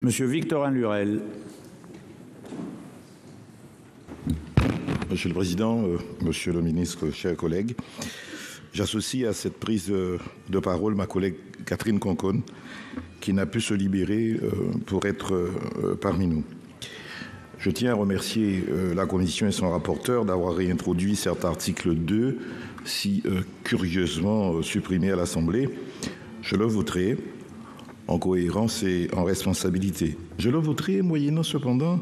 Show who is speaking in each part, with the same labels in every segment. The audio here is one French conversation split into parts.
Speaker 1: Monsieur Victorin Lurel.
Speaker 2: Monsieur le Président, Monsieur le Ministre, chers collègues, j'associe à cette prise de parole ma collègue Catherine Conconne, qui n'a pu se libérer pour être parmi nous. Je tiens à remercier la Commission et son rapporteur d'avoir réintroduit cet article 2, si curieusement supprimé à l'Assemblée. Je le voterai en cohérence et en responsabilité. Je le voterai moyennant cependant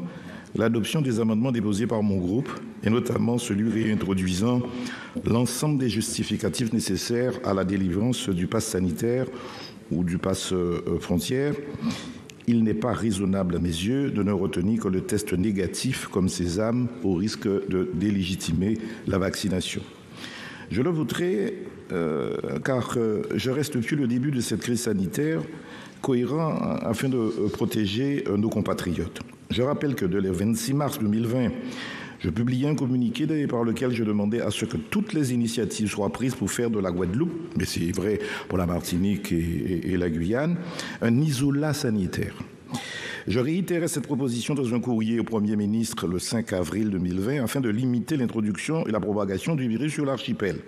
Speaker 2: l'adoption des amendements déposés par mon groupe, et notamment celui réintroduisant l'ensemble des justificatifs nécessaires à la délivrance du pass sanitaire ou du pass frontière. Il n'est pas raisonnable à mes yeux de ne retenir que le test négatif comme sésame au risque de délégitimer la vaccination. Je le voterai car je reste depuis le début de cette crise sanitaire cohérent afin de protéger nos compatriotes. Je rappelle que dès le 26 mars 2020, je publiais un communiqué par lequel je demandais à ce que toutes les initiatives soient prises pour faire de la Guadeloupe, mais c'est vrai pour la Martinique et la Guyane, un isolat sanitaire. Je réitérais cette proposition dans un courrier au Premier ministre le 5 avril 2020 afin de limiter l'introduction et la propagation du virus sur l'archipel.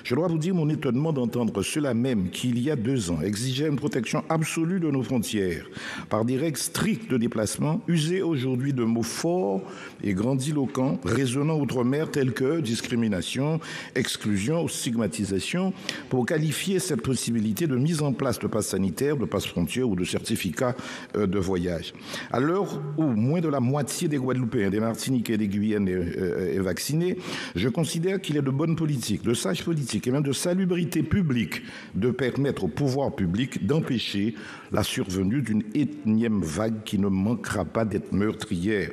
Speaker 2: Je dois vous dire mon étonnement d'entendre ceux-là même qui, il y a 2 ans, exigeaient une protection absolue de nos frontières par des règles strictes de déplacement, user aujourd'hui de mots forts et grandiloquents, résonnant outre-mer tels que discrimination, exclusion ou stigmatisation, pour qualifier cette possibilité de mise en place de passe sanitaire, de passe frontière ou de certificat de voyage. À l'heure où moins de la moitié des Guadeloupéens, des Martiniquais et des Guyanais est vaccinée, je considère qu'il est de bonne politique, de sage politique et même de salubrité publique de permettre au pouvoir public d'empêcher la survenue d'une énième vague qui ne manquera pas d'être meurtrière.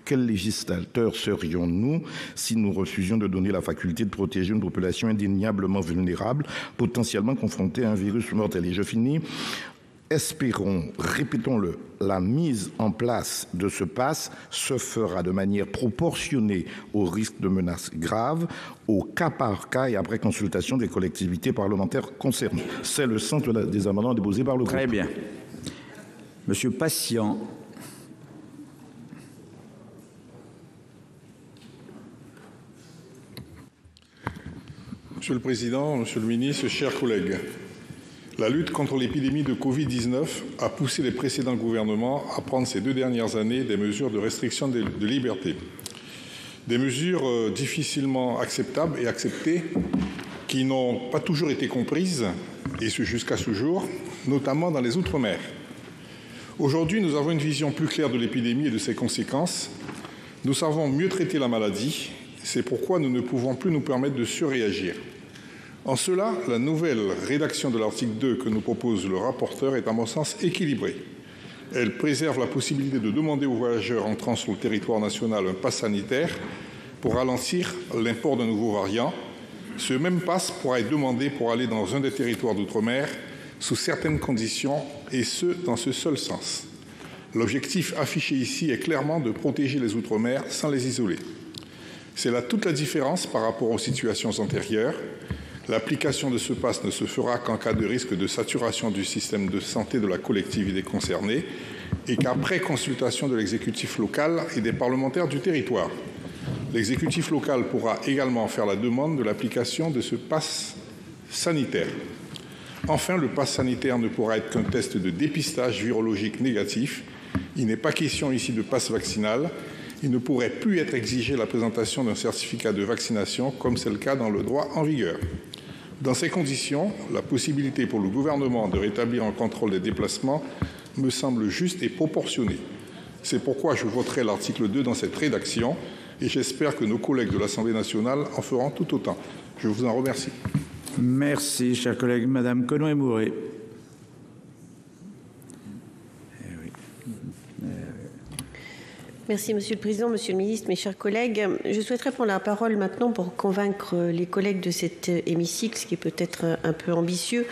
Speaker 2: Quels législateurs serions-nous si nous refusions de donner la faculté de protéger une population indéniablement vulnérable, potentiellement confrontée à un virus mortel? Et je finis. Espérons, répétons-le, la mise en place de ce pass se fera de manière proportionnée au risque de menaces graves, au cas par cas et après consultation des collectivités parlementaires concernées. C'est le sens des amendements déposés par le groupe.
Speaker 1: Très bien. Monsieur Patient.
Speaker 3: Monsieur le Président, Monsieur le Ministre, chers collègues, la lutte contre l'épidémie de Covid-19 a poussé les précédents gouvernements à prendre ces 2 dernières années des mesures de restriction de liberté. Des mesures difficilement acceptables et acceptées qui n'ont pas toujours été comprises, et ce jusqu'à ce jour, notamment dans les Outre-mer. Aujourd'hui, nous avons une vision plus claire de l'épidémie et de ses conséquences. Nous savons mieux traiter la maladie. C'est pourquoi nous ne pouvons plus nous permettre de surréagir. En cela, la nouvelle rédaction de l'article 2 que nous propose le rapporteur est à mon sens équilibrée. Elle préserve la possibilité de demander aux voyageurs entrant sur le territoire national un pass sanitaire pour ralentir l'import d'un nouveau variant. Ce même pass pourra être demandé pour aller dans un des territoires d'outre-mer sous certaines conditions, et ce, dans ce seul sens. L'objectif affiché ici est clairement de protéger les outre-mer sans les isoler. C'est là toute la différence par rapport aux situations antérieures. L'application de ce pass ne se fera qu'en cas de risque de saturation du système de santé de la collectivité concernée et qu'après consultation de l'exécutif local et des parlementaires du territoire. L'exécutif local pourra également faire la demande de l'application de ce pass sanitaire. Enfin, le pass sanitaire ne pourra être qu'un test de dépistage virologique négatif. Il n'est pas question ici de pass vaccinal. Il ne pourrait plus être exigé la présentation d'un certificat de vaccination comme c'est le cas dans le droit en vigueur. Dans ces conditions, la possibilité pour le gouvernement de rétablir un contrôle des déplacements me semble juste et proportionnée. C'est pourquoi je voterai l'article 2 dans cette rédaction et j'espère que nos collègues de l'Assemblée nationale en feront tout autant. Je vous en remercie.
Speaker 1: Merci, chers collègues. Madame Conway-Mouret.
Speaker 4: Merci Monsieur le Président, Monsieur le Ministre, mes chers collègues. Je souhaiterais prendre la parole maintenant pour convaincre les collègues de cet hémicycle, ce qui est peut-être un peu ambitieux,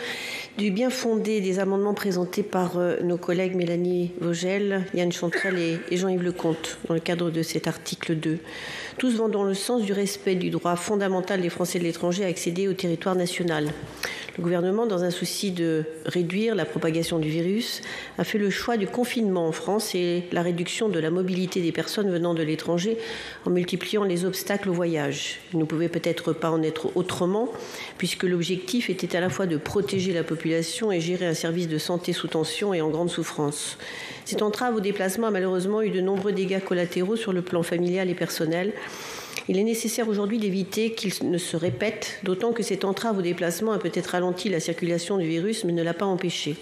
Speaker 4: du bien fondé des amendements présentés par nos collègues Mélanie Vogel, Yann Chantrel et Jean-Yves Lecomte dans le cadre de cet article 2. Tous vont dans le sens du respect du droit fondamental des Français de l'étranger à accéder au territoire national. Le gouvernement, dans un souci de réduire la propagation du virus, a fait le choix du confinement en France et la réduction de la mobilité des personnes venant de l'étranger en multipliant les obstacles au voyage. Il ne pouvait peut-être pas en être autrement, puisque l'objectif était à la fois de protéger la population et gérer un service de santé sous tension et en grande souffrance. Cette entrave au déplacement a malheureusement eu de nombreux dégâts collatéraux sur le plan familial et personnel. Il est nécessaire aujourd'hui d'éviter qu'il ne se répète, d'autant que cette entrave au déplacement a peut-être ralenti la circulation du virus, mais ne l'a pas empêché.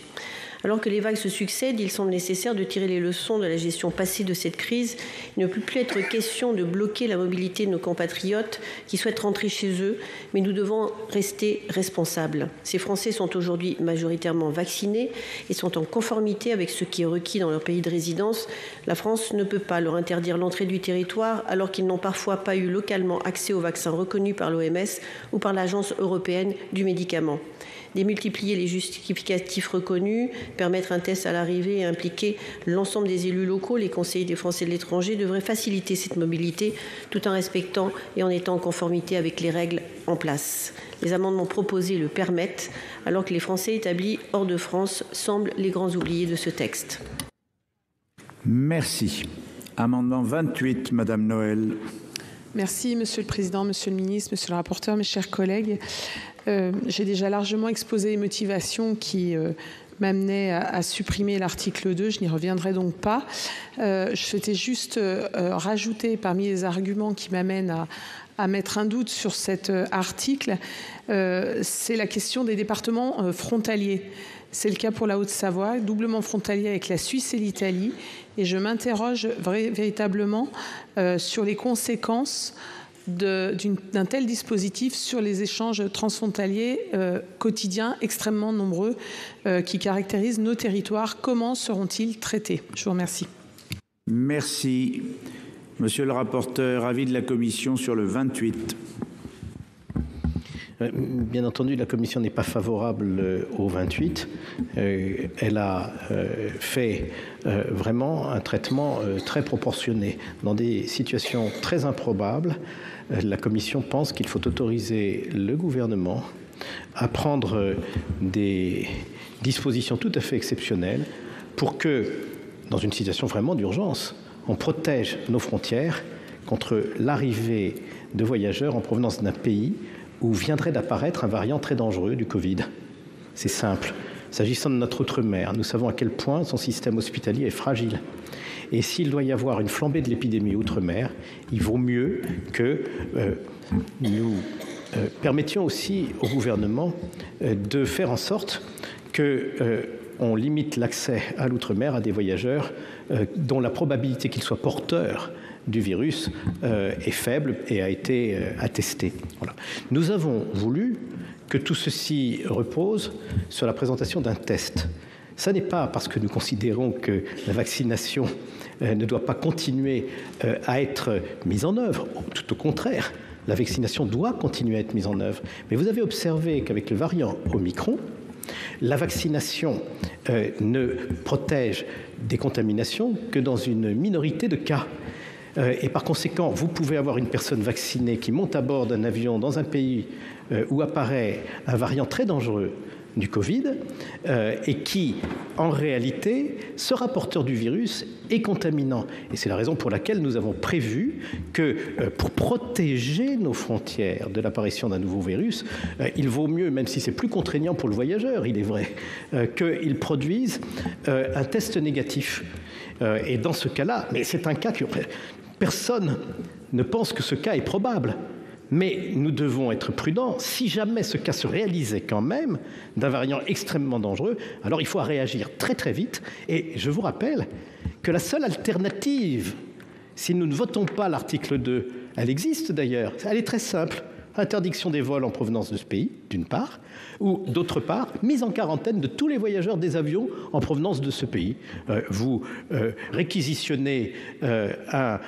Speaker 4: Alors que les vagues se succèdent, il semble nécessaire de tirer les leçons de la gestion passée de cette crise. Il ne peut plus être question de bloquer la mobilité de nos compatriotes qui souhaitent rentrer chez eux, mais nous devons rester responsables. Ces Français sont aujourd'hui majoritairement vaccinés et sont en conformité avec ce qui est requis dans leur pays de résidence. La France ne peut pas leur interdire l'entrée du territoire alors qu'ils n'ont parfois pas eu localement accès aux vaccins reconnus par l'OMS ou par l'Agence européenne du médicament. Démultiplier les justificatifs reconnus, permettre un test à l'arrivée et impliquer l'ensemble des élus locaux, les conseillers des Français de l'étranger, devrait faciliter cette mobilité tout en respectant et en étant en conformité avec les règles en place. Les amendements proposés le permettent, alors que les Français établis hors de France semblent les grands oubliés de ce texte.
Speaker 1: Merci. Amendement 28, Madame Noël.
Speaker 5: Merci, Monsieur le Président, Monsieur le Ministre, Monsieur le rapporteur, mes chers collègues. J'ai déjà largement exposé les motivations qui m'amenaient à supprimer l'article 2. Je n'y reviendrai donc pas. Je souhaitais juste rajouter parmi les arguments qui m'amènent à mettre un doute sur cet article, c'est la question des départements frontaliers. C'est le cas pour la Haute-Savoie, doublement frontalier avec la Suisse et l'Italie. Et je m'interroge véritablement sur les conséquences d'un tel dispositif sur les échanges transfrontaliers quotidiens extrêmement nombreux qui caractérisent nos territoires. Comment seront-ils traités? Je vous remercie.
Speaker 1: Merci. Monsieur le rapporteur, avis de la commission sur le 28.
Speaker 6: Bien entendu, la Commission n'est pas favorable au 28. Elle a fait vraiment un traitement très proportionné. Dans des situations très improbables, la Commission pense qu'il faut autoriser le gouvernement à prendre des dispositions tout à fait exceptionnelles pour que, dans une situation vraiment d'urgence, on protège nos frontières contre l'arrivée de voyageurs en provenance d'un pays où viendrait d'apparaître un variant très dangereux du Covid. C'est simple. S'agissant de notre outre-mer, nous savons à quel point son système hospitalier est fragile. Et s'il doit y avoir une flambée de l'épidémie outre-mer, il vaut mieux que nous permettions aussi au gouvernement de faire en sorte qu'on limite l'accès à l'outre-mer à des voyageurs dont la probabilité qu'ils soient porteurs du virus est faible et a été attestée. Voilà. Nous avons voulu que tout ceci repose sur la présentation d'un test. Ce n'est pas parce que nous considérons que la vaccination ne doit pas continuer à être mise en œuvre. Tout au contraire, la vaccination doit continuer à être mise en œuvre. Mais vous avez observé qu'avec le variant Omicron, la vaccination ne protège des contaminations que dans une minorité de cas. Et par conséquent, vous pouvez avoir une personne vaccinée qui monte à bord d'un avion dans un pays où apparaît un variant très dangereux du Covid et qui, en réalité, sera porteur du virus et contaminant. Et c'est la raison pour laquelle nous avons prévu que pour protéger nos frontières de l'apparition d'un nouveau virus, il vaut mieux, même si c'est plus contraignant pour le voyageur, il est vrai, qu'il produise un test négatif. Et dans ce cas-là, mais c'est un cas que personne ne pense que ce cas est probable. Mais nous devons être prudents. Si jamais ce cas se réalisait quand même d'un variant extrêmement dangereux, alors il faut réagir très très vite. Et je vous rappelle que la seule alternative, si nous ne votons pas l'article 2, elle existe d'ailleurs, elle est très simple. Interdiction des vols en provenance de ce pays, d'une part, ou d'autre part, mise en quarantaine de tous les voyageurs des avions en provenance de ce pays. Vous réquisitionnez un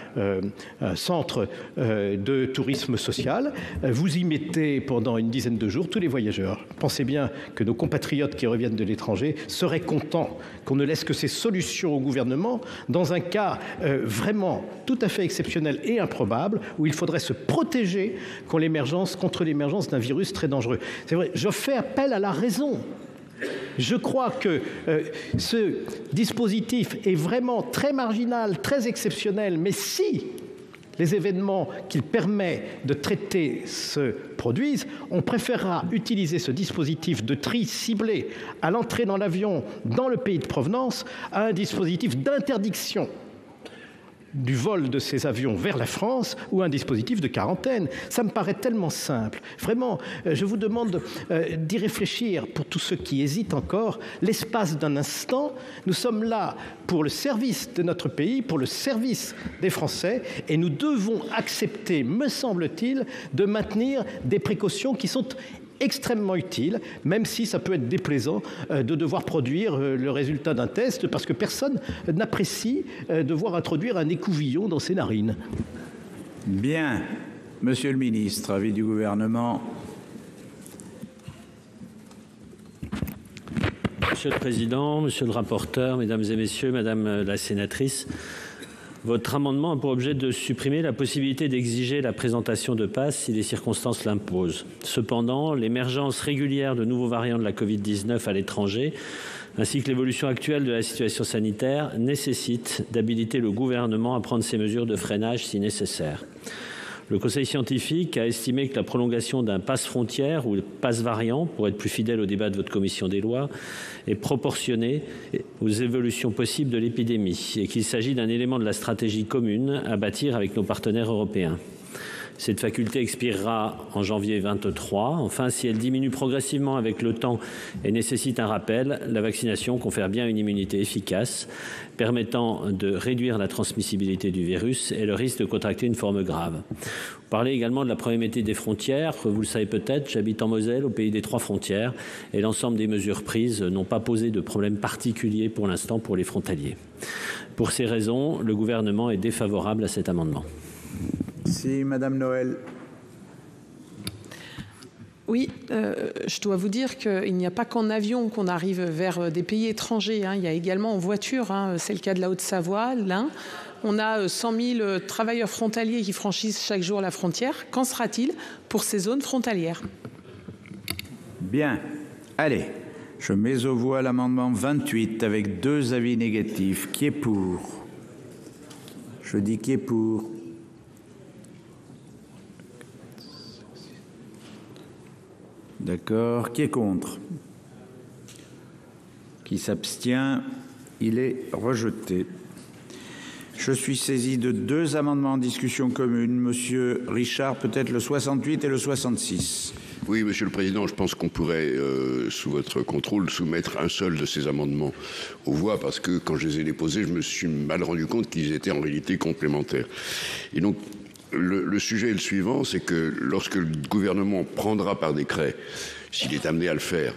Speaker 6: centre de tourisme social, vous y mettez pendant une dizaine de jours tous les voyageurs. Pensez bien que nos compatriotes qui reviennent de l'étranger seraient contents qu'on ne laisse que ces solutions au gouvernement dans un cas vraiment tout à fait exceptionnel et improbable où il faudrait se protéger contre l'émergence contre l'émergence d'un virus très dangereux. C'est vrai, je fais appel à la raison. Je crois que ce dispositif est vraiment très marginal, très exceptionnel, mais si les événements qu'il permet de traiter se produisent, on préférera utiliser ce dispositif de tri ciblé à l'entrée dans l'avion dans le pays de provenance à un dispositif d'interdiction du vol de ces avions vers la France ou un dispositif de quarantaine. Ça me paraît tellement simple. Vraiment, je vous demande d'y réfléchir pour tous ceux qui hésitent encore. L'espace d'un instant, nous sommes là pour le service de notre pays, pour le service des Français, et nous devons accepter, me semble-t-il, de maintenir des précautions qui sont extrêmement utile, même si ça peut être déplaisant de devoir produire le résultat d'un test, parce que personne n'apprécie devoir introduire un écouvillon dans ses narines.
Speaker 1: Bien. Monsieur le ministre, avis du gouvernement.
Speaker 7: Monsieur le Président, Monsieur le rapporteur, Mesdames et Messieurs, Madame la sénatrice, votre amendement a pour objet de supprimer la possibilité d'exiger la présentation de passes si les circonstances l'imposent. Cependant, l'émergence régulière de nouveaux variants de la Covid-19 à l'étranger, ainsi que l'évolution actuelle de la situation sanitaire, nécessitent d'habiliter le gouvernement à prendre ces mesures de freinage si nécessaire. Le Conseil scientifique a estimé que la prolongation d'un passe frontière ou passe variant, pour être plus fidèle au débat de votre commission des lois, est proportionnée aux évolutions possibles de l'épidémie et qu'il s'agit d'un élément de la stratégie commune à bâtir avec nos partenaires européens. Cette faculté expirera en janvier 2023. Enfin, si elle diminue progressivement avec le temps et nécessite un rappel, la vaccination confère bien une immunité efficace, permettant de réduire la transmissibilité du virus et le risque de contracter une forme grave. Vous parlez également de la problématique des frontières. Vous le savez peut-être, j'habite en Moselle, au pays des 3 frontières, et l'ensemble des mesures prises n'ont pas posé de problème particulier pour l'instant pour les frontaliers. Pour ces raisons, le gouvernement est défavorable à cet amendement.
Speaker 1: Si Madame Noël.
Speaker 5: Oui, je dois vous dire qu'il n'y a pas qu'en avion qu'on arrive vers des pays étrangers. Il y a également en voiture. C'est le cas de la Haute-Savoie, l'Ain. On a 100 000 travailleurs frontaliers qui franchissent chaque jour la frontière. Qu'en sera-t-il pour ces zones frontalières?
Speaker 1: Bien. Allez, je mets aux voix l'amendement 28 avec 2 avis négatifs. Qui est pour? Je dis qui est pour? D'accord. Qui est contre? Qui s'abstient? Il est rejeté. Je suis saisi de 2 amendements en discussion commune. Monsieur Richard, peut-être le 68 et le 66.
Speaker 8: Oui, Monsieur le Président, je pense qu'on pourrait, sous votre contrôle, soumettre un seul de ces amendements aux voix, parce que quand je les ai déposés, je me suis mal rendu compte qu'ils étaient en réalité complémentaires. Et donc, le sujet est le suivant, c'est que lorsque le gouvernement prendra par décret, s'il est amené à le faire,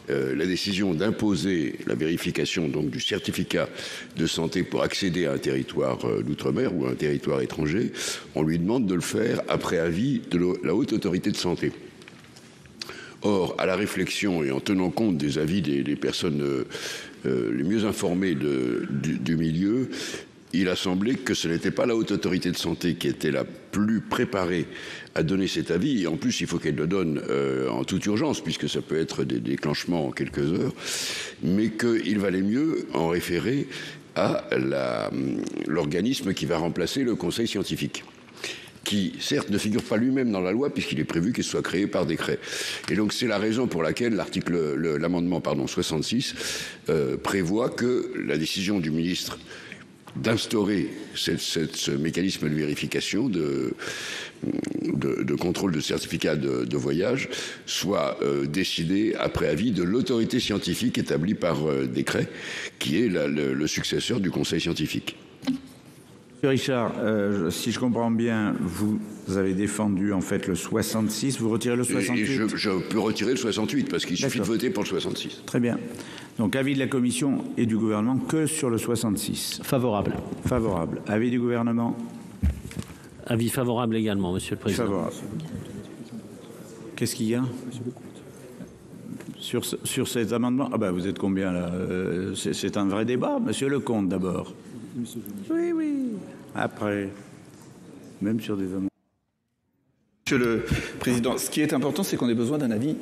Speaker 8: la décision d'imposer la vérification donc du certificat de santé pour accéder à un territoire d'outre-mer ou à un territoire étranger, on lui demande de le faire après avis de la Haute Autorité de Santé. Or, à la réflexion et en tenant compte des avis des personnes les mieux informées du milieu, il a semblé que ce n'était pas la Haute Autorité de Santé qui était la plus préparée à donner cet avis. Et en plus, il faut qu'elle le donne en toute urgence, puisque ça peut être des déclenchements en quelques heures, mais qu'il valait mieux en référer à l'organisme qui va remplacer le Conseil scientifique, qui, certes, ne figure pas lui-même dans la loi, puisqu'il est prévu qu'il soit créé par décret. Et donc, c'est la raison pour laquelle l'amendement 66 prévoit que la décision du ministre d'instaurer ce mécanisme de vérification de contrôle de certificat de voyage soit décidé après avis de l'autorité scientifique établie par décret, qui est le successeur du Conseil scientifique.
Speaker 1: Monsieur Richard, si je comprends bien, vous avez défendu en fait le 66, vous retirez le 68 ?
Speaker 8: Je peux retirer le 68 parce qu'il suffit de voter pour le 66.
Speaker 1: Très bien. Donc avis de la Commission et du gouvernement que sur le 66.
Speaker 6: Favorable.
Speaker 1: Favorable. Avis du gouvernement ?
Speaker 7: Avis favorable également, Monsieur le Président.
Speaker 1: Favorable. Qu'est-ce qu'il y a ? Sur ces amendements ? Ah ben vous êtes combien là ? C'est un vrai débat. Monsieur Lecomte d'abord. Oui, oui. Après, même sur des amendements.
Speaker 9: Monsieur le Président, ce qui est important, c'est qu'on ait besoin d'un avis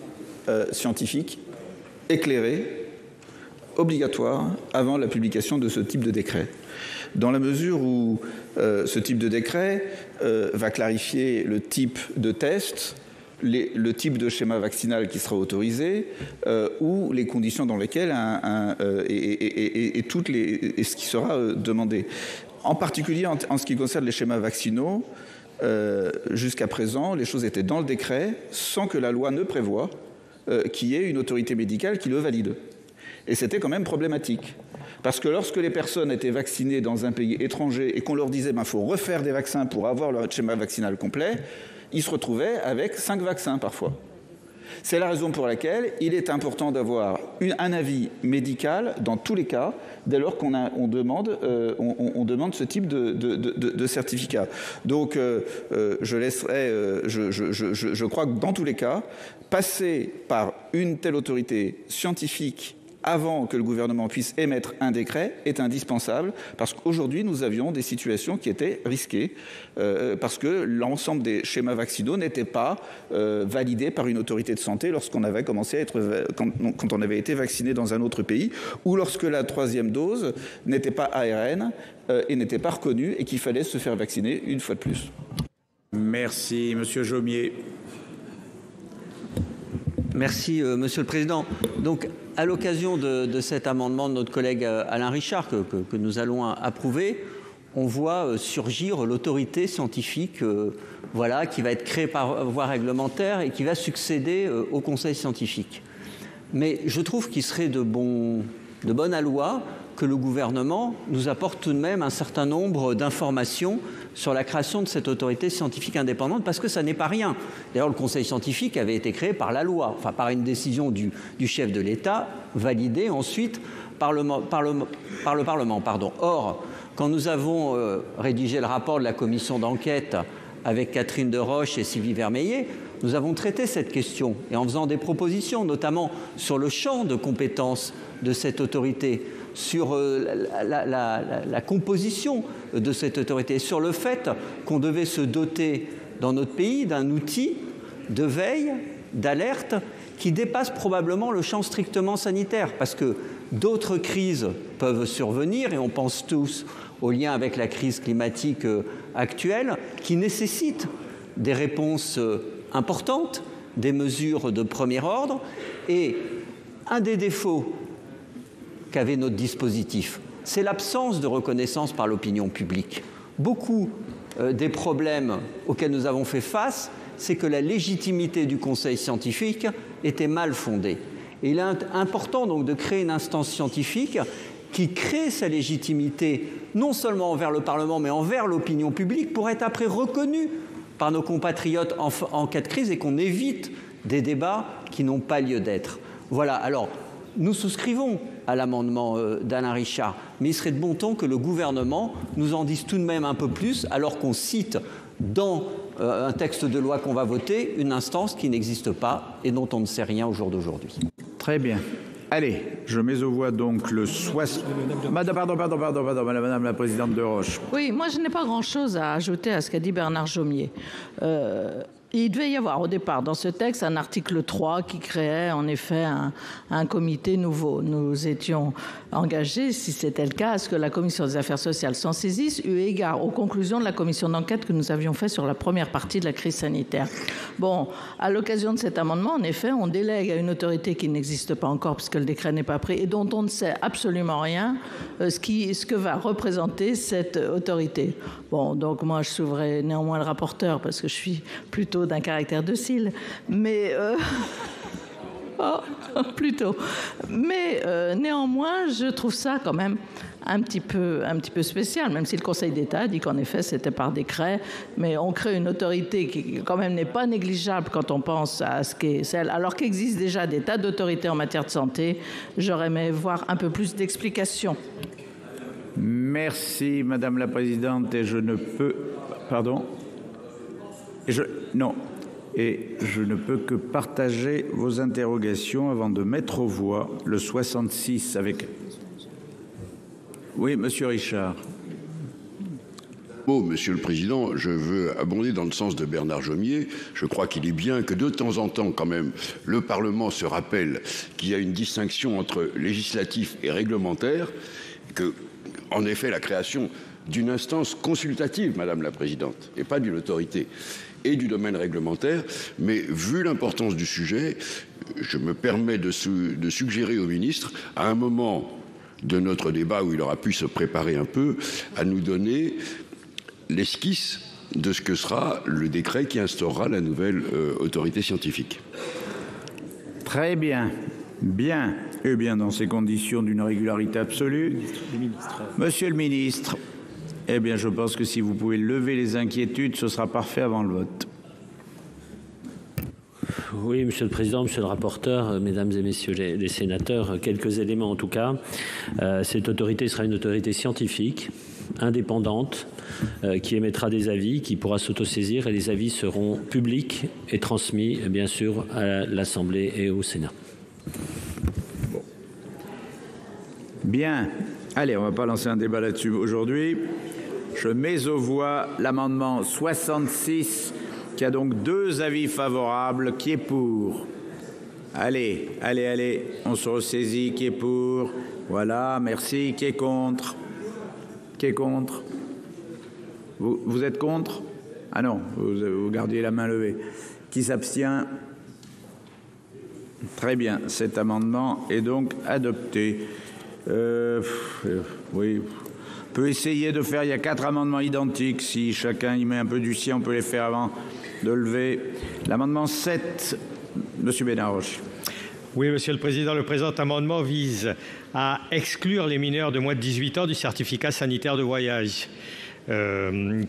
Speaker 9: scientifique éclairé, obligatoire, avant la publication de ce type de décret. Dans la mesure où ce type de décret va clarifier le type de test, le type de schéma vaccinal qui sera autorisé ou les conditions dans lesquelles et ce qui sera demandé. En particulier en ce qui concerne les schémas vaccinaux, jusqu'à présent, les choses étaient dans le décret sans que la loi ne prévoie qu'il y ait une autorité médicale qui le valide. Et c'était quand même problématique. Parce que lorsque les personnes étaient vaccinées dans un pays étranger et qu'on leur disait qu'il faut refaire des vaccins pour avoir leur schéma vaccinal complet, ils se retrouvaient avec 5 vaccins parfois. C'est la raison pour laquelle il est important d'avoir un avis médical dans tous les cas, dès lors qu'on demande ce type de certificat. Donc, je crois que dans tous les cas, passer par une telle autorité scientifique avant que le gouvernement puisse émettre un décret est indispensable parce qu'aujourd'hui, nous avions des situations qui étaient risquées parce que l'ensemble des schémas vaccinaux n'étaient pas validés par une autorité de santé lorsqu'on avait commencé à être, quand on avait été vacciné dans un autre pays ou lorsque la 3e dose n'était pas ARN et n'était pas reconnue et qu'il fallait se faire vacciner une fois de plus.
Speaker 1: Merci, Monsieur Jomier.
Speaker 10: Merci, Monsieur le Président. Donc, à l'occasion de cet amendement de notre collègue Alain Richard que nous allons approuver, on voit surgir l'autorité scientifique qui va être créée par voie réglementaire et qui va succéder au Conseil scientifique. Mais je trouve qu'il serait de bonne loi que le gouvernement nous apporte tout de même un certain nombre d'informations sur la création de cette autorité scientifique indépendante, parce que ça n'est pas rien. D'ailleurs, le Conseil scientifique avait été créé par la loi, enfin par une décision du chef de l'État, validée ensuite par le Parlement. Or, quand nous avons rédigé le rapport de la commission d'enquête avec Catherine Deroche et Sylvie Vermeillet, nous avons traité cette question et en faisant des propositions, notamment sur le champ de compétences de cette autorité, sur la composition de cette autorité, sur le fait qu'on devait se doter dans notre pays d'un outil de veille, d'alerte, qui dépasse probablement le champ strictement sanitaire, parce que d'autres crises peuvent survenir, et on pense tous au lien avec la crise climatique actuelle, qui nécessitent des réponses importantes, des mesures de premier ordre, et un des défauts qu'avait notre dispositif, c'est l'absence de reconnaissance par l'opinion publique. Beaucoup des problèmes auxquels nous avons fait face, c'est que la légitimité du Conseil scientifique était mal fondée. Et il est important donc de créer une instance scientifique qui crée sa légitimité non seulement envers le Parlement, mais envers l'opinion publique pour être après reconnue par nos compatriotes en cas de crise et qu'on évite des débats qui n'ont pas lieu d'être. Voilà, alors nous souscrivons à l'amendement d'Alain Richard, mais il serait de bon ton que le gouvernement nous en dise tout de même un peu plus, alors qu'on cite dans un texte de loi qu'on va voter une instance qui n'existe pas et dont on ne sait rien au jour d'aujourd'hui.
Speaker 1: Très bien. Allez, je mets aux voix donc le 60... Madame la présidente Deroche.
Speaker 11: Oui, moi je n'ai pas grand-chose à ajouter à ce qu'a dit Bernard Jomier. Il devait y avoir au départ dans ce texte un article 3 qui créait en effet un comité nouveau. Nous étions engagés, si c'était le cas, à ce que la commission des affaires sociales s'en saisisse, eu égard aux conclusions de la commission d'enquête que nous avions fait sur la première partie de la crise sanitaire. Bon, à l'occasion de cet amendement, en effet, on délègue à une autorité qui n'existe pas encore puisque le décret n'est pas pris et dont on ne sait absolument rien ce que va représenter cette autorité. Bon, donc moi je sauverai néanmoins le rapporteur parce que je suis plutôt d'un caractère docile, mais plutôt. Mais néanmoins, je trouve ça quand même un petit peu spécial, même si le Conseil d'État dit qu'en effet c'était par décret, mais on crée une autorité qui quand même n'est pas négligeable quand on pense à ce qu'est celle, alors qu'existent déjà des tas d'autorités en matière de santé. J'aurais aimé voir un peu plus d'explications.
Speaker 1: Merci Madame la Présidente, et je ne peux... Pardon ? Non. Et je ne peux que partager vos interrogations avant de mettre aux voix le 66 avec... Oui, Monsieur Richard.
Speaker 8: Bon, Monsieur le Président, je veux abonder dans le sens de Bernard Jomier. Je crois qu'il est bien que de temps en temps, quand même, le Parlement se rappelle qu'il y a une distinction entre législatif et réglementaire, que, en effet, la création d'une instance consultative, Madame la Présidente, et pas d'une autorité, et du domaine réglementaire. Mais vu l'importance du sujet, je me permets de suggérer au ministre, à un moment de notre débat où il aura pu se préparer un peu, à nous donner l'esquisse de ce que sera le décret qui instaurera la nouvelle autorité scientifique.
Speaker 1: Très bien. Bien. Eh bien, dans ces conditions d'une régularité absolue, Monsieur le ministre, eh bien, je pense que si vous pouvez lever les inquiétudes, ce sera parfait avant le vote.
Speaker 7: Oui, Monsieur le Président, Monsieur le rapporteur, Mesdames et Messieurs les sénateurs, quelques éléments en tout cas. Cette autorité sera une autorité scientifique, indépendante, qui émettra des avis, qui pourra s'autosaisir et les avis seront publics et transmis, bien sûr, à l'Assemblée et au Sénat.
Speaker 1: Bon. Bien. Allez, on ne va pas lancer un débat là-dessus aujourd'hui. Je mets aux voix l'amendement 66, qui a donc 2 avis favorables. Qui est pour? Allez, allez, allez, on se ressaisit. Qui est pour? Voilà, merci. Qui est contre? Qui est contre? Vous êtes contre? Ah non, vous gardiez la main levée. Qui s'abstient? Très bien, cet amendement est donc adopté. Oui, on peut essayer de faire, il y a 4 amendements identiques. Si chacun y met un peu du sien, on peut les faire avant de lever. L'amendement 7, Monsieur Benaroche.
Speaker 12: Oui, Monsieur le Président, le présent amendement vise à exclure les mineurs de moins de 18 ans du certificat sanitaire de voyage,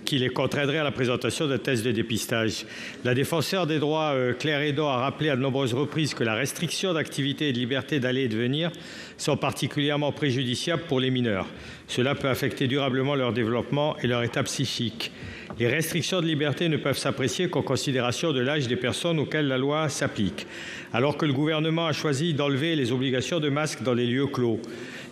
Speaker 12: qui les contraindrait à la présentation d'un test de dépistage. La défenseure des droits, Claire Hédon, a rappelé à de nombreuses reprises que la restriction d'activité et de liberté d'aller et de venir sont particulièrement préjudiciables pour les mineurs. Cela peut affecter durablement leur développement et leur état psychique. Les restrictions de liberté ne peuvent s'apprécier qu'en considération de l'âge des personnes auxquelles la loi s'applique. Alors que le gouvernement a choisi d'enlever les obligations de masque dans les lieux clos,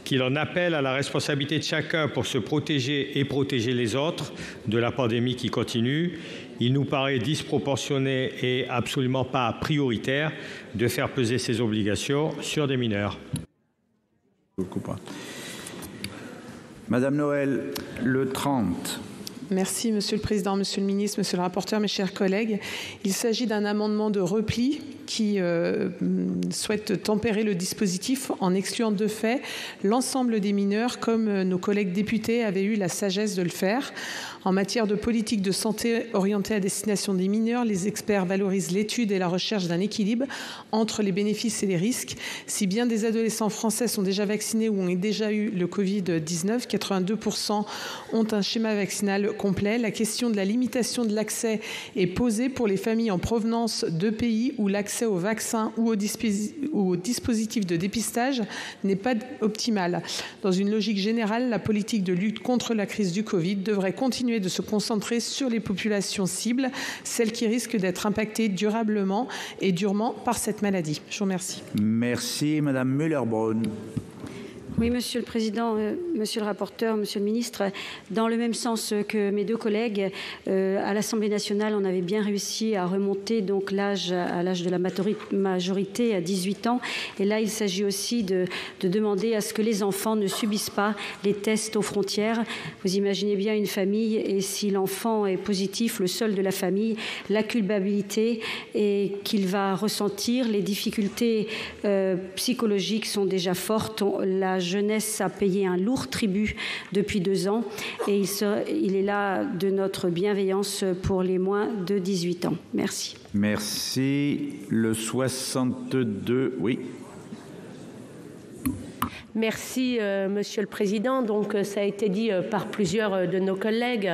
Speaker 12: qu'il en appelle à la responsabilité de chacun pour se protéger et protéger les autres de la pandémie qui continue, il nous paraît disproportionné et absolument pas prioritaire de faire peser ces obligations sur des mineurs.
Speaker 1: Madame Noël, le 30.
Speaker 5: Merci, Monsieur le Président, Monsieur le Ministre, Monsieur le rapporteur, mes chers collègues. Il s'agit d'un amendement de repli qui souhaite tempérer le dispositif en excluant de fait l'ensemble des mineurs, comme nos collègues députés avaient eu la sagesse de le faire. En matière de politique de santé orientée à destination des mineurs, les experts valorisent l'étude et la recherche d'un équilibre entre les bénéfices et les risques. Si bien des adolescents français sont déjà vaccinés ou ont déjà eu le Covid-19, 82% ont un schéma vaccinal complet. La question de la limitation de l'accès est posée pour les familles en provenance de pays où l'accès aux vaccins ou au dispositif de dépistage n'est pas optimal. Dans une logique générale, la politique de lutte contre la crise du Covid devrait continuer de se concentrer sur les populations cibles, celles qui risquent d'être impactées durablement et durement par cette maladie. Je vous remercie.
Speaker 1: Merci, Madame Müller-Bronn.
Speaker 13: Oui, Monsieur le Président, Monsieur le rapporteur, Monsieur le Ministre, dans le même sens que mes 2 collègues, à l'Assemblée nationale, on avait bien réussi à remonter donc l'âge à l'âge de la majorité à 18 ans. Et là, il s'agit aussi de demander à ce que les enfants ne subissent pas les tests aux frontières. Vous imaginez bien une famille et si l'enfant est positif, le seul de la famille, la culpabilité et qu'il va ressentir, les difficultés psychologiques sont déjà fortes. La jeunesse a payé un lourd tribut depuis 2 ans et il est là de notre bienveillance pour les moins de 18 ans. Merci.
Speaker 1: Merci. Le 62, oui.
Speaker 14: Merci, Monsieur le Président. Donc, ça a été dit par plusieurs de nos collègues.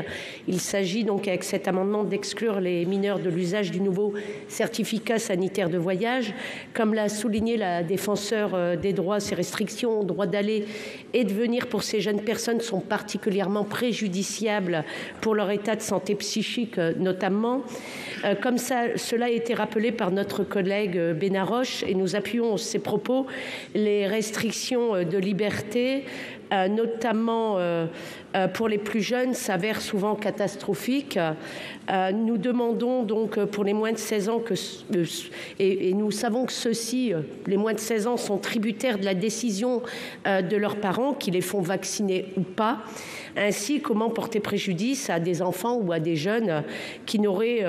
Speaker 14: Il s'agit donc, avec cet amendement, d'exclure les mineurs de l'usage du nouveau certificat sanitaire de voyage. Comme l'a souligné la défenseure des droits, ces restrictions au droit d'aller et de venir pour ces jeunes personnes sont particulièrement préjudiciables pour leur état de santé psychique, notamment. Comme cela a été rappelé par notre collègue Benaroche, et nous appuyons ces propos, les restrictions de liberté, notamment pour les plus jeunes, s'avère souvent catastrophique. Nous demandons donc pour les moins de 16 ans et nous savons que ceux-ci, les moins de 16 ans, sont tributaires de la décision de leurs parents qui les font vacciner ou pas. Ainsi, comment porter préjudice à des enfants ou à des jeunes qui n'auraient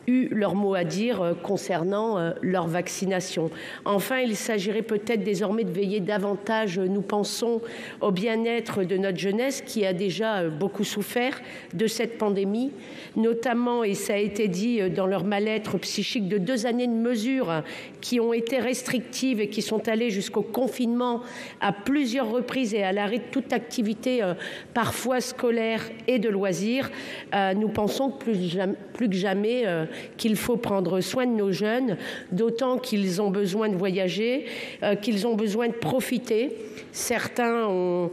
Speaker 14: eu leur mot à dire concernant leur vaccination. Enfin, il s'agirait peut-être désormais de veiller davantage, nous pensons, au bien-être de notre jeunesse qui a déjà beaucoup souffert de cette pandémie, notamment, et ça a été dit, dans leur mal-être psychique de 2 années de mesures qui ont été restrictives et qui sont allées jusqu'au confinement à plusieurs reprises et à l'arrêt de toute activité parfois scolaire et de loisirs. Nous pensons que plus que jamais qu'il faut prendre soin de nos jeunes, d'autant qu'ils ont besoin de voyager, qu'ils ont besoin de profiter. Certains ont,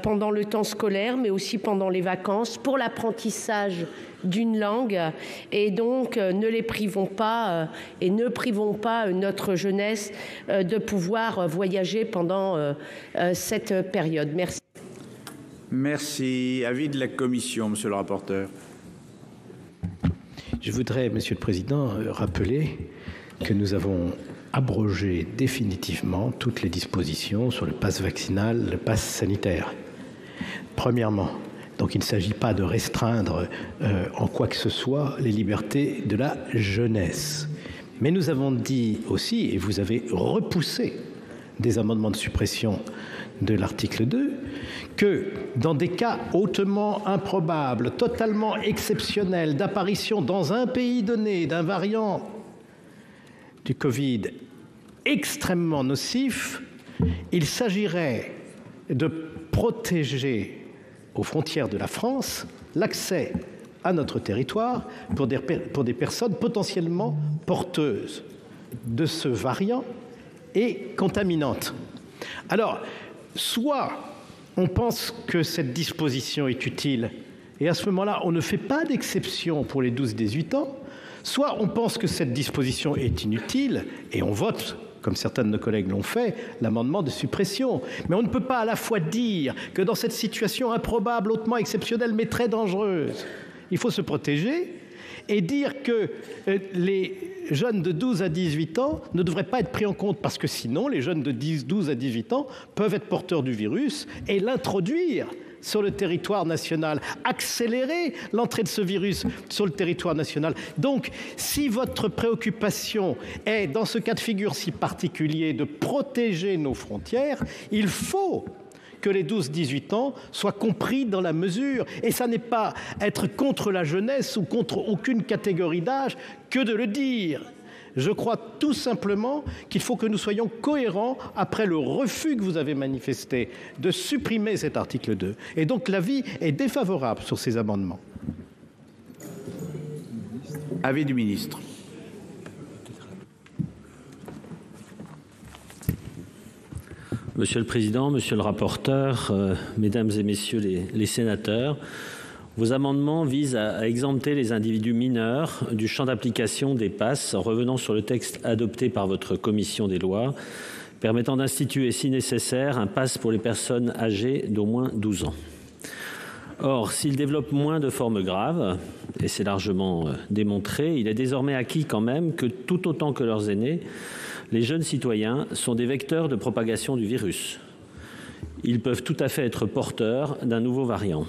Speaker 14: pendant le temps scolaire, mais aussi pendant les vacances, pour l'apprentissage d'une langue, et donc ne les privons pas et ne privons pas notre jeunesse de pouvoir voyager pendant cette période. Merci.
Speaker 1: Merci. Avis de la commission, monsieur le rapporteur.
Speaker 6: Je voudrais, Monsieur le Président, rappeler que nous avons abrogé définitivement toutes les dispositions sur le pass vaccinal, le pass sanitaire. Premièrement, donc il ne s'agit pas de restreindre en quoi que ce soit les libertés de la jeunesse. Mais nous avons dit aussi, et vous avez repoussé des amendements de suppression de l'article 2, que dans des cas hautement improbables, totalement exceptionnels, d'apparition dans un pays donné d'un variant du Covid extrêmement nocif, il s'agirait de protéger aux frontières de la France l'accès à notre territoire pour des personnes potentiellement porteuses de ce variant et contaminantes. Alors, soit on pense que cette disposition est utile et à ce moment-là, on ne fait pas d'exception pour les 12-18 ans, soit on pense que cette disposition est inutile et on vote, comme certains de nos collègues l'ont fait, l'amendement de suppression. Mais on ne peut pas à la fois dire que dans cette situation improbable, hautement exceptionnelle, mais très dangereuse, il faut se protéger, et dire que les jeunes de 12 à 18 ans ne devraient pas être pris en compte parce que sinon, les jeunes de 12 à 18 ans peuvent être porteurs du virus et l'introduire sur le territoire national, accélérer l'entrée de ce virus sur le territoire national. Donc, si votre préoccupation est, dans ce cas de figure si particulier, de protéger nos frontières, il faut que les 12-18 ans soient compris dans la mesure. Et ça n'est pas être contre la jeunesse ou contre aucune catégorie d'âge que de le dire. Je crois tout simplement qu'il faut que nous soyons cohérents après le refus que vous avez manifesté de supprimer cet article 2. Et donc l'avis est défavorable sur ces amendements.
Speaker 1: Avis du ministre.
Speaker 7: Monsieur le Président, Monsieur le rapporteur, Mesdames et Messieurs les sénateurs, vos amendements visent à exempter les individus mineurs du champ d'application des passes en revenant sur le texte adopté par votre commission des lois, permettant d'instituer, si nécessaire, un pass pour les personnes âgées d'au moins 12 ans. Or, s'ils développent moins de formes graves, et c'est largement démontré, il est désormais acquis quand même que tout autant que leurs aînés, les jeunes citoyens sont des vecteurs de propagation du virus. Ils peuvent tout à fait être porteurs d'un nouveau variant.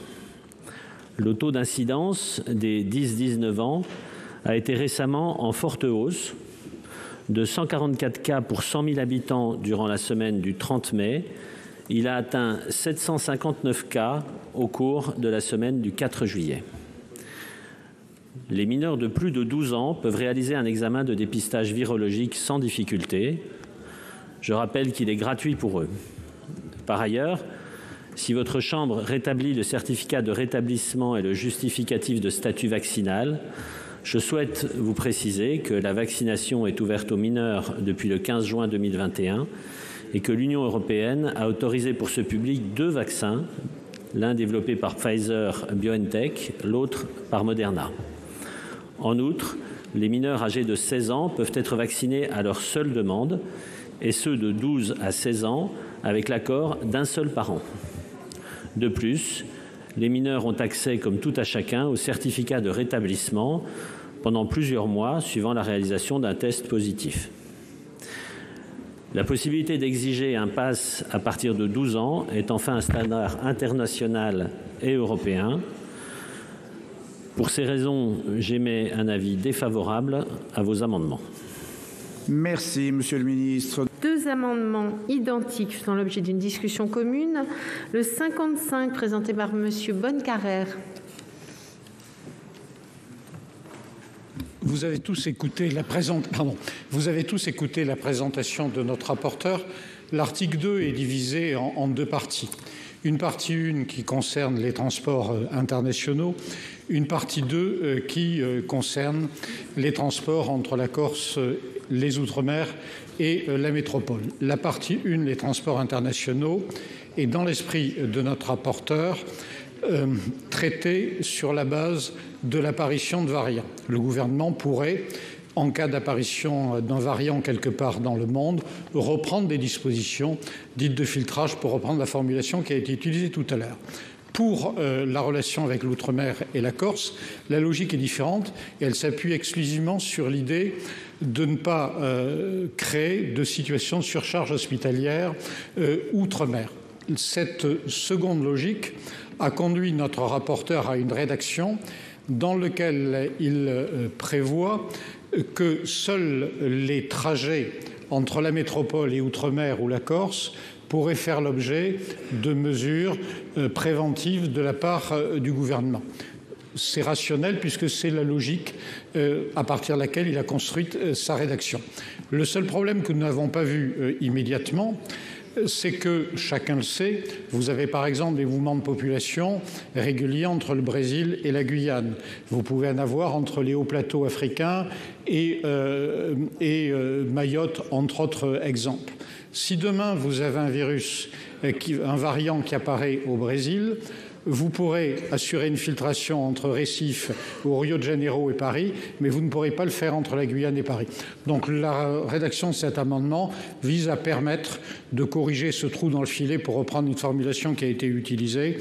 Speaker 7: Le taux d'incidence des 10-19 ans a été récemment en forte hausse, de 144 cas pour 100 000 habitants durant la semaine du 30 mai. Il a atteint 759 cas au cours de la semaine du 4 juillet. Les mineurs de plus de 12 ans peuvent réaliser un examen de dépistage virologique sans difficulté. Je rappelle qu'il est gratuit pour eux. Par ailleurs, si votre Chambre rétablit le certificat de rétablissement et le justificatif de statut vaccinal, je souhaite vous préciser que la vaccination est ouverte aux mineurs depuis le 15 juin 2021 et que l'Union européenne a autorisé pour ce public 2 vaccins, l'un développé par Pfizer-BioNTech, l'autre par Moderna. En outre, les mineurs âgés de 16 ans peuvent être vaccinés à leur seule demande et ceux de 12 à 16 ans avec l'accord d'un seul parent. De plus, les mineurs ont accès, comme tout à chacun, au certificat de rétablissement pendant plusieurs mois suivant la réalisation d'un test positif. La possibilité d'exiger un pass à partir de 12 ans est enfin un standard international et européen. Pour ces raisons, j'émets un avis défavorable à vos amendements.
Speaker 1: Merci, Monsieur le Ministre.
Speaker 15: 2 amendements identiques faisant l'objet d'une discussion commune. Le 55 présenté par Monsieur Bonnecarrère.
Speaker 16: Vous avez tous écouté la présentation de notre rapporteur. L'article 2 est divisé en 2 parties. Une partie 1 qui concerne les transports internationaux, une partie 2 qui concerne les transports entre la Corse, les Outre-mer et la métropole. La partie 1, les transports internationaux, est dans l'esprit de notre rapporteur traité sur la base de l'apparition de variants. Le gouvernement pourrait, en cas d'apparition d'un variant quelque part dans le monde, reprendre des dispositions dites de filtrage, pour reprendre la formulation qui a été utilisée tout à l'heure. Pour la relation avec l'Outre-mer et la Corse, la logique est différente et elle s'appuie exclusivement sur l'idée de ne pas créer de situation de surcharge hospitalière Outre-mer. Cette seconde logique a conduit notre rapporteur à une rédaction dans laquelle il prévoit que seuls les trajets entre la métropole et Outre-mer ou la Corse pourraient faire l'objet de mesures préventives de la part du gouvernement. C'est rationnel puisque c'est la logique à partir de laquelle il a construit sa rédaction. Le seul problème que nous n'avons pas vu immédiatement, c'est que, chacun le sait, vous avez par exemple des mouvements de population réguliers entre le Brésil et la Guyane. Vous pouvez en avoir entre les hauts plateaux africains et Mayotte, entre autres exemples. Si demain vous avez un variant qui apparaît au Brésil, vous pourrez assurer une filtration entre Recife, au Rio de Janeiro et Paris, mais vous ne pourrez pas le faire entre la Guyane et Paris. Donc la rédaction de cet amendement vise à permettre de corriger ce trou dans le filet, pour reprendre une formulation qui a été utilisée,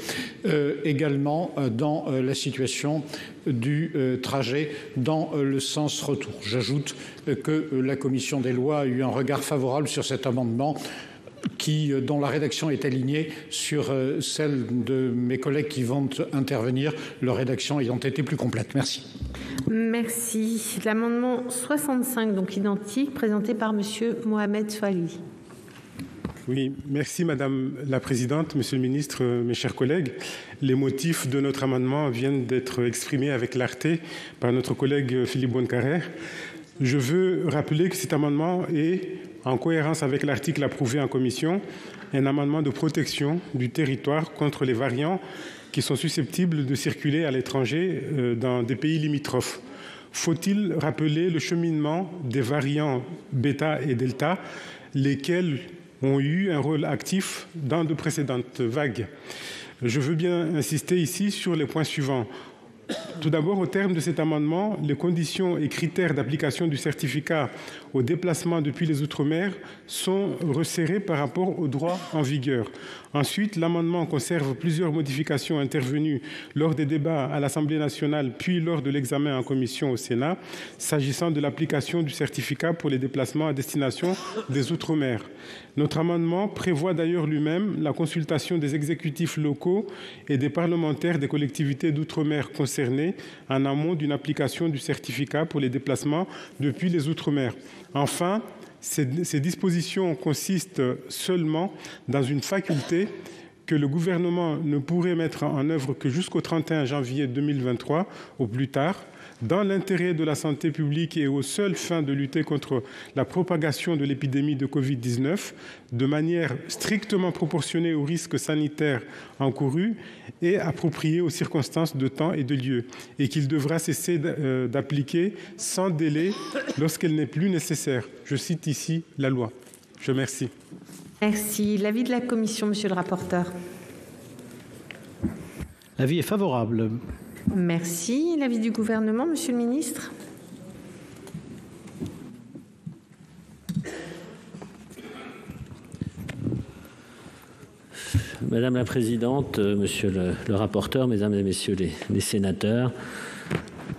Speaker 16: également dans la situation du trajet dans le sens retour. J'ajoute que la commission des lois a eu un regard favorable sur cet amendement, dont la rédaction est alignée sur celle de mes collègues qui vont intervenir, leur rédaction ayant été plus complète. Merci.
Speaker 15: Merci. L'amendement 65, donc identique, présenté par Monsieur Mohamed Soilihi.
Speaker 17: Oui, merci Madame la Présidente, Monsieur le Ministre, mes chers collègues. Les motifs de notre amendement viennent d'être exprimés avec clarté par notre collègue Philippe Bonnecarrère. Je veux rappeler que cet amendement est, en cohérence avec l'article approuvé en commission, un amendement de protection du territoire contre les variants qui sont susceptibles de circuler à l'étranger dans des pays limitrophes. Faut-il rappeler le cheminement des variants bêta et delta, lesquels ont eu un rôle actif dans de précédentes vagues? Je veux bien insister ici sur les points suivants. Tout d'abord, au terme de cet amendement, les conditions et critères d'application du certificat au déplacement depuis les Outre-mer sont resserrés par rapport au droit en vigueur. Ensuite, l'amendement conserve plusieurs modifications intervenues lors des débats à l'Assemblée nationale, puis lors de l'examen en commission au Sénat, s'agissant de l'application du certificat pour les déplacements à destination des Outre-mer. Notre amendement prévoit d'ailleurs lui-même la consultation des exécutifs locaux et des parlementaires des collectivités d'outre-mer concernées en amont d'une application du certificat pour les déplacements depuis les Outre-mer. Enfin, ces dispositions consistent seulement dans une faculté que le gouvernement ne pourrait mettre en œuvre que jusqu'au 31 janvier 2023 au plus tard, dans l'intérêt de la santé publique et aux seules fins de lutter contre la propagation de l'épidémie de Covid-19, de manière strictement proportionnée aux risques sanitaires encourus et appropriée aux circonstances de temps et de lieu, et qu'il devra cesser d'appliquer sans délai lorsqu'elle n'est plus nécessaire. Je cite ici la loi. Je vous remercie.
Speaker 15: Merci. L'avis de la commission, monsieur le rapporteur.
Speaker 6: L'avis est favorable.
Speaker 15: Merci. L'avis du gouvernement, monsieur le ministre.
Speaker 7: Madame la présidente, monsieur le rapporteur, mesdames et messieurs les sénateurs,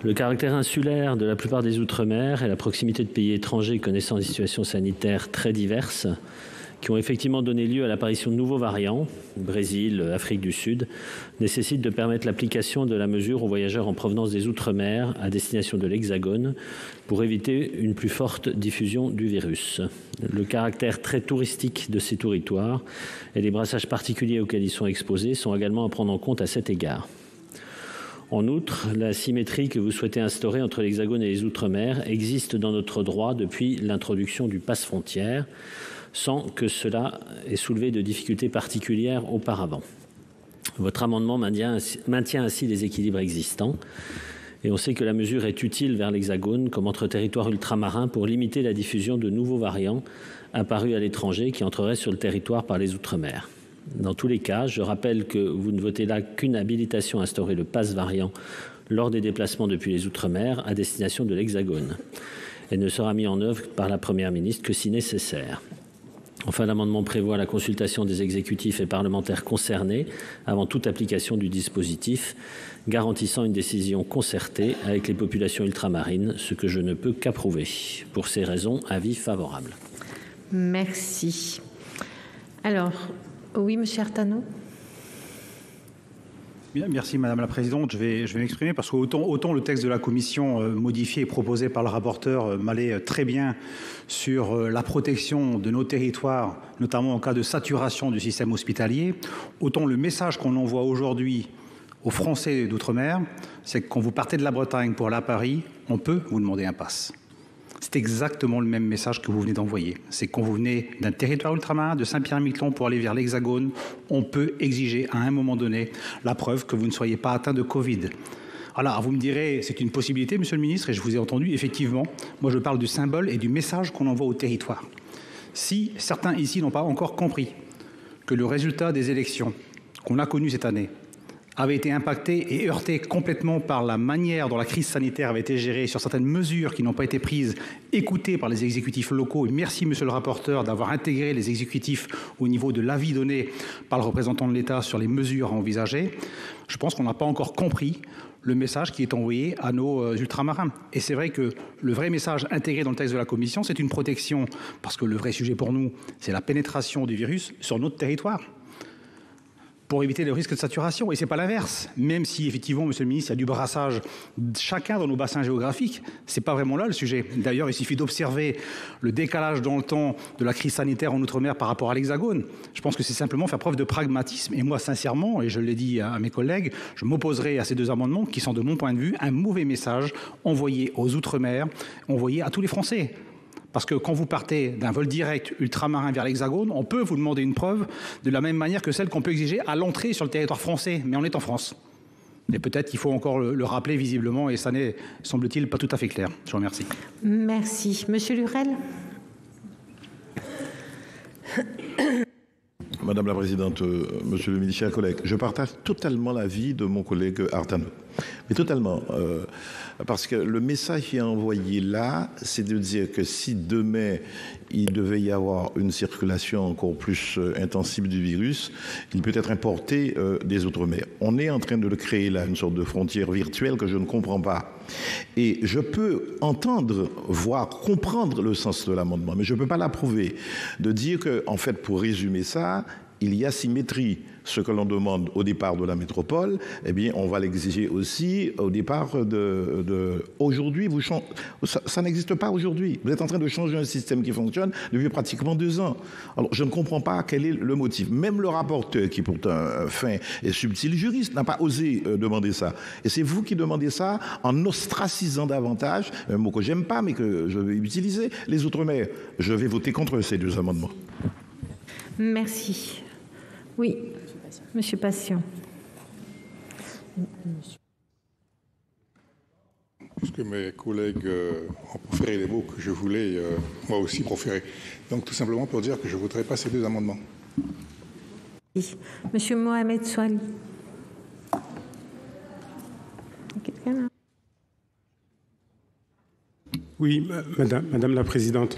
Speaker 7: le caractère insulaire de la plupart des Outre-mer et la proximité de pays étrangers connaissant des situations sanitaires très diverses qui ont effectivement donné lieu à l'apparition de nouveaux variants, Brésil, Afrique du Sud, nécessitent de permettre l'application de la mesure aux voyageurs en provenance des Outre-mer à destination de l'Hexagone pour éviter une plus forte diffusion du virus. Le caractère très touristique de ces territoires et les brassages particuliers auxquels ils sont exposés sont également à prendre en compte à cet égard. En outre, la symétrie que vous souhaitez instaurer entre l'Hexagone et les Outre-mer existe dans notre droit depuis l'introduction du passe frontière, sans que cela ait soulevé de difficultés particulières auparavant. Votre amendement maintient ainsi les équilibres existants et on sait que la mesure est utile vers l'Hexagone comme entre territoires ultramarins pour limiter la diffusion de nouveaux variants apparus à l'étranger qui entreraient sur le territoire par les Outre-mer. Dans tous les cas, je rappelle que vous ne votez là qu'une habilitation à instaurer le pass variant lors des déplacements depuis les Outre-mer à destination de l'Hexagone. Elle ne sera mise en œuvre par la Première ministre que si nécessaire. Enfin, l'amendement prévoit la consultation des exécutifs et parlementaires concernés avant toute application du dispositif, garantissant une décision concertée avec les populations ultramarines, ce que je ne peux qu'approuver. Pour ces raisons, avis favorable.
Speaker 15: Merci. Alors, oui, monsieur Artano.
Speaker 18: Bien, merci Madame la Présidente. Je vais m'exprimer parce qu'autant le texte de la Commission modifié et proposé par le rapporteur m'allait très bien sur la protection de nos territoires, notamment en cas de saturation du système hospitalier, autant le message qu'on envoie aujourd'hui aux Français d'outre-mer, c'est que quand vous partez de la Bretagne pour aller à Paris, on peut vous demander un pass. C'est exactement le même message que vous venez d'envoyer. C'est quand vous venez d'un territoire ultramarin, de Saint-Pierre-et-Miquelon pour aller vers l'Hexagone, on peut exiger à un moment donné la preuve que vous ne soyez pas atteint de Covid. Alors, vous me direz, c'est une possibilité, Monsieur le Ministre, et je vous ai entendu, effectivement, moi je parle du symbole et du message qu'on envoie au territoire. Si certains ici n'ont pas encore compris que le résultat des élections qu'on a connues cette année avait été impacté et heurté complètement par la manière dont la crise sanitaire avait été gérée, sur certaines mesures qui n'ont pas été prises, écoutées par les exécutifs locaux. Et merci, monsieur le rapporteur, d'avoir intégré les exécutifs au niveau de l'avis donné par le représentant de l'État sur les mesures à envisager. Je pense qu'on n'a pas encore compris le message qui est envoyé à nos ultramarins. Et c'est vrai que le vrai message intégré dans le texte de la Commission, c'est une protection, parce que le vrai sujet pour nous, c'est la pénétration du virus sur notre territoire, pour éviter le risque de saturation. Et ce n'est pas l'inverse. Même si, effectivement, Monsieur le Ministre, il y a du brassage chacun dans nos bassins géographiques, ce n'est pas vraiment là le sujet. D'ailleurs, il suffit d'observer le décalage dans le temps de la crise sanitaire en Outre-mer par rapport à l'Hexagone. Je pense que c'est simplement faire preuve de pragmatisme. Et moi, sincèrement, et je l'ai dit à mes collègues, je m'opposerai à ces deux amendements qui sont, de mon point de vue, un mauvais message envoyé aux Outre-mer, envoyé à tous les Français. Parce que quand vous partez d'un vol direct ultramarin vers l'Hexagone, on peut vous demander une preuve de la même manière que celle qu'on peut exiger à l'entrée sur le territoire français. Mais on est en France. Et peut-être qu'il faut encore le rappeler visiblement, et ça n'est, semble-t-il, pas tout à fait clair. Je vous remercie.
Speaker 15: Merci. Monsieur Lurel.
Speaker 2: Madame la Présidente, Monsieur le Ministre, chers collègues, je partage totalement l'avis de mon collègue Artano. Mais totalement. Parce que le message qui est envoyé là, c'est de dire que si demain il devait y avoir une circulation encore plus intensive du virus, il peut être importé des Outre-mer. On est en train de le créer là, une sorte de frontière virtuelle que je ne comprends pas. Et je peux entendre, voire comprendre le sens de l'amendement, mais je ne peux pas l'approuver. De dire que, en fait, pour résumer ça, il y a symétrie. Ce que l'on demande au départ de la métropole, eh bien, on va l'exiger aussi au départ aujourd'hui. Ça n'existe pas aujourd'hui. Vous êtes en train de changer un système qui fonctionne depuis pratiquement 2 ans. Alors, je ne comprends pas quel est le motif. Même le rapporteur, qui est pourtant un fin et subtil juriste, n'a pas osé demander ça. Et c'est vous qui demandez ça en ostracisant davantage, un mot que j'aime pas, mais que je vais utiliser, les Outre-mer. Je vais voter contre ces 2 amendements.
Speaker 15: Merci. Oui, Monsieur Patient.
Speaker 3: Parce que mes collègues ont proféré les mots que je voulais moi aussi proférer. Donc tout simplement pour dire que je ne voterai pas ces 2 amendements.
Speaker 15: Monsieur Mohamed Soali.
Speaker 17: Oui, Madame la Présidente.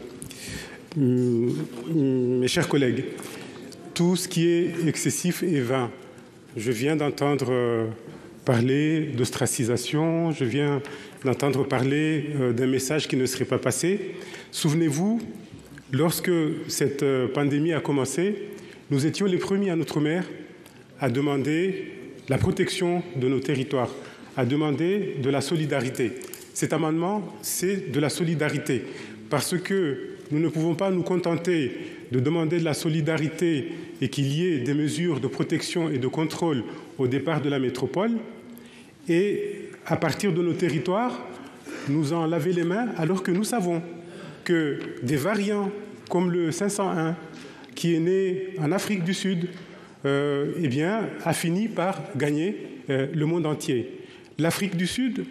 Speaker 17: Mes chers collègues, tout ce qui est excessif est vain. Je viens d'entendre parler d'ostracisation, je viens d'entendre parler d'un message qui ne serait pas passé. Souvenez-vous, lorsque cette pandémie a commencé, nous étions les premiers en Outre-mer à demander la protection de nos territoires, à demander de la solidarité. Cet amendement, c'est de la solidarité, parce que nous ne pouvons pas nous contenter de demander de la solidarité et qu'il y ait des mesures de protection et de contrôle au départ de la métropole, et à partir de nos territoires, nous en laver les mains, alors que nous savons que des variants comme le 501, qui est né en Afrique du Sud, eh bien, a fini par gagner le monde entier. L'Afrique du Sud,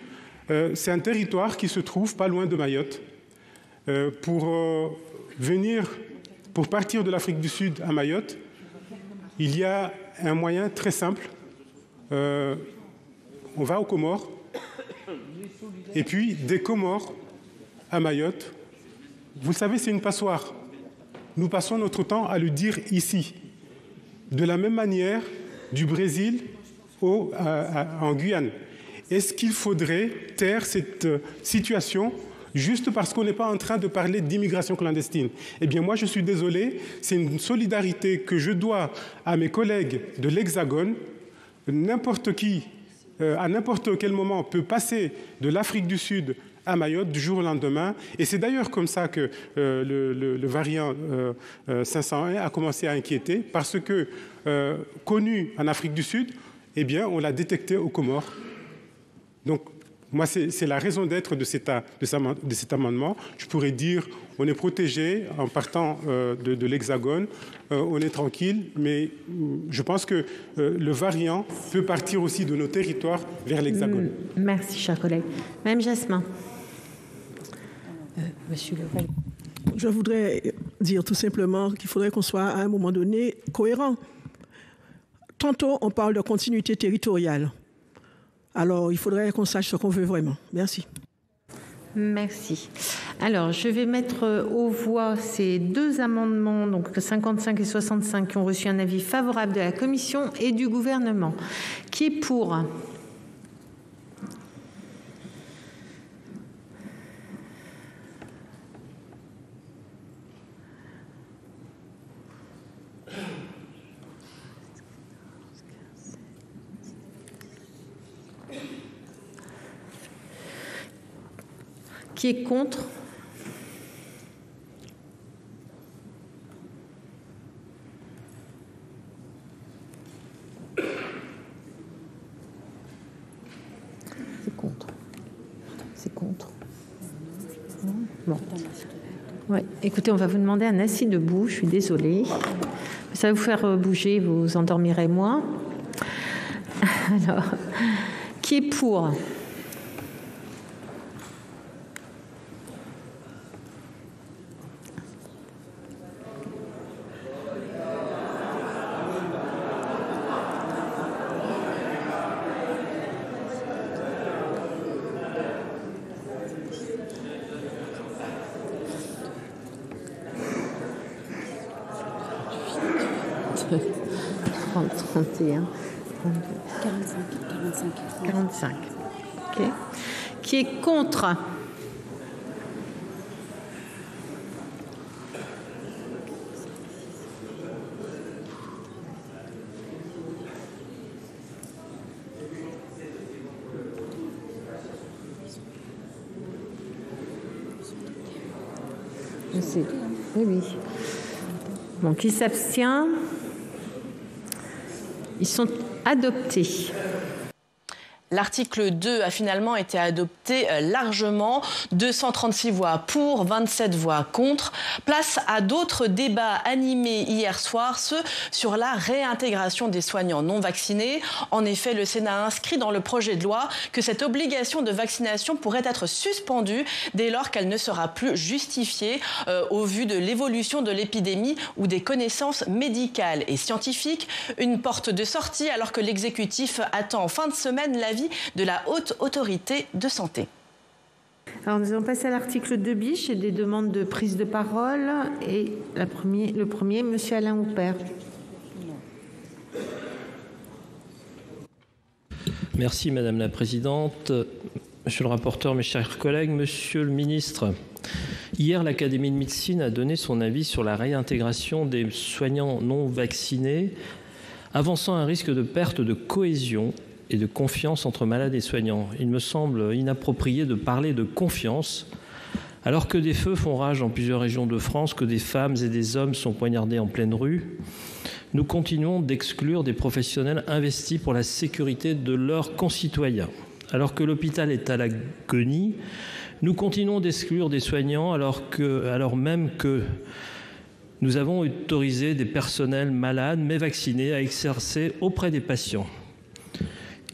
Speaker 17: c'est un territoire qui se trouve pas loin de Mayotte. Pour partir de l'Afrique du Sud à Mayotte, il y a un moyen très simple. On va aux Comores, et puis des Comores à Mayotte. Vous le savez, c'est une passoire. Nous passons notre temps à le dire ici. De la même manière, du Brésil en Guyane. Est-ce qu'il faudrait taire cette situation juste parce qu'on n'est pas en train de parler d'immigration clandestine? Eh bien, moi, je suis désolé, c'est une solidarité que je dois à mes collègues de l'Hexagone. N'importe qui, à n'importe quel moment, peut passer de l'Afrique du Sud à Mayotte du jour au lendemain. Et c'est d'ailleurs comme ça que le variant 501 a commencé à inquiéter, parce que, connu en Afrique du Sud, eh bien, on l'a détecté aux Comores. Donc, moi, c'est la raison d'être de cet amendement. Je pourrais dire, on est protégé en partant de l'Hexagone, on est tranquille, mais je pense que le variant peut partir aussi de nos territoires vers l'Hexagone.
Speaker 15: Merci, cher collègue. Madame Jasmin. Monsieur Leval.
Speaker 19: Je voudrais dire tout simplement qu'il faudrait qu'on soit à un moment donné cohérent. Tantôt, on parle de continuité territoriale. Alors, il faudrait qu'on sache ce qu'on veut vraiment. Merci.
Speaker 15: Merci. Alors, je vais mettre aux voix ces deux amendements, donc 55 et 65, qui ont reçu un avis favorable de la Commission et du gouvernement. Qui est pour ? Qui est contre? C'est contre. C'est contre. Bon. Ouais. Écoutez, on va vous demander un assis debout. Je suis désolée. Ça va vous faire bouger, vous endormirez moins. Alors, qui est pour? « 31, 45. Okay. Qui est contre? Oui. Bon, qui s'abstient? Ils sont adoptés.
Speaker 20: L'article 2 a finalement été adopté largement, 236 voix pour, 27 voix contre. Place à d'autres débats animés hier soir, ceux sur la réintégration des soignants non vaccinés. En effet, le Sénat a inscrit dans le projet de loi que cette obligation de vaccination pourrait être suspendue dès lors qu'elle ne sera plus justifiée au vu de l'évolution de l'épidémie ou des connaissances médicales et scientifiques. Une porte de sortie alors que l'exécutif attend en fin de semaine l'avis de la Haute Autorité de Santé.
Speaker 15: Alors nous allons passer à l'article 2 bis. J'ai des demandes de prise de parole. Et le premier, monsieur Alain Houpert.
Speaker 21: Merci Madame la Présidente. Monsieur le rapporteur, mes chers collègues, Monsieur le Ministre, hier l'Académie de médecine a donné son avis sur la réintégration des soignants non vaccinés, avançant un risque de perte de cohésion et de confiance entre malades et soignants. Il me semble inapproprié de parler de confiance alors que des feux font rage dans plusieurs régions de France, que des femmes et des hommes sont poignardés en pleine rue. Nous continuons d'exclure des professionnels investis pour la sécurité de leurs concitoyens. Alors que l'hôpital est à l'agonie, nous continuons d'exclure des soignants alors même que nous avons autorisé des personnels malades mais vaccinés à exercer auprès des patients.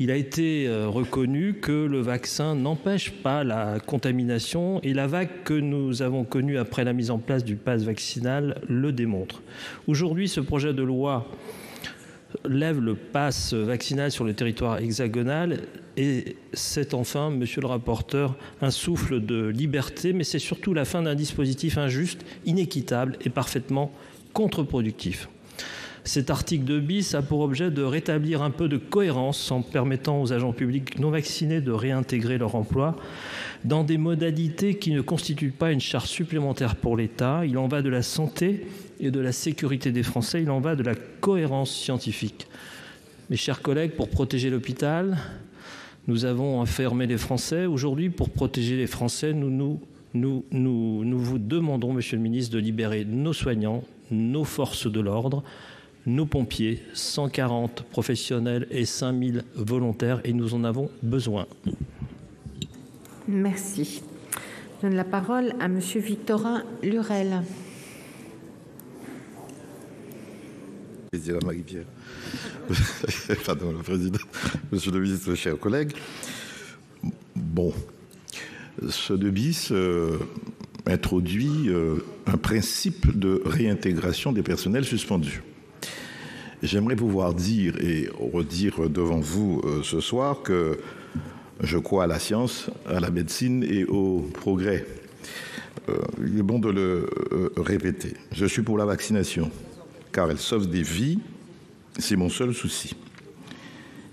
Speaker 21: Il a été reconnu que le vaccin n'empêche pas la contamination et la vague que nous avons connue après la mise en place du pass vaccinal le démontre. Aujourd'hui, ce projet de loi lève le pass vaccinal sur le territoire hexagonal et c'est enfin, monsieur le rapporteur, un souffle de liberté, mais c'est surtout la fin d'un dispositif injuste, inéquitable et parfaitement contre-productif. Cet article 2 bis a pour objet de rétablir un peu de cohérence en permettant aux agents publics non vaccinés de réintégrer leur emploi dans des modalités qui ne constituent pas une charge supplémentaire pour l'État. Il en va de la santé et de la sécurité des Français, il en va de la cohérence scientifique. Mes chers collègues, pour protéger l'hôpital, nous avons enfermé les Français. Aujourd'hui, pour protéger les Français, nous vous demandons, monsieur le ministre, de libérer nos soignants, nos forces de l'ordre, nos pompiers, 140 professionnels et 5000 volontaires, et nous en avons besoin.
Speaker 15: Merci. Je donne la parole à monsieur Victorin Lurel.
Speaker 2: Président Marie-Pierre. Pardon, le président. Monsieur le ministre, chers collègues. Bon, ce 2 bis introduit un principe de réintégration des personnels suspendus. J'aimerais pouvoir dire et redire devant vous ce soir que je crois à la science, à la médecine et au progrès. Il est bon de le répéter. Je suis pour la vaccination, car elle sauve des vies, c'est mon seul souci.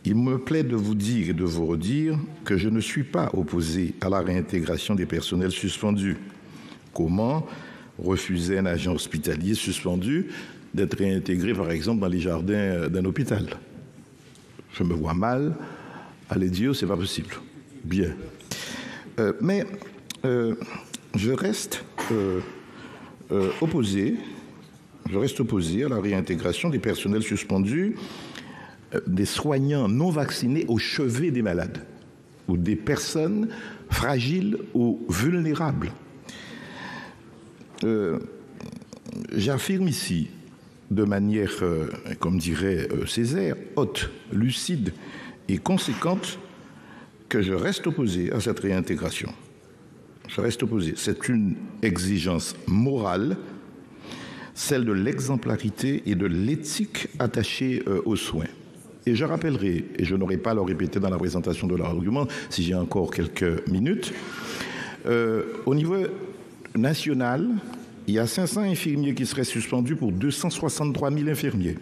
Speaker 2: Il me plaît de vous dire et de vous redire que je ne suis pas opposé à la réintégration des personnels suspendus. Comment refuser un agent hospitalier suspendu d'être réintégré, par exemple, dans les jardins d'un hôpital? Je me vois mal aller dire c'est pas possible. Bien. Mais je reste opposé à la réintégration des personnels suspendus, des soignants non vaccinés au chevet des malades ou des personnes fragiles ou vulnérables. J'affirme ici, de manière, comme dirait Césaire, haute, lucide et conséquente, que je reste opposé à cette réintégration. Je reste opposé. C'est une exigence morale, celle de l'exemplarité et de l'éthique attachée aux soins. Et je rappellerai, et je n'aurai pas à le répéter dans la présentation de l'argument, si j'ai encore quelques minutes, au niveau national, il y a 500 infirmiers qui seraient suspendus pour 263 000 infirmiers,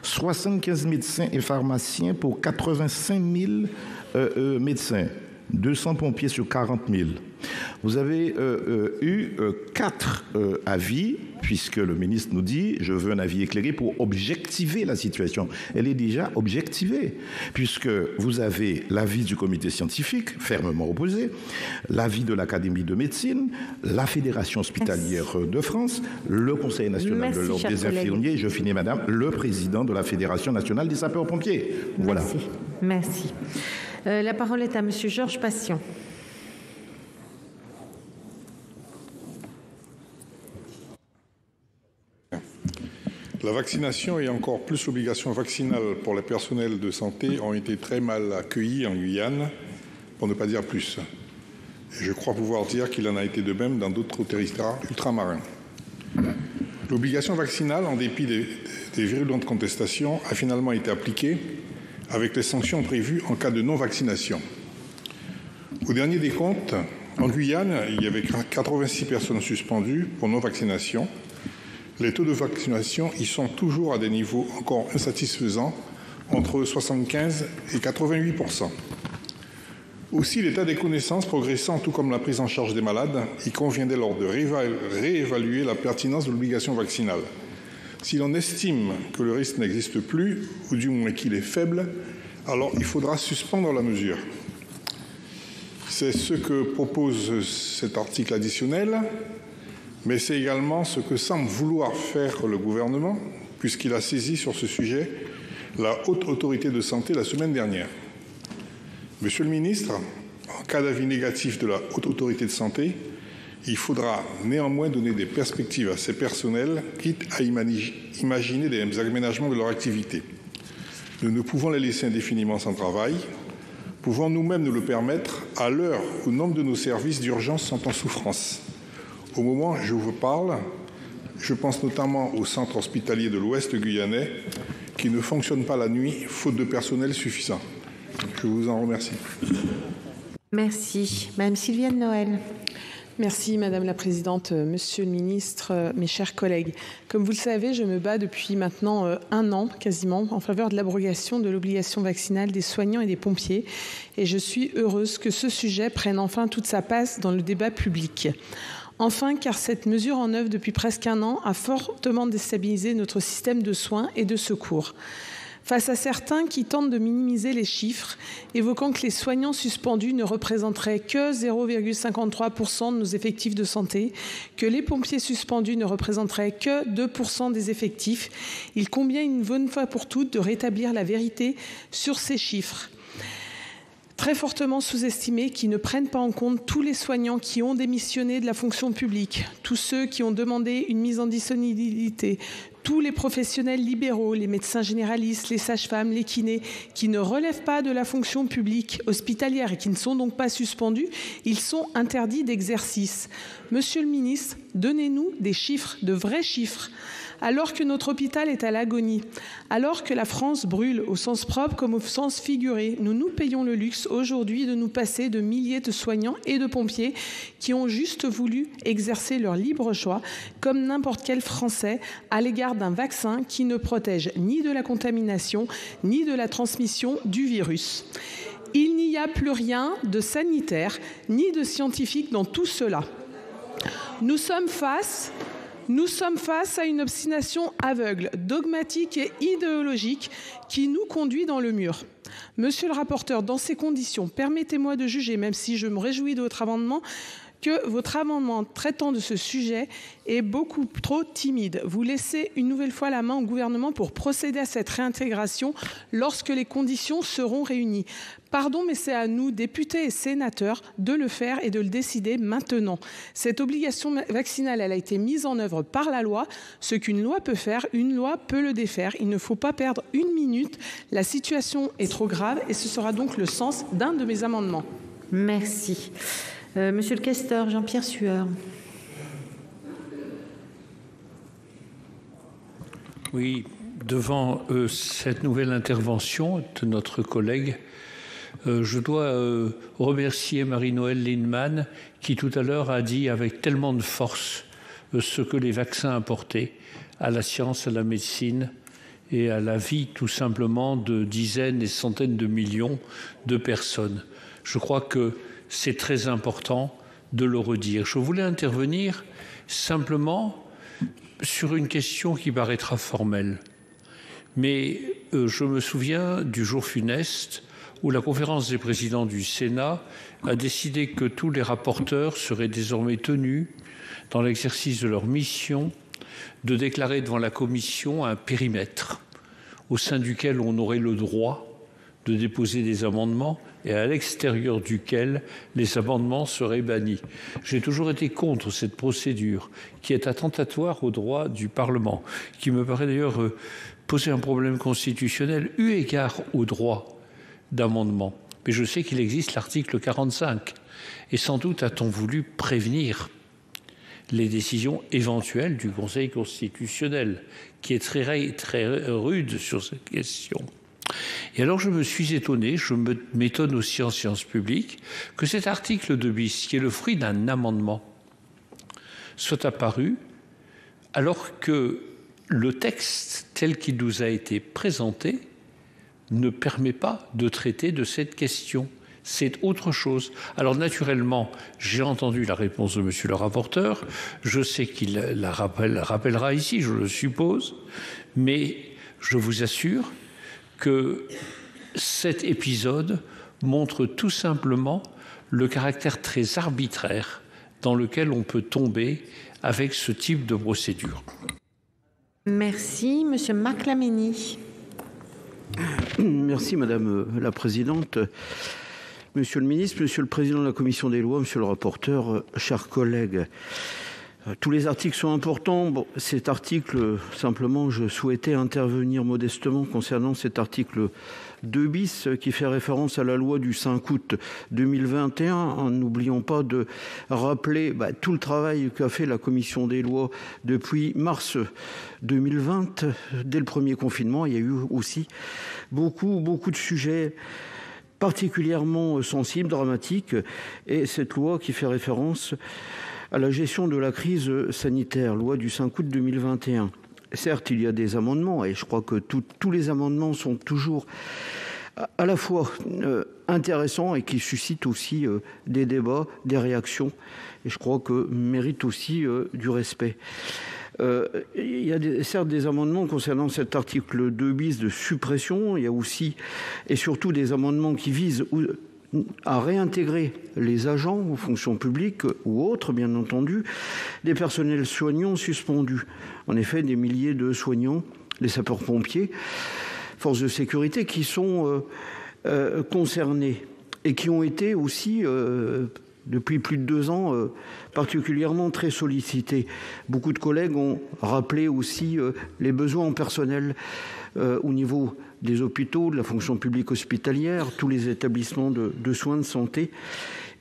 Speaker 2: 75 médecins et pharmaciens pour 85 000 médecins, 200 pompiers sur 40 000. Vous avez eu 4 avis, puisque le ministre nous dit « je veux un avis éclairé pour objectiver la situation ». Elle est déjà objectivée, puisque vous avez l'avis du comité scientifique, fermement opposé, l'avis de l'Académie de médecine, la Fédération hospitalière de France, le Conseil national de l'ordre des infirmiers, je finis madame, le président de la Fédération nationale des sapeurs-pompiers. Voilà.
Speaker 15: Merci. La parole est à monsieur Georges Patient.
Speaker 3: La vaccination et encore plus l'obligation vaccinale pour les personnels de santé ont été très mal accueillis en Guyane, pour ne pas dire plus. Et je crois pouvoir dire qu'il en a été de même dans d'autres territoires ultramarins. L'obligation vaccinale, en dépit des virulentes contestations, a finalement été appliquée avec les sanctions prévues en cas de non-vaccination. Au dernier décompte, en Guyane, il y avait 86 personnes suspendues pour non-vaccination. Les taux de vaccination y sont toujours à des niveaux encore insatisfaisants entre 75 et 88%. Aussi, l'état des connaissances progressant, tout comme la prise en charge des malades, il convient dès lors de réévaluer la pertinence de l'obligation vaccinale. Si l'on estime que le risque n'existe plus, ou du moins qu'il est faible, alors il faudra suspendre la mesure. C'est ce que propose cet article additionnel, mais c'est également ce que semble vouloir faire le gouvernement, puisqu'il a saisi sur ce sujet la Haute Autorité de Santé la semaine dernière. Monsieur le ministre, en cas d'avis négatif de la Haute Autorité de Santé, il faudra néanmoins donner des perspectives à ces personnels, quitte à imaginer des aménagements de leur activité. Nous ne pouvons les laisser indéfiniment sans travail. Pouvons nous-mêmes nous le permettre à l'heure où nombre de nos services d'urgence sont en souffrance. Au moment où je vous parle, je pense notamment au centre hospitalier de l'Ouest guyanais qui ne fonctionne pas la nuit faute de personnel suffisant. Je vous en remercie.
Speaker 15: Merci. Madame Sylviane Noël.
Speaker 5: Merci Madame la Présidente, Monsieur le Ministre, mes chers collègues. Comme vous le savez, je me bats depuis maintenant 1 an quasiment en faveur de l'abrogation de l'obligation vaccinale des soignants et des pompiers. Et je suis heureuse que ce sujet prenne enfin toute sa place dans le débat public. Enfin, car cette mesure en œuvre depuis presque 1 an a fortement déstabilisé notre système de soins et de secours. Face à certains qui tentent de minimiser les chiffres, évoquant que les soignants suspendus ne représenteraient que 0,53% de nos effectifs de santé, que les pompiers suspendus ne représenteraient que 2% des effectifs, il convient une bonne fois pour toutes de rétablir la vérité sur ces chiffres. Très fortement sous-estimés, qui ne prennent pas en compte tous les soignants qui ont démissionné de la fonction publique, tous ceux qui ont demandé une mise en disponibilité, tous les professionnels libéraux, les médecins généralistes, les sages-femmes, les kinés, qui ne relèvent pas de la fonction publique hospitalière et qui ne sont donc pas suspendus, ils sont interdits d'exercice. Monsieur le ministre, donnez-nous des chiffres, de vrais chiffres. Alors que notre hôpital est à l'agonie, alors que la France brûle au sens propre comme au sens figuré, nous payons le luxe aujourd'hui de nous passer de milliers de soignants et de pompiers qui ont juste voulu exercer leur libre choix, comme n'importe quel Français, à l'égard d'un vaccin qui ne protège ni de la contamination, ni de la transmission du virus. Il n'y a plus rien de sanitaire, ni de scientifique dans tout cela. Nous sommes face à une obstination aveugle, dogmatique et idéologique qui nous conduit dans le mur. Monsieur le rapporteur, dans ces conditions, permettez-moi de juger, même si je me réjouis de votre amendement, que votre amendement traitant de ce sujet est beaucoup trop timide. Vous laissez une nouvelle fois la main au gouvernement pour procéder à cette réintégration lorsque les conditions seront réunies. Pardon, mais c'est à nous, députés et sénateurs, de le faire et de le décider maintenant. Cette obligation vaccinale, elle a été mise en œuvre par la loi. Ce qu'une loi peut faire, une loi peut le défaire. Il ne faut pas perdre une minute. La situation est trop grave et ce sera donc le sens d'un de mes amendements.
Speaker 15: Merci. Monsieur le questeur, Jean-Pierre Sueur.
Speaker 4: Oui, devant cette nouvelle intervention de notre collègue, je dois remercier Marie-Noëlle Lienemann qui tout à l'heure a dit avec tellement de force ce que les vaccins apportaient à la science, à la médecine et à la vie tout simplement de dizaines et centaines de millions de personnes. Je crois que c'est très important de le redire. Je voulais intervenir simplement sur une question qui paraîtra formelle. Mais je me souviens du jour funeste où la conférence des présidents du Sénat a décidé que tous les rapporteurs seraient désormais tenus, dans l'exercice de leur mission, de déclarer devant la commission un périmètre au sein duquel on aurait le droit de déposer des amendements et à l'extérieur duquel les amendements seraient bannis. J'ai toujours été contre cette procédure qui est attentatoire au droit du Parlement, qui me paraît d'ailleurs poser un problème constitutionnel eu égard au droit d'amendement. Mais je sais qu'il existe l'article 45 et sans doute a-t-on voulu prévenir les décisions éventuelles du Conseil constitutionnel qui est très rude sur cette question. Et alors je me suis étonné, je m'étonne aussi en sciences publiques, que cet article 2 bis, qui est le fruit d'un amendement, soit apparu alors que le texte tel qu'il nous a été présenté ne permet pas de traiter de cette question. C'est autre chose. Alors naturellement, j'ai entendu la réponse de monsieur le rapporteur. Je sais qu'il la rappellera ici, je le suppose. Mais je vous assure que cet épisode montre tout simplement le caractère très arbitraire dans lequel on peut tomber avec ce type de procédure.
Speaker 15: Merci. Monsieur Maclamini.
Speaker 9: Merci Madame la Présidente. Monsieur le Ministre, Monsieur le Président de la Commission des Lois, Monsieur le rapporteur, chers collègues, tous les articles sont importants. Bon, cet article, simplement, je souhaitais intervenir modestement concernant cet article 2 bis qui fait référence à la loi du 5 août 2021. En n'oublions pas de rappeler tout le travail qu'a fait la Commission des Lois depuis mars 2020. Dès le premier confinement, il y a eu aussi beaucoup de sujets particulièrement sensible, dramatique, et cette loi qui fait référence à la gestion de la crise sanitaire, loi du 5 août 2021. Certes, il y a des amendements, et je crois que tous les amendements sont toujours à la fois intéressants et qui suscitent aussi des débats, des réactions, et je crois que méritent aussi du respect. Il y a certes des amendements concernant cet article 2 bis de suppression. Il y a aussi et surtout des amendements qui visent à réintégrer les agents aux fonctions publiques ou autres, bien entendu, des personnels soignants suspendus. En effet, des milliers de soignants, les sapeurs-pompiers, forces de sécurité qui sont concernés et qui ont été aussi depuis plus de 2 ans, particulièrement très sollicités. Beaucoup de collègues ont rappelé aussi les besoins en personnel au niveau des hôpitaux, de la fonction publique hospitalière, tous les établissements de soins de santé.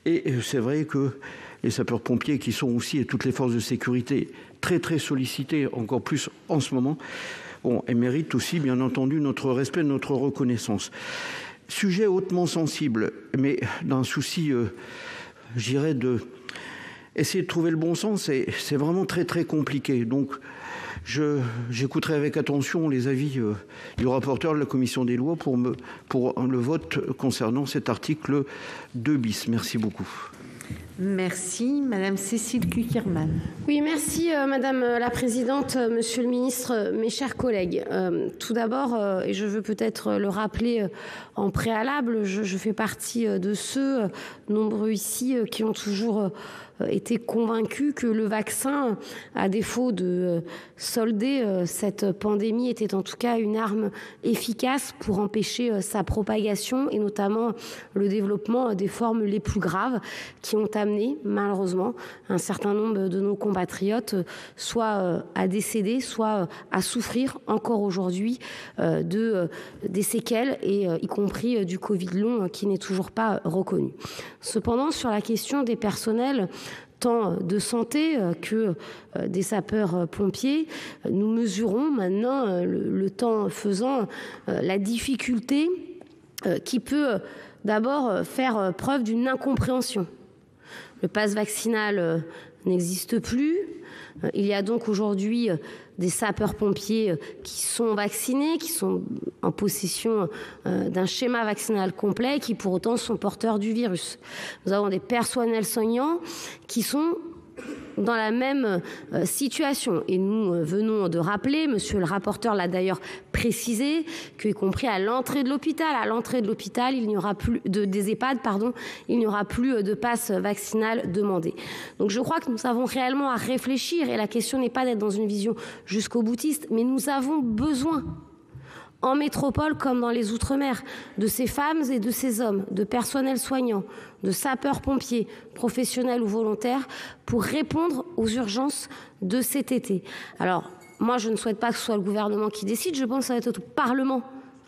Speaker 9: Et c'est vrai que les sapeurs-pompiers qui sont aussi, et toutes les forces de sécurité, très sollicités, encore plus en ce moment, elles méritent aussi, bien entendu, notre respect, notre reconnaissance. Sujet hautement sensible, mais d'un souci... j'irais essayer de trouver le bon sens, et c'est vraiment très compliqué. Donc, j'écouterai avec attention les avis du rapporteur de la Commission des lois pour le vote concernant cet article 2 bis. Merci beaucoup.
Speaker 15: Merci. Madame Cécile Cukierman.
Speaker 22: Oui, merci Madame la Présidente, Monsieur le Ministre, mes chers collègues. Tout d'abord, et je veux peut-être le rappeler en préalable, je fais partie de ceux, nombreux ici, qui ont toujours été convaincus que le vaccin, à défaut de solder cette pandémie, était en tout cas une arme efficace pour empêcher sa propagation et notamment le développement des formes les plus graves qui ont amené malheureusement un certain nombre de nos compatriotes soit à décéder, soit à souffrir encore aujourd'hui des séquelles et y compris du Covid long qui n'est toujours pas reconnu. Cependant, sur la question des personnels tant de santé que des sapeurs-pompiers, nous mesurons maintenant, le temps faisant, la difficulté qui peut d'abord faire preuve d'une incompréhension. Le pass vaccinal n'existe plus. Il y a donc aujourd'hui des sapeurs-pompiers qui sont vaccinés, qui sont en possession d'un schéma vaccinal complet, qui pour autant sont porteurs du virus. Nous avons des personnels soignants qui sont dans la même situation. Et nous venons de rappeler, monsieur le rapporteur l'a d'ailleurs précisé, qu'y compris à l'entrée de l'hôpital, il n'y aura plus des EHPAD, il n'y aura plus de passe vaccinal demandé. Donc je crois que nous avons réellement à réfléchir, et la question n'est pas d'être dans une vision jusqu'au boutiste, mais nous avons besoin, en métropole comme dans les Outre-mer, de ces femmes et de ces hommes, de personnels soignants, de sapeurs-pompiers, professionnels ou volontaires, pour répondre aux urgences de cet été. Alors, moi, je ne souhaite pas que ce soit le gouvernement qui décide, je pense que ça va être au Parlement,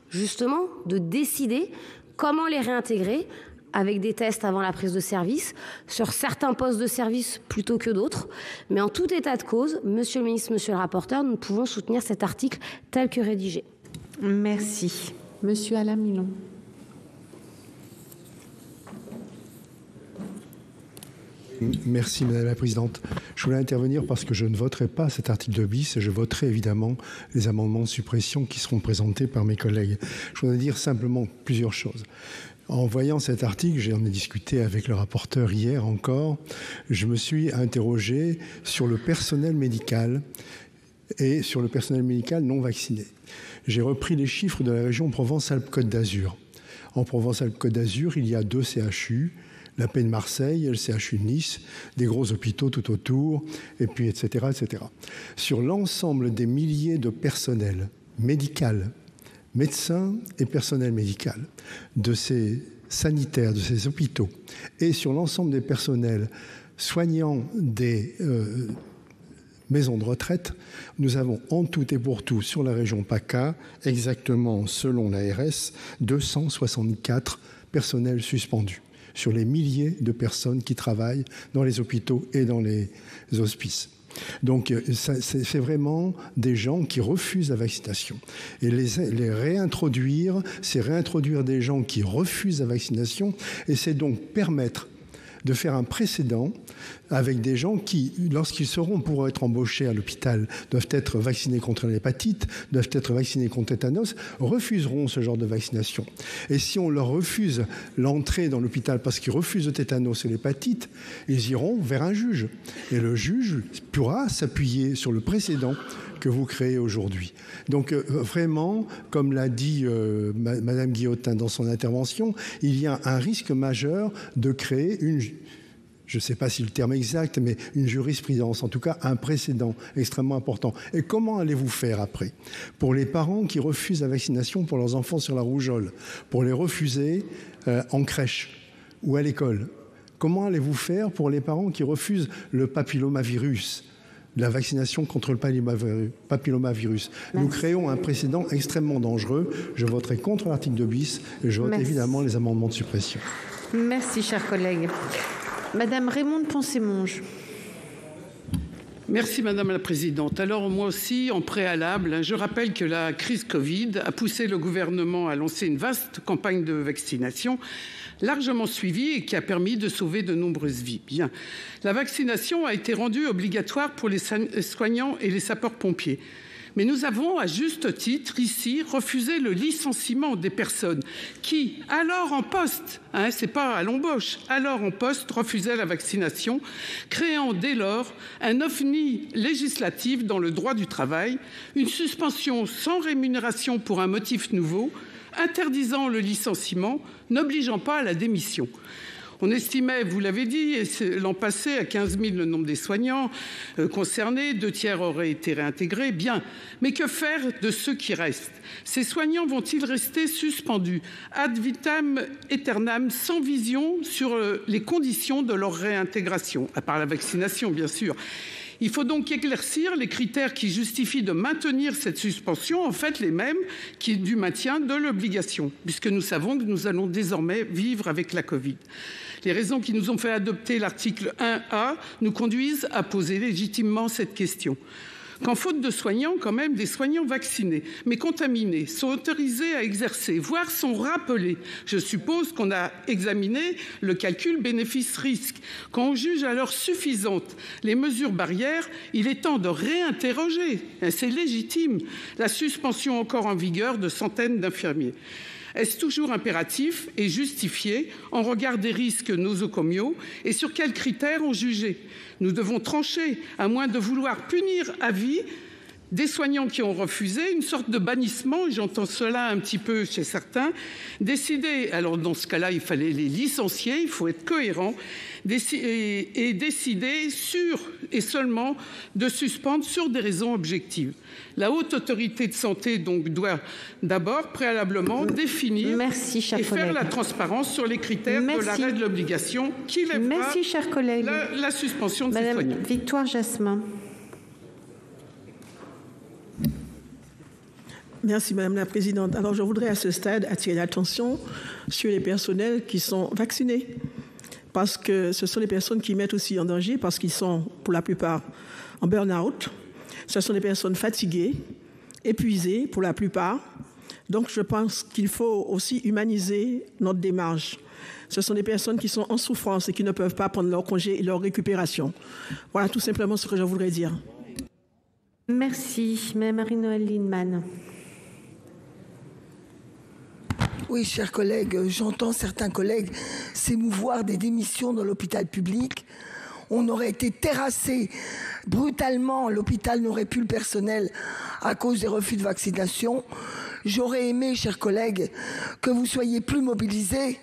Speaker 22: justement, de décider comment les réintégrer, avec des tests avant la prise de service, sur certains postes de service plutôt que d'autres. Mais en tout état de cause, monsieur le ministre, monsieur le rapporteur, nous pouvons soutenir cet article tel que rédigé.
Speaker 15: Merci. Monsieur Alain Milon.
Speaker 10: Merci Madame la Présidente. Je voulais intervenir parce que je ne voterai pas cet article 2 bis et je voterai évidemment les amendements de suppression qui seront présentés par mes collègues. Je voudrais dire simplement plusieurs choses. En voyant cet article, j'en ai discuté avec le rapporteur hier encore, je me suis interrogé sur le personnel médical et sur le personnel médical non vacciné. J'ai repris les chiffres de la région Provence-Alpes-Côte d'Azur. En Provence-Alpes-Côte d'Azur, il y a 2 CHU, la Paix de Marseille, le CHU de Nice, des gros hôpitaux tout autour, et puis etc. etc. Sur l'ensemble des milliers de personnels médical, médecins et personnel médical, de ces sanitaires, de ces hôpitaux, et sur l'ensemble des personnels soignants des maisons de retraite, nous avons en tout et pour tout sur la région PACA, exactement selon l'ARS, 264 personnels suspendus sur les milliers de personnes qui travaillent dans les hôpitaux et dans les hospices. Donc c'est vraiment des gens qui refusent la vaccination. Et les réintroduire, c'est réintroduire des gens qui refusent la vaccination, et c'est donc permettre de faire un précédent avec des gens qui, lorsqu'ils pourront être embauchés à l'hôpital, doivent être vaccinés contre l'hépatite, doivent être vaccinés contre le tétanos, refuseront ce genre de vaccination. Et si on leur refuse l'entrée dans l'hôpital parce qu'ils refusent le tétanos et l'hépatite, ils iront vers un juge. Et le juge pourra s'appuyer sur le précédent que vous créez aujourd'hui. Donc vraiment, comme l'a dit Madame Guillotin dans son intervention, il y a un risque majeur de créer je ne sais pas si le terme exact, mais une jurisprudence, en tout cas un précédent extrêmement important. Et comment allez-vous faire après? Pour les parents qui refusent la vaccination pour leurs enfants sur la rougeole, pour les refuser en crèche ou à l'école, comment allez-vous faire pour les parents qui refusent le papillomavirus, la vaccination contre le papillomavirus? Nous créons un précédent extrêmement dangereux. Je voterai contre l'article 2 bis et je vote évidemment les amendements de suppression.
Speaker 15: Merci, chers collègues. Madame Raymonde Poncet-Monge.
Speaker 11: Merci Madame la Présidente. Alors moi aussi, en préalable, je rappelle que la crise Covid a poussé le gouvernement à lancer une vaste campagne de vaccination largement suivie et qui a permis de sauver de nombreuses vies. Bien, la vaccination a été rendue obligatoire pour les soignants et les sapeurs-pompiers. Mais nous avons, à juste titre, ici, refusé le licenciement des personnes qui, alors en poste, c'est pas à l'embauche, alors en poste, refusaient la vaccination, créant dès lors un ovni législatif dans le droit du travail, une suspension sans rémunération pour un motif nouveau, interdisant le licenciement, n'obligeant pas à la démission. On estimait, vous l'avez dit, l'an passé à 15 000 le nombre des soignants concernés, 2 tiers auraient été réintégrés. Bien, mais que faire de ceux qui restent? Ces soignants vont-ils rester suspendus ad vitam aeternam, sans vision sur les conditions de leur réintégration, à part la vaccination bien sûr? Il faut donc éclaircir les critères qui justifient de maintenir cette suspension, en fait les mêmes qui du maintien de l'obligation, puisque nous savons que nous allons désormais vivre avec la Covid. Les raisons qui nous ont fait adopter l'article 1A nous conduisent à poser légitimement cette question. Qu'en faute de soignants, quand même, des soignants vaccinés, mais contaminés, sont autorisés à exercer, voire sont rappelés. Je suppose qu'on a examiné le calcul bénéfice-risque. Quand on juge alors suffisantes les mesures barrières, il est temps de réinterroger, c'est légitime, la suspension encore en vigueur de centaines d'infirmiers. Est-ce toujours impératif et justifié en regard des risques nosocomiaux et sur quels critères on jugeait? Nous devons trancher, à moins de vouloir punir à vie des soignants qui ont refusé, une sorte de bannissement, et j'entends cela un petit peu chez certains, décider, alors dans ce cas-là, il fallait les licencier, il faut être cohérent, et décider sur et seulement de suspendre sur des raisons objectives. La Haute Autorité de Santé donc doit d'abord préalablement définir et faire la transparence sur les critères de l'arrêt de l'obligation qui lèvera la suspension de ces soignants.
Speaker 15: Victoire Jasmin.
Speaker 19: Merci Madame la Présidente. Alors je voudrais à ce stade attirer l'attention sur les personnels qui sont vaccinés, parce que ce sont les personnes qui mettent aussi en danger, parce qu'ils sont pour la plupart en burn-out. Ce sont des personnes fatiguées, épuisées pour la plupart. Donc je pense qu'il faut aussi humaniser notre démarche. Ce sont des personnes qui sont en souffrance et qui ne peuvent pas prendre leur congé et leur récupération. Voilà tout simplement ce que je voudrais dire.
Speaker 15: Merci. Mme Marie-Noëlle Lienemann.
Speaker 8: Oui, chers collègues, j'entends certains collègues s'émouvoir des démissions dans l'hôpital public. On aurait été terrassé brutalement, l'hôpital n'aurait plus le personnel à cause des refus de vaccination. J'aurais aimé, chers collègues, que vous soyez plus mobilisés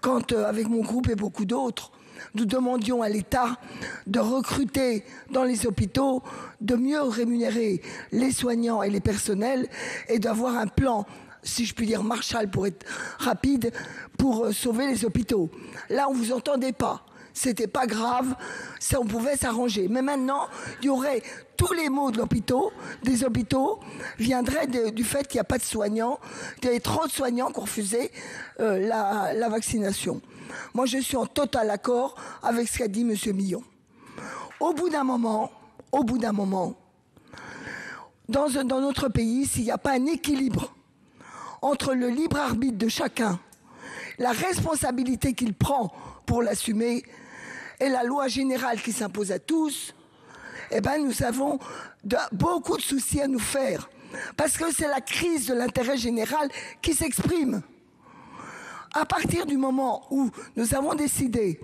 Speaker 8: quand, avec mon groupe et beaucoup d'autres, nous demandions à l'État de recruter dans les hôpitaux, de mieux rémunérer les soignants et les personnels et d'avoir un plan, si je puis dire Marshall pour être rapide, pour sauver les hôpitaux. Là, on ne vous entendait pas. C'était pas grave, ça on pouvait s'arranger. Mais maintenant, il y aurait tous les maux de l'hôpital, des hôpitaux, viendraient du fait qu'il n'y a pas de soignants, qu'il y avait trop de soignants qui refusaient la vaccination. Moi, je suis en total accord avec ce qu'a dit M. Millon. Au bout d'un moment, dans notre pays, s'il n'y a pas un équilibre entre le libre arbitre de chacun, la responsabilité qu'il prend pour l'assumer, et la loi générale qui s'impose à tous, eh ben nous avons beaucoup de soucis à nous faire. Parce que c'est la crise de l'intérêt général qui s'exprime. À partir du moment où nous avons décidé,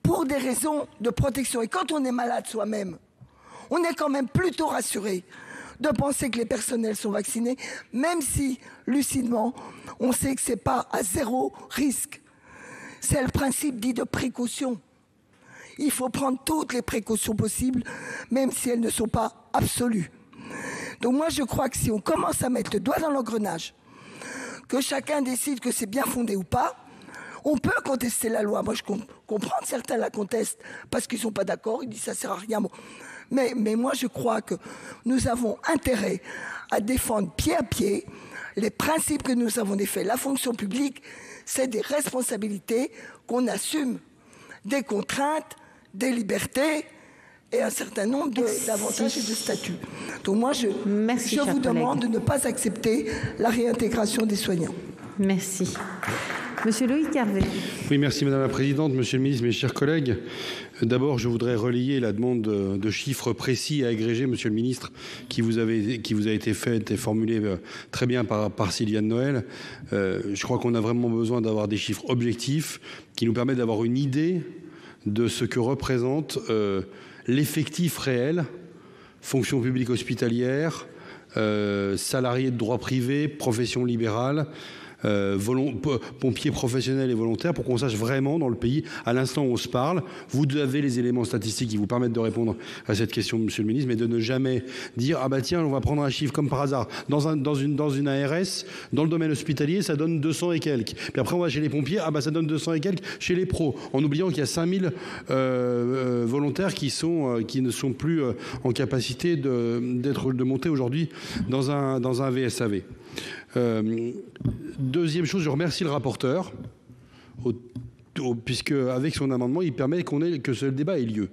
Speaker 8: pour des raisons de protection, et quand on est malade soi-même, on est quand même plutôt rassuré de penser que les personnels sont vaccinés, même si, lucidement, on sait que ce n'est pas à zéro risque. C'est le principe dit de précaution. Il faut prendre toutes les précautions possibles, même si elles ne sont pas absolues. Donc moi, je crois que si on commence à mettre le doigt dans l'engrenage, que chacun décide que c'est bien fondé ou pas, on peut contester la loi. Moi, je comprends que certains la contestent parce qu'ils ne sont pas d'accord, ils disent ça ne sert à rien. Bon. Mais moi, je crois que nous avons intérêt à défendre pied à pied les principes que nous avons défaits. La fonction publique, c'est des responsabilités qu'on assume, des contraintes, des libertés et un certain nombre d'avantages et de statuts. Donc moi, je vous demande de ne pas accepter la réintégration des soignants.
Speaker 15: Merci. Monsieur Loïc Hervé.
Speaker 12: Oui, merci Madame la Présidente, Monsieur le Ministre, mes chers collègues. D'abord, je voudrais relayer la demande de chiffres précis et agrégés, Monsieur le Ministre, qui vous a été faite et formulée très bien par Sylviane Noël. Je crois qu'on a vraiment besoin d'avoir des chiffres objectifs qui nous permettent d'avoir une idée de ce que représente l'effectif réel, fonction publique hospitalière, salariés de droit privé, profession libérale, pompiers professionnels et volontaires, pour qu'on sache vraiment dans le pays, à l'instant où on se parle, vous avez les éléments statistiques qui vous permettent de répondre à cette question, Monsieur le Ministre, mais de ne jamais dire « Ah bah tiens, on va prendre un chiffre comme par hasard. Dans une ARS, dans le domaine hospitalier, ça donne 200 et quelques. Puis après, on va chez les pompiers, ah bah ça donne 200 et quelques chez les pros. » En oubliant qu'il y a 5000 volontaires qui ne sont plus en capacité de monter aujourd'hui dans un VSAV. Deuxième chose, je remercie le rapporteur, puisque avec son amendement, il permet que ce débat ait lieu.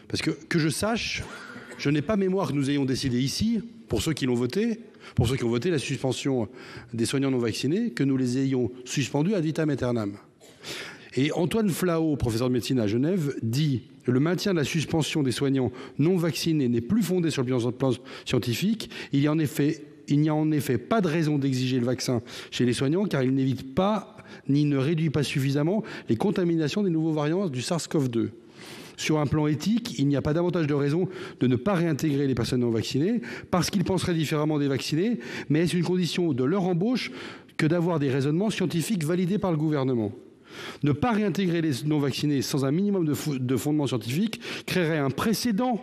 Speaker 12: Parce que je sache, je n'ai pas mémoire que nous ayons décidé ici, pour ceux qui l'ont voté, pour ceux qui ont voté la suspension des soignants non vaccinés, que nous les ayons suspendus ad vitam aeternam. Et Antoine Flao, professeur de médecine à Genève, dit « Le maintien de la suspension des soignants non vaccinés n'est plus fondé sur le plan scientifique. Il n'y a en effet pas de raison d'exiger le vaccin chez les soignants car il n'évite pas ni ne réduit pas suffisamment les contaminations des nouveaux variants du SARS-CoV-2. Sur un plan éthique, il n'y a pas davantage de raison de ne pas réintégrer les personnes non vaccinées parce qu'ils penseraient différemment des vaccinés, mais est-ce une condition de leur embauche que d'avoir des raisonnements scientifiques validés par le gouvernement ? Ne pas réintégrer les non vaccinés sans un minimum de fondement scientifique créerait un précédent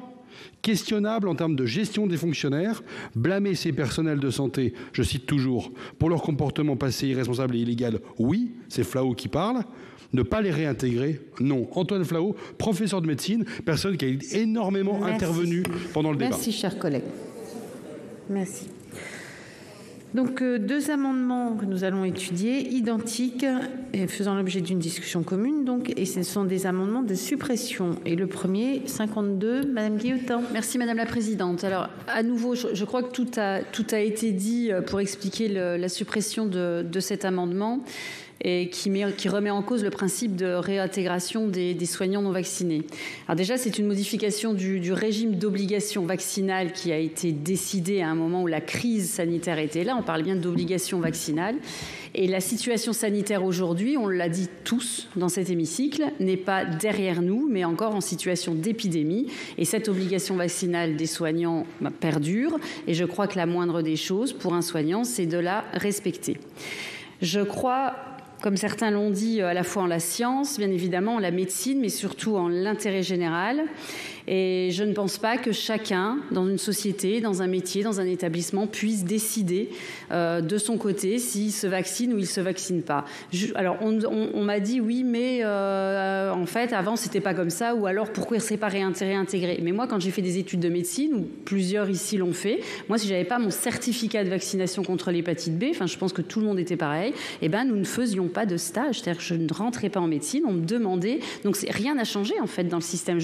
Speaker 12: questionnable en termes de gestion des fonctionnaires, blâmer ces personnels de santé, je cite toujours, pour leur comportement passé irresponsable et illégal, oui, c'est Flao qui parle, ne pas les réintégrer, non. Antoine Flao, professeur de médecine, personne qui a énormément intervenu pendant le débat.
Speaker 15: Merci, chers collègues. Merci. Donc, deux amendements que nous allons étudier, identiques et faisant l'objet d'une discussion commune. Donc, et ce sont des amendements de suppression. Et le premier, 52, Madame Guillotin.
Speaker 13: Merci Madame la Présidente. Alors, à nouveau, je crois que tout a été dit pour expliquer la suppression de cet amendement et qui remet en cause le principe de réintégration des soignants non vaccinés. Alors déjà, c'est une modification du régime d'obligation vaccinale qui a été décidé à un moment où la crise sanitaire était là. On parle bien d'obligation vaccinale. Et la situation sanitaire aujourd'hui, on l'a dit tous dans cet hémicycle, n'est pas derrière nous, mais encore en situation d'épidémie. Et cette obligation vaccinale des soignants perdure. Et je crois que la moindre des choses pour un soignant, c'est de la respecter. Je crois, comme certains l'ont dit, à la fois en la science, bien évidemment, en la médecine, mais surtout en l'intérêt général. Et je ne pense pas que chacun, dans une société, dans un métier, dans un établissement, puisse décider de son côté s'il se vaccine ou il ne se vaccine pas. Alors, on m'a dit oui, mais en fait, avant, c'était pas comme ça, ou alors pourquoi il ne serait pas réintégré? Mais moi, quand j'ai fait des études de médecine, ou plusieurs ici l'ont fait, moi, si je n'avais pas mon certificat de vaccination contre l'hépatite B, enfin, je pense que tout le monde était pareil, eh ben, nous ne faisions pas de stage. C'est-à-dire que je ne rentrais pas en médecine, on me demandait. Donc, rien n'a changé, en fait, dans le système.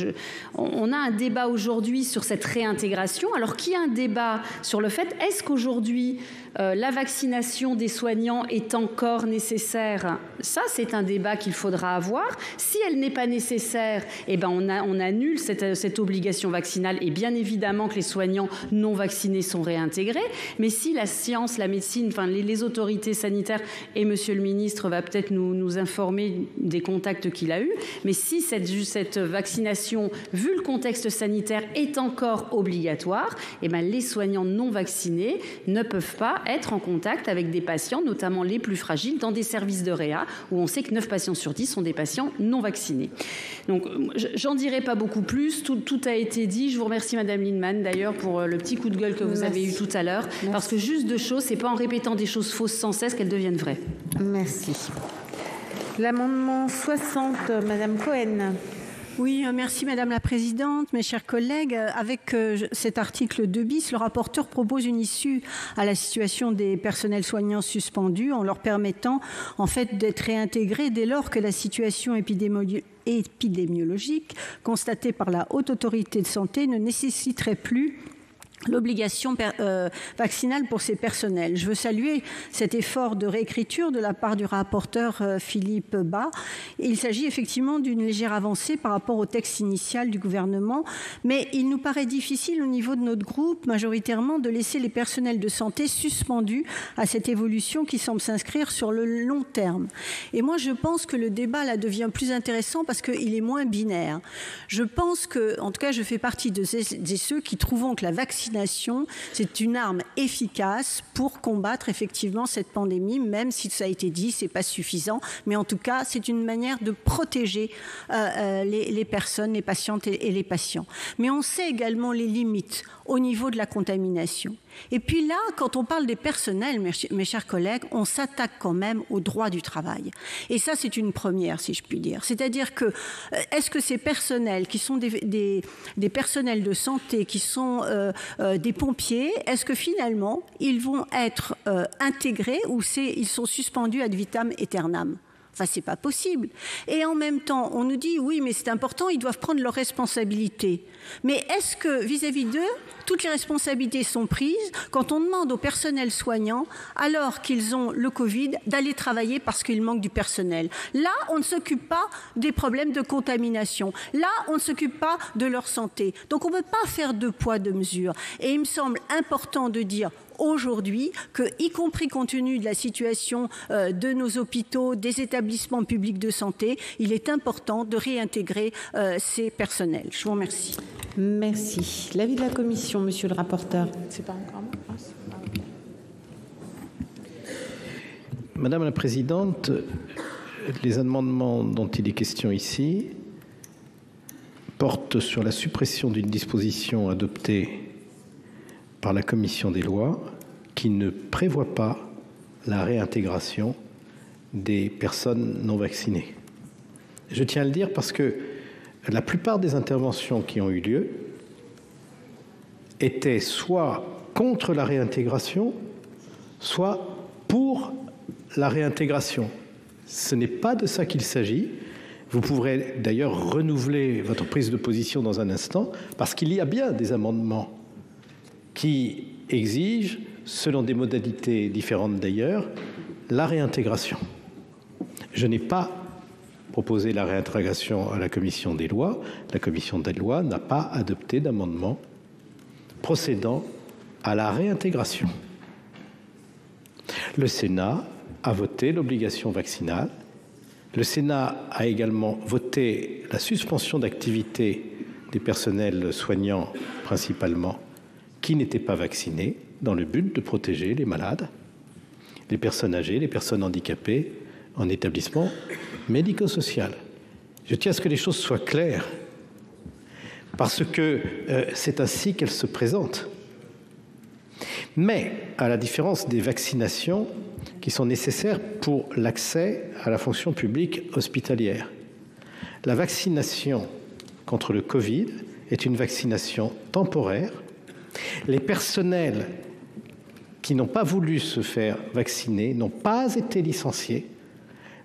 Speaker 13: On a un débat aujourd'hui sur cette réintégration. Alors, qui a un débat sur le fait, est-ce qu'aujourd'hui, la vaccination des soignants est encore nécessaire? Ça, c'est un débat qu'il faudra avoir. Si elle n'est pas nécessaire, eh ben on annule cette obligation vaccinale et bien évidemment que les soignants non vaccinés sont réintégrés. Mais si la science, la médecine, enfin les autorités sanitaires, et Monsieur le Ministre va peut-être nous informer des contacts qu'il a eus, mais si cette vaccination, vu le contexte sanitaire, est encore obligatoire, eh ben les soignants non vaccinés ne peuvent pas être en contact avec des patients, notamment les plus fragiles, dans des services de réa, où on sait que 9 patients sur 10 sont des patients non vaccinés. Donc, j'en dirai pas beaucoup plus. Tout a été dit. Je vous remercie, Madame Lienemann, d'ailleurs, pour le petit coup de gueule que vous avez eu tout à l'heure. Parce que juste deux choses, c'est pas en répétant des choses fausses sans cesse qu'elles deviennent vraies.
Speaker 15: Merci. L'amendement 60, Madame Cohen.
Speaker 14: Oui, merci Madame la Présidente, mes chers collègues. Avec cet article 2 bis, le rapporteur propose une issue à la situation des personnels soignants suspendus en leur permettant en fait d'être réintégrés dès lors que la situation épidémiologique constatée par la Haute Autorité de Santé ne nécessiterait plus l'obligation vaccinale pour ces personnels. Je veux saluer cet effort de réécriture de la part du rapporteur Philippe Bas. Il s'agit effectivement d'une légère avancée par rapport au texte initial du gouvernement, mais il nous paraît difficile au niveau de notre groupe, majoritairement, de laisser les personnels de santé suspendus à cette évolution qui semble s'inscrire sur le long terme. Et moi, je pense que le débat là devient plus intéressant parce qu'il est moins binaire. Je pense que, en tout cas, je fais partie de ceux qui trouvent que la vaccination, c'est une arme efficace pour combattre effectivement cette pandémie, même si ça a été dit, c'est pas suffisant, mais en tout cas, c'est une manière de protéger les personnes, les patientes et les patients. Mais on sait également les limites au niveau de la contamination. Et puis là, quand on parle des personnels, mes chers collègues, on s'attaque quand même au droit du travail. Et ça, c'est une première, si je puis dire. C'est-à-dire que, est-ce que ces personnels qui sont des personnels de santé, qui sont des pompiers, est-ce que finalement, ils vont être intégrés ou ils sont suspendus ad vitam aeternam? Enfin, c'est pas possible. Et en même temps, on nous dit, oui, mais c'est important, ils doivent prendre leurs responsabilités. Mais est-ce que, vis-à-vis d'eux, toutes les responsabilités sont prises quand on demande au personnel soignant, alors qu'ils ont le Covid, d'aller travailler parce qu'il manque du personnel? Là, on ne s'occupe pas des problèmes de contamination. Là, on ne s'occupe pas de leur santé. Donc, on ne peut pas faire deux poids, deux mesures. Et il me semble important de dire aujourd'hui que, y compris compte tenu de la situation de nos hôpitaux, des établissements publics de santé, il est important de réintégrer ces personnels. Je vous remercie.
Speaker 15: Merci. L'avis de la Commission, Monsieur le rapporteur. C'est pas encore moi.
Speaker 6: Madame la Présidente, les amendements dont il est question ici portent sur la suppression d'une disposition adoptée par la Commission des lois qui ne prévoit pas la réintégration des personnes non vaccinées. Je tiens à le dire parce que la plupart des interventions qui ont eu lieu étaient soit contre la réintégration, soit pour la réintégration. Ce n'est pas de ça qu'il s'agit. Vous pourrez d'ailleurs renouveler votre prise de position dans un instant, parce qu'il y a bien des amendements qui exigent, selon des modalités différentes d'ailleurs, la réintégration. Je n'ai pas proposé la réintégration à la commission des lois. La commission des lois n'a pas adopté d'amendement procédant à la réintégration. Le Sénat a voté l'obligation vaccinale. Le Sénat a également voté la suspension d'activité des personnels soignants principalement qui n'étaient pas vaccinés dans le but de protéger les malades, les personnes âgées, les personnes handicapées en établissement médico-social. Je tiens à ce que les choses soient claires parce que c'est ainsi qu'elles se présentent. Mais, à la différence des vaccinations qui sont nécessaires pour l'accès à la fonction publique hospitalière, la vaccination contre le Covid est une vaccination temporaire. Les personnels qui n'ont pas voulu se faire vacciner n'ont pas été licenciés.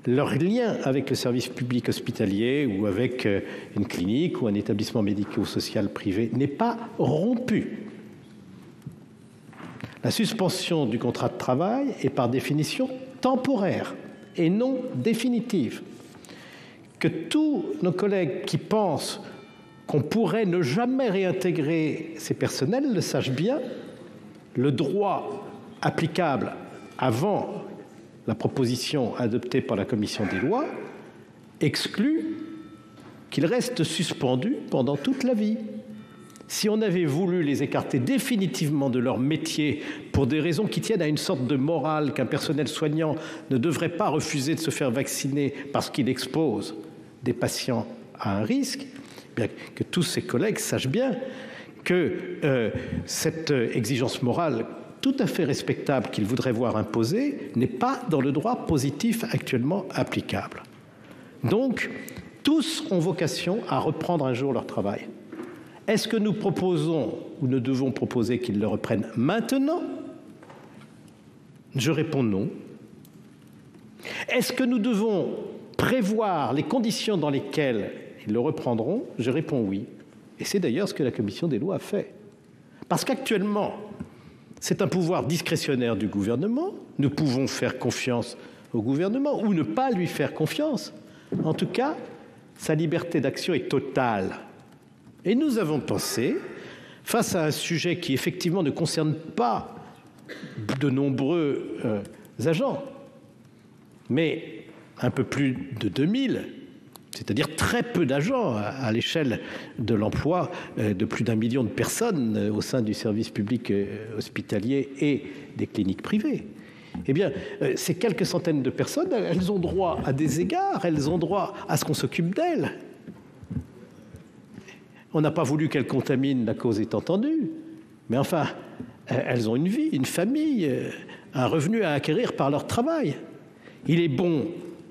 Speaker 6: Leur lien avec le service public hospitalier ou avec une clinique ou un établissement médico-social privé n'est pas rompu. La suspension du contrat de travail est par définition temporaire et non définitive. Que tous nos collègues qui pensent qu'on pourrait ne jamais réintégrer ces personnels le sachent bien. Le droit applicable avant la proposition adoptée par la commission des lois exclut qu'ils restent suspendus pendant toute la vie. Si on avait voulu les écarter définitivement de leur métier pour des raisons qui tiennent à une sorte de morale qu'un personnel soignant ne devrait pas refuser de se faire vacciner parce qu'il expose des patients à un risque, bien que tous ces collègues sachent bien que cette exigence morale tout à fait respectable qu'ils voudraient voir imposer n'est pas dans le droit positif actuellement applicable. Donc, tous ont vocation à reprendre un jour leur travail. Est-ce que nous proposons ou nous devons proposer qu'ils le reprennent maintenant? Je réponds non. Est-ce que nous devons prévoir les conditions dans lesquelles ils le reprendront? Je réponds oui. Et c'est d'ailleurs ce que la commission des lois a fait. Parce qu'actuellement, c'est un pouvoir discrétionnaire du gouvernement. Nous pouvons faire confiance au gouvernement ou ne pas lui faire confiance. En tout cas, sa liberté d'action est totale. Et nous avons pensé, face à un sujet qui effectivement ne concerne pas de nombreux agents, mais un peu plus de 2000, c'est-à-dire très peu d'agents à l'échelle de l'emploi de plus d'1 million de personnes au sein du service public hospitalier et des cliniques privées. Eh bien, ces quelques centaines de personnes, elles ont droit à des égards, elles ont droit à ce qu'on s'occupe d'elles. On n'a pas voulu qu'elles contaminent, la cause est entendue, mais enfin, elles ont une vie, une famille, un revenu à acquérir par leur travail. Il est bon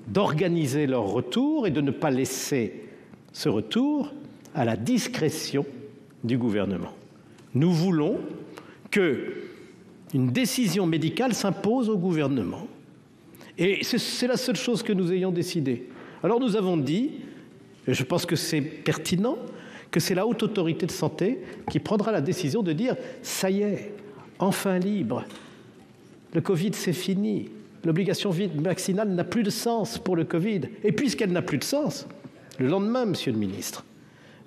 Speaker 6: d'organiser leur retour et de ne pas laisser ce retour à la discrétion du gouvernement. Nous voulons qu'une décision médicale s'impose au gouvernement. Et c'est la seule chose que nous ayons décidé. Alors nous avons dit, et je pense que c'est pertinent, que c'est la Haute Autorité de Santé qui prendra la décision de dire « ça y est, enfin libre, le Covid c'est fini, l'obligation vaccinale n'a plus de sens pour le Covid. » Et puisqu'elle n'a plus de sens, le lendemain, Monsieur le Ministre,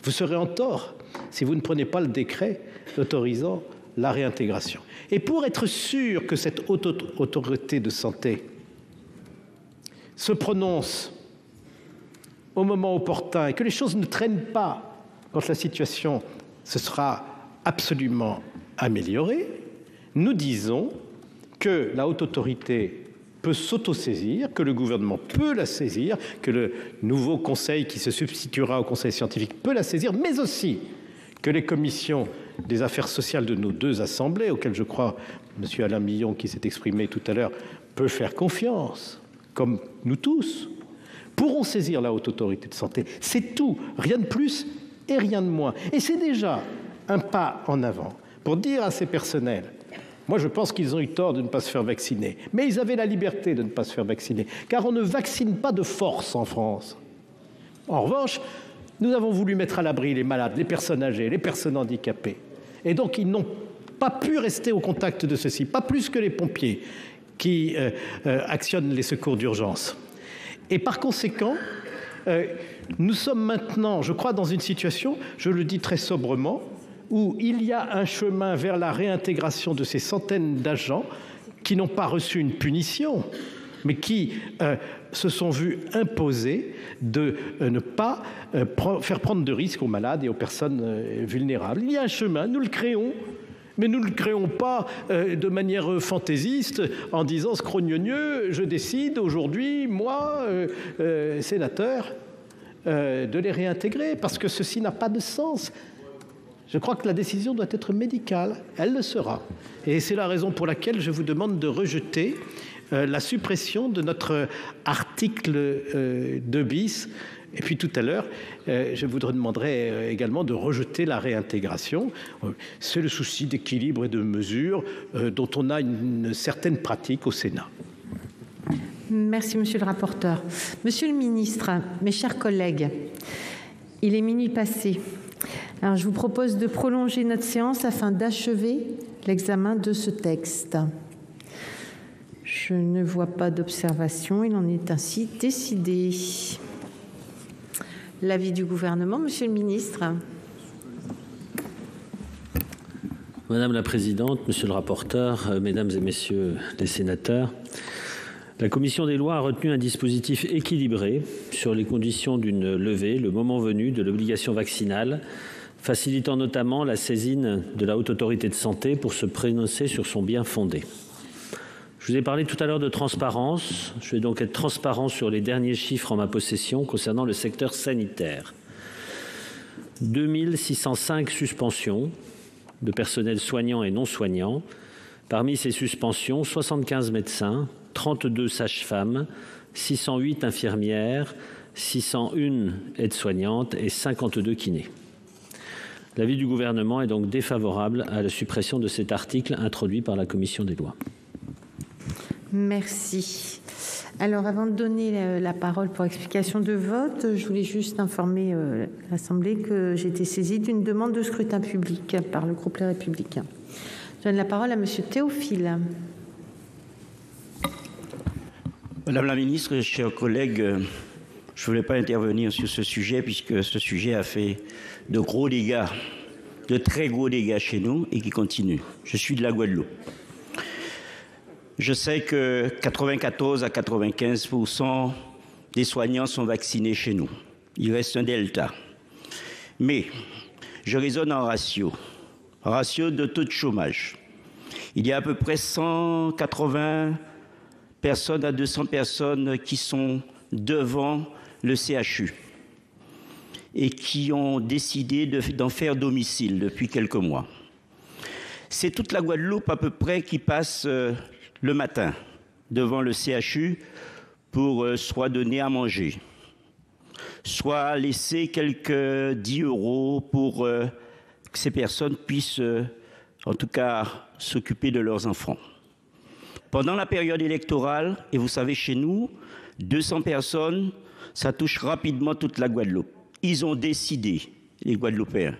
Speaker 6: vous serez en tort si vous ne prenez pas le décret autorisant la réintégration. Et pour être sûr que cette Haute Autorité de Santé se prononce au moment opportun et que les choses ne traînent pas quand la situation se sera absolument améliorée, nous disons que la Haute Autorité peut s'autosaisir, que le gouvernement peut la saisir, que le nouveau conseil qui se substituera au conseil scientifique peut la saisir, mais aussi que les commissions des affaires sociales de nos deux assemblées, auxquelles je crois M. Alain Millon, qui s'est exprimé tout à l'heure, peut faire confiance, comme nous tous, pourront saisir la Haute Autorité de Santé. C'est tout, rien de plus et rien de moins. Et c'est déjà un pas en avant pour dire à ces personnels Moi, je pense qu'ils ont eu tort de ne pas se faire vacciner. Mais ils avaient la liberté de ne pas se faire vacciner, car on ne vaccine pas de force en France. En revanche, nous avons voulu mettre à l'abri les malades, les personnes âgées, les personnes handicapées. Et donc, ils n'ont pas pu rester au contact de ceux-ci, pas plus que les pompiers qui actionnent les secours d'urgence. Et par conséquent, nous sommes maintenant, je crois, dans une situation, je le dis très sobrement, où il y a un chemin vers la réintégration de ces centaines d'agents qui n'ont pas reçu une punition, mais qui se sont vus imposer de ne pas faire prendre de risques aux malades et aux personnes vulnérables. Il y a un chemin, nous le créons, mais nous ne le créons pas de manière fantaisiste en disant scrogneux, je décide aujourd'hui, moi, sénateur, de les réintégrer, parce que ceci n'a pas de sens. Je crois que la décision doit être médicale, elle le sera. Et c'est la raison pour laquelle je vous demande de rejeter la suppression de notre article 2 bis. Et puis tout à l'heure, je vous demanderai également de rejeter la réintégration. C'est le souci d'équilibre et de mesure dont on a une certaine pratique au Sénat.
Speaker 15: Merci, monsieur le rapporteur. Monsieur le ministre, mes chers collègues, il est minuit passé. Alors, je vous propose de prolonger notre séance afin d'achever l'examen de ce texte. Je ne vois pas d'observation. Il en est ainsi décidé. L'avis du gouvernement, monsieur le ministre.
Speaker 7: Madame la présidente, monsieur le rapporteur, mesdames et messieurs les sénateurs, la commission des lois a retenu un dispositif équilibré sur les conditions d'une levée, le moment venu, de l'obligation vaccinale, facilitant notamment la saisine de la Haute Autorité de Santé pour se prononcer sur son bien fondé. Je vous ai parlé tout à l'heure de transparence. Je vais donc être transparent sur les derniers chiffres en ma possession concernant le secteur sanitaire. 2605 suspensions de personnel soignant et non soignant. Parmi ces suspensions, 75 médecins, 32 sages-femmes, 608 infirmières, 601 aides-soignantes et 52 kinés. L'avis du gouvernement est donc défavorable à la suppression de cet article introduit par la commission des lois.
Speaker 15: Merci. Alors, avant de donner la parole pour explication de vote, je voulais juste informer l'Assemblée que j'ai été saisie d'une demande de scrutin public par le groupe Les Républicains. Je donne la parole à monsieur Théophile.
Speaker 1: Madame la ministre, chers collègues, je ne voulais pas intervenir sur ce sujet puisque ce sujet a fait de gros dégâts, de très gros dégâts chez nous et qui continuent. Je suis de la Guadeloupe. Je sais que 94 à 95% des soignants sont vaccinés chez nous. Il reste un delta. Mais je raisonne en ratio de taux de chômage. Il y a à peu près 180 personnes à 200 personnes qui sont devant le CHU et qui ont décidé d'en faire domicile depuis quelques mois. C'est toute la Guadeloupe à peu près qui passe le matin devant le CHU pour soit donner à manger, soit laisser quelques 10 € pour que ces personnes puissent en tout cas s'occuper de leurs enfants. Pendant la période électorale, et vous savez chez nous, 200 personnes, ça touche rapidement toute la Guadeloupe. Ils ont décidé, les Guadeloupéens,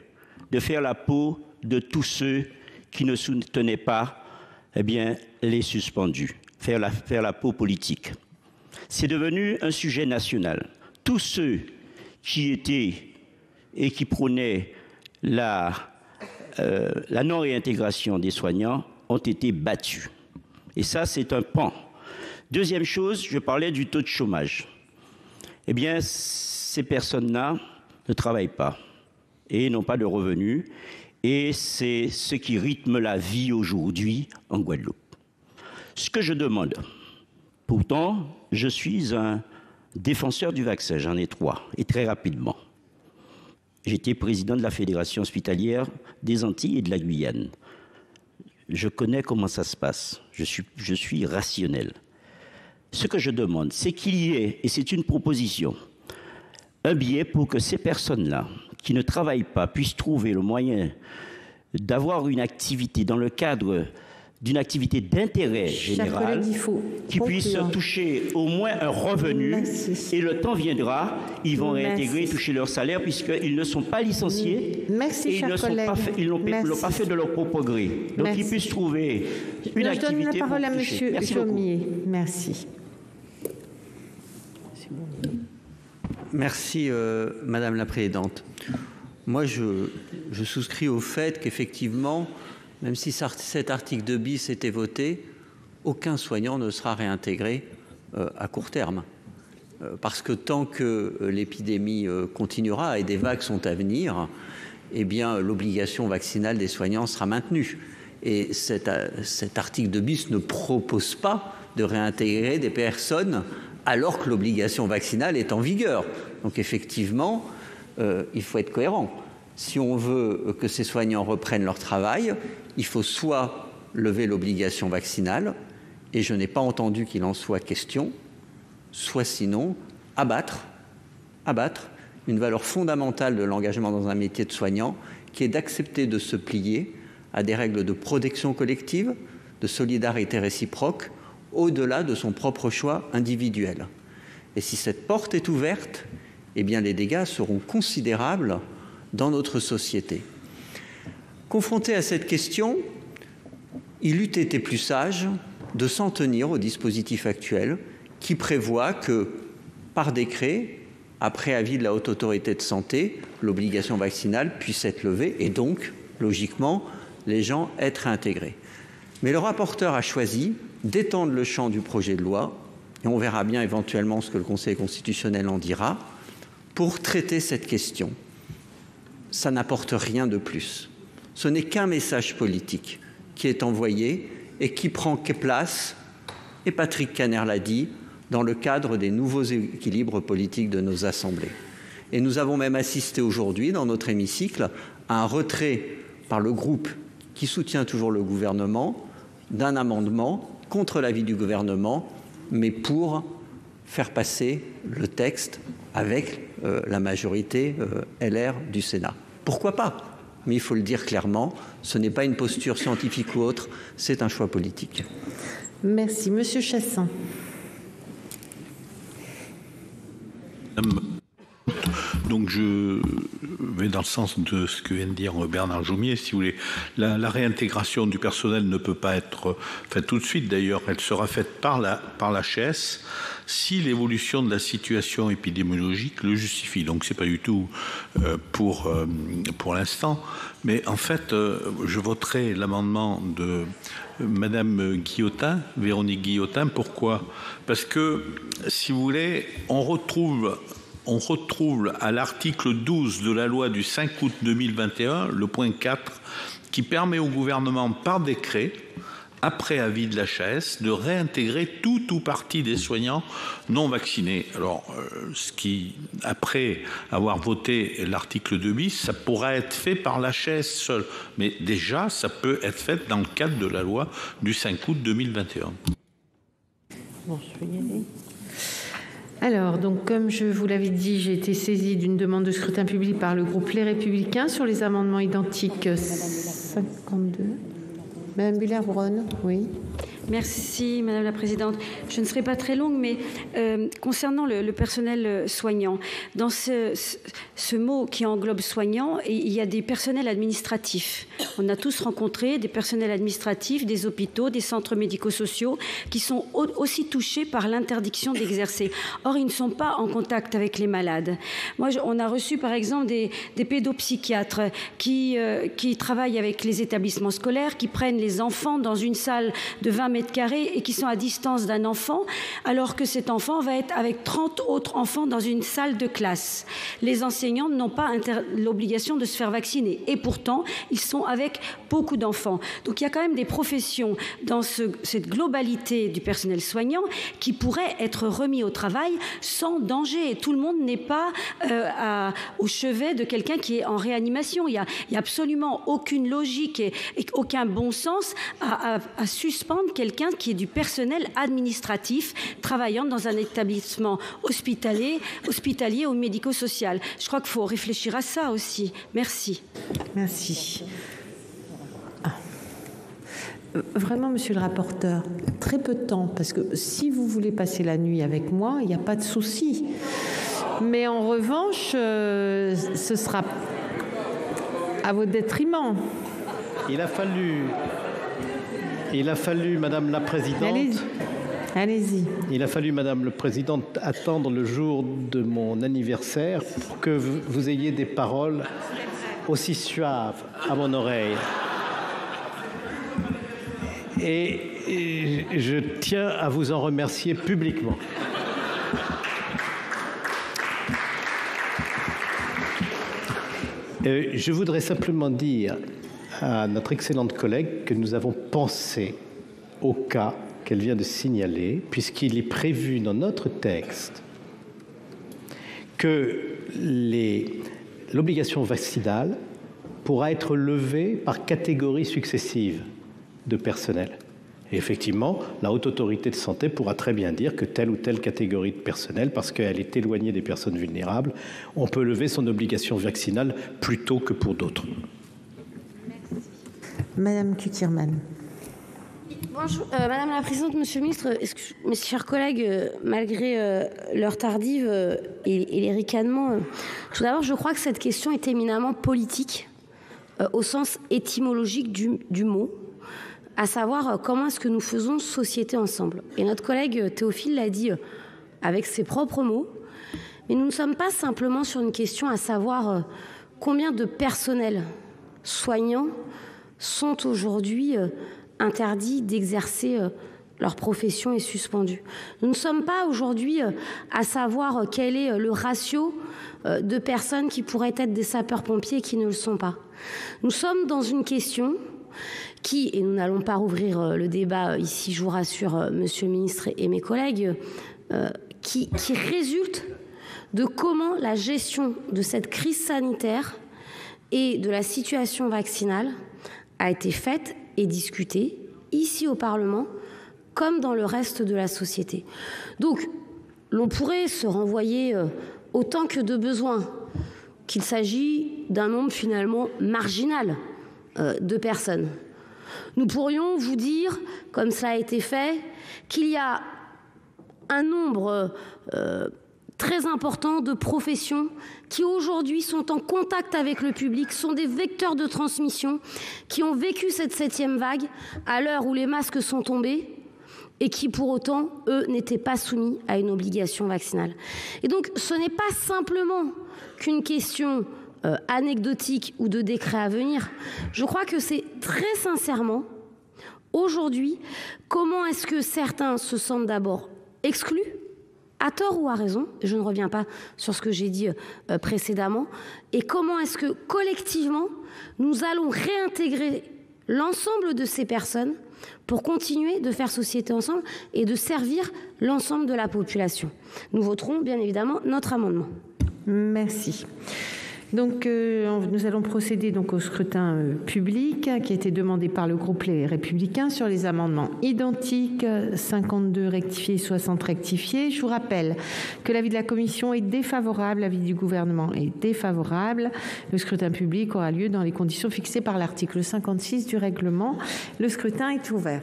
Speaker 1: de faire la peau de tous ceux qui ne soutenaient pas les suspendus, faire la peau politique. C'est devenu un sujet national. Tous ceux qui étaient et qui prônaient la non-réintégration des soignants ont été battus. Et ça, c'est un pan. Deuxième chose, je parlais du taux de chômage. Ces personnes-là ne travaillent pas et n'ont pas de revenus. Et c'est ce qui rythme la vie aujourd'hui en Guadeloupe. Ce que je demande, pourtant, je suis un défenseur du vaccin, j'en ai 3, et très rapidement. J'étais président de la Fédération hospitalière des Antilles et de la Guyane. Je connais comment ça se passe, je suis rationnel. Ce que je demande, c'est qu'il y ait, et c'est une proposition, un billet pour que ces personnes-là, qui ne travaillent pas, puissent trouver le moyen d'avoir une activité dans le cadre d'une activité d'intérêt général qui puisse toucher au moins un revenu. Merci. Et le temps viendra, ils vont réintégrer et toucher leur salaire puisqu'ils ne sont pas licenciés.
Speaker 15: Merci,
Speaker 1: et ils n'ont pas fait de leur propre gré. Donc ils puissent trouver une activité.
Speaker 15: Je donne la parole à M. Chaumier. Merci.
Speaker 16: Merci, Madame la Présidente. Moi, je souscris au fait qu'effectivement, même si cet article 2 bis était voté, aucun soignant ne sera réintégré à court terme. Parce que tant que l'épidémie continuera et des vagues sont à venir, eh bien, l'obligation vaccinale des soignants sera maintenue. Et cet article 2 bis ne propose pas de réintégrer des personnes alors que l'obligation vaccinale est en vigueur. Donc effectivement, il faut être cohérent. Si on veut que ces soignants reprennent leur travail, il faut soit lever l'obligation vaccinale, et je n'ai pas entendu qu'il en soit question, soit sinon abattre une valeur fondamentale de l'engagement dans un métier de soignant, qui est d'accepter de se plier à des règles de protection collective, de solidarité réciproque, au-delà de son propre choix individuel. Et si cette porte est ouverte, eh bien les dégâts seront considérables dans notre société. Confronté à cette question, il eût été plus sage de s'en tenir au dispositif actuel qui prévoit que, par décret, après avis de la Haute Autorité de Santé, l'obligation vaccinale puisse être levée et donc, logiquement, les gens être réintégrés. Mais le rapporteur a choisi d'étendre le champ du projet de loi, et on verra bien éventuellement ce que le Conseil constitutionnel en dira, pour traiter cette question. Ça n'apporte rien de plus. Ce n'est qu'un message politique qui est envoyé et qui prend place, et Patrick Kanner l'a dit, dans le cadre des nouveaux équilibres politiques de nos assemblées. Et nous avons même assisté aujourd'hui, dans notre hémicycle, à un retrait par le groupe qui soutient toujours le gouvernement d'un amendement contre l'avis du gouvernement, mais pour faire passer le texte avec la majorité LR du Sénat. Pourquoi pas? Mais il faut le dire clairement, ce n'est pas une posture scientifique ou autre, c'est un choix politique.
Speaker 15: Merci. Monsieur Chassaing.
Speaker 18: Donc je vais dans le sens de ce que vient de dire Bernard Jomier, si vous voulez. La réintégration du personnel ne peut pas être faite tout de suite, d'ailleurs, elle sera faite par l'HS si l'évolution de la situation épidémiologique le justifie. Donc c'est pas du tout pour l'instant, mais en fait je voterai l'amendement de Madame Guillotin, Véronique Guillotin. Pourquoi? Parce que, si vous voulez, on retrouve à l'article 12 de la loi du 5 août 2021, le point 4, qui permet au gouvernement, par décret, après avis de l'HAS, de réintégrer tout ou partie des soignants non vaccinés. Alors, ce qui, après avoir voté l'article 2 bis, ça pourra être fait par l'HAS seul. Mais déjà, ça peut être fait dans le cadre de la loi du 5 août 2021.
Speaker 15: Bon, je vais y aller. Alors, donc, comme je vous l'avais dit, j'ai été saisie d'une demande de scrutin public par le groupe Les Républicains sur les amendements identiques 52. Madame Buller-Bronn, oui.
Speaker 14: Merci Madame la Présidente. Je ne serai pas très longue, mais concernant le personnel soignant, dans ce mot qui englobe soignant, il y a des personnels administratifs. On a tous rencontré des personnels administratifs, des hôpitaux, des centres médico-sociaux qui sont aussi touchés par l'interdiction d'exercer. Or, ils ne sont pas en contact avec les malades. Moi, on a reçu par exemple des pédopsychiatres qui travaillent avec les établissements scolaires, qui prennent les enfants dans une salle de 20 mètres carrés et qui sont à distance d'un enfant, alors que cet enfant va être avec 30 autres enfants dans une salle de classe. Les enseignants n'ont pas l'obligation de se faire vacciner et pourtant, ils sont avec beaucoup d'enfants. Donc il y a quand même des professions dans cette globalité du personnel soignant qui pourraient être remis au travail sans danger. Tout le monde n'est pas au chevet de quelqu'un qui est en réanimation. Il y a absolument aucune logique et aucun bon sens à suspendre quelqu'un qui est du personnel administratif travaillant dans un établissement hospitalier ou médico-social. Je crois qu'il faut réfléchir à ça aussi. Merci.
Speaker 15: Merci. Vraiment, monsieur le rapporteur, très peu de temps, parce que si vous voulez passer la nuit avec moi, il n'y a pas de souci. Mais en revanche, ce sera à votre détriment.
Speaker 6: Il a fallu, Madame la Présidente.
Speaker 15: Allez-y.
Speaker 6: Il a fallu, Madame la Présidente, attendre le jour de mon anniversaire pour que vous ayez des paroles aussi suaves à mon oreille. Et je tiens à vous en remercier publiquement. Je voudrais simplement dire à notre excellente collègue que nous avons pensé au cas qu'elle vient de signaler, puisqu'il est prévu dans notre texte que l'obligation vaccinale pourra être levée par catégorie successive de personnel. Et effectivement, la Haute Autorité de Santé pourra très bien dire que telle ou telle catégorie de personnel, parce qu'elle est éloignée des personnes vulnérables, on peut lever son obligation vaccinale plus tôt que pour d'autres.
Speaker 15: Madame Cukierman.
Speaker 22: Bonjour, Madame la Présidente, Monsieur le Ministre, mes chers collègues, malgré l'heure tardive et les ricanements, tout d'abord, je crois que cette question est éminemment politique, au sens étymologique du mot, à savoir comment est-ce que nous faisons société ensemble. Et notre collègue Théophile l'a dit avec ses propres mots, mais nous ne sommes pas simplement sur une question à savoir combien de personnels soignants sont aujourd'hui interdits d'exercer leur profession et suspendus. Nous ne sommes pas aujourd'hui à savoir quel est le ratio de personnes qui pourraient être des sapeurs-pompiers et qui ne le sont pas. Nous sommes dans une question qui, et nous n'allons pas rouvrir le débat ici, je vous rassure, Monsieur le Ministre et mes collègues, qui résulte de comment la gestion de cette crise sanitaire et de la situation vaccinale a été faite et discutée ici au Parlement comme dans le reste de la société. Donc, l'on pourrait se renvoyer autant que de besoin qu'il s'agit d'un nombre finalement marginal de personnes. Nous pourrions vous dire, comme ça a été fait, qu'il y a un nombre très important de professions qui aujourd'hui sont en contact avec le public, sont des vecteurs de transmission, qui ont vécu cette 7e vague à l'heure où les masques sont tombés et qui pour autant, eux, n'étaient pas soumis à une obligation vaccinale. Et donc, ce n'est pas simplement qu'une question anecdotique ou de décret à venir. Je crois que c'est très sincèrement, aujourd'hui, comment est-ce que certains se sentent d'abord exclus, à tort ou à raison, je ne reviens pas sur ce que j'ai dit précédemment, et comment est-ce que collectivement, nous allons réintégrer l'ensemble de ces personnes pour continuer de faire société ensemble et de servir l'ensemble de la population. Nous voterons bien évidemment notre amendement.
Speaker 15: Merci. Donc, nous allons procéder donc au scrutin public qui a été demandé par le groupe Les Républicains sur les amendements identiques 52 rectifiés, 60 rectifiés. Je vous rappelle que l'avis de la commission est défavorable, l'avis du gouvernement est défavorable. Le scrutin public aura lieu dans les conditions fixées par l'article 56 du règlement. Le scrutin est ouvert.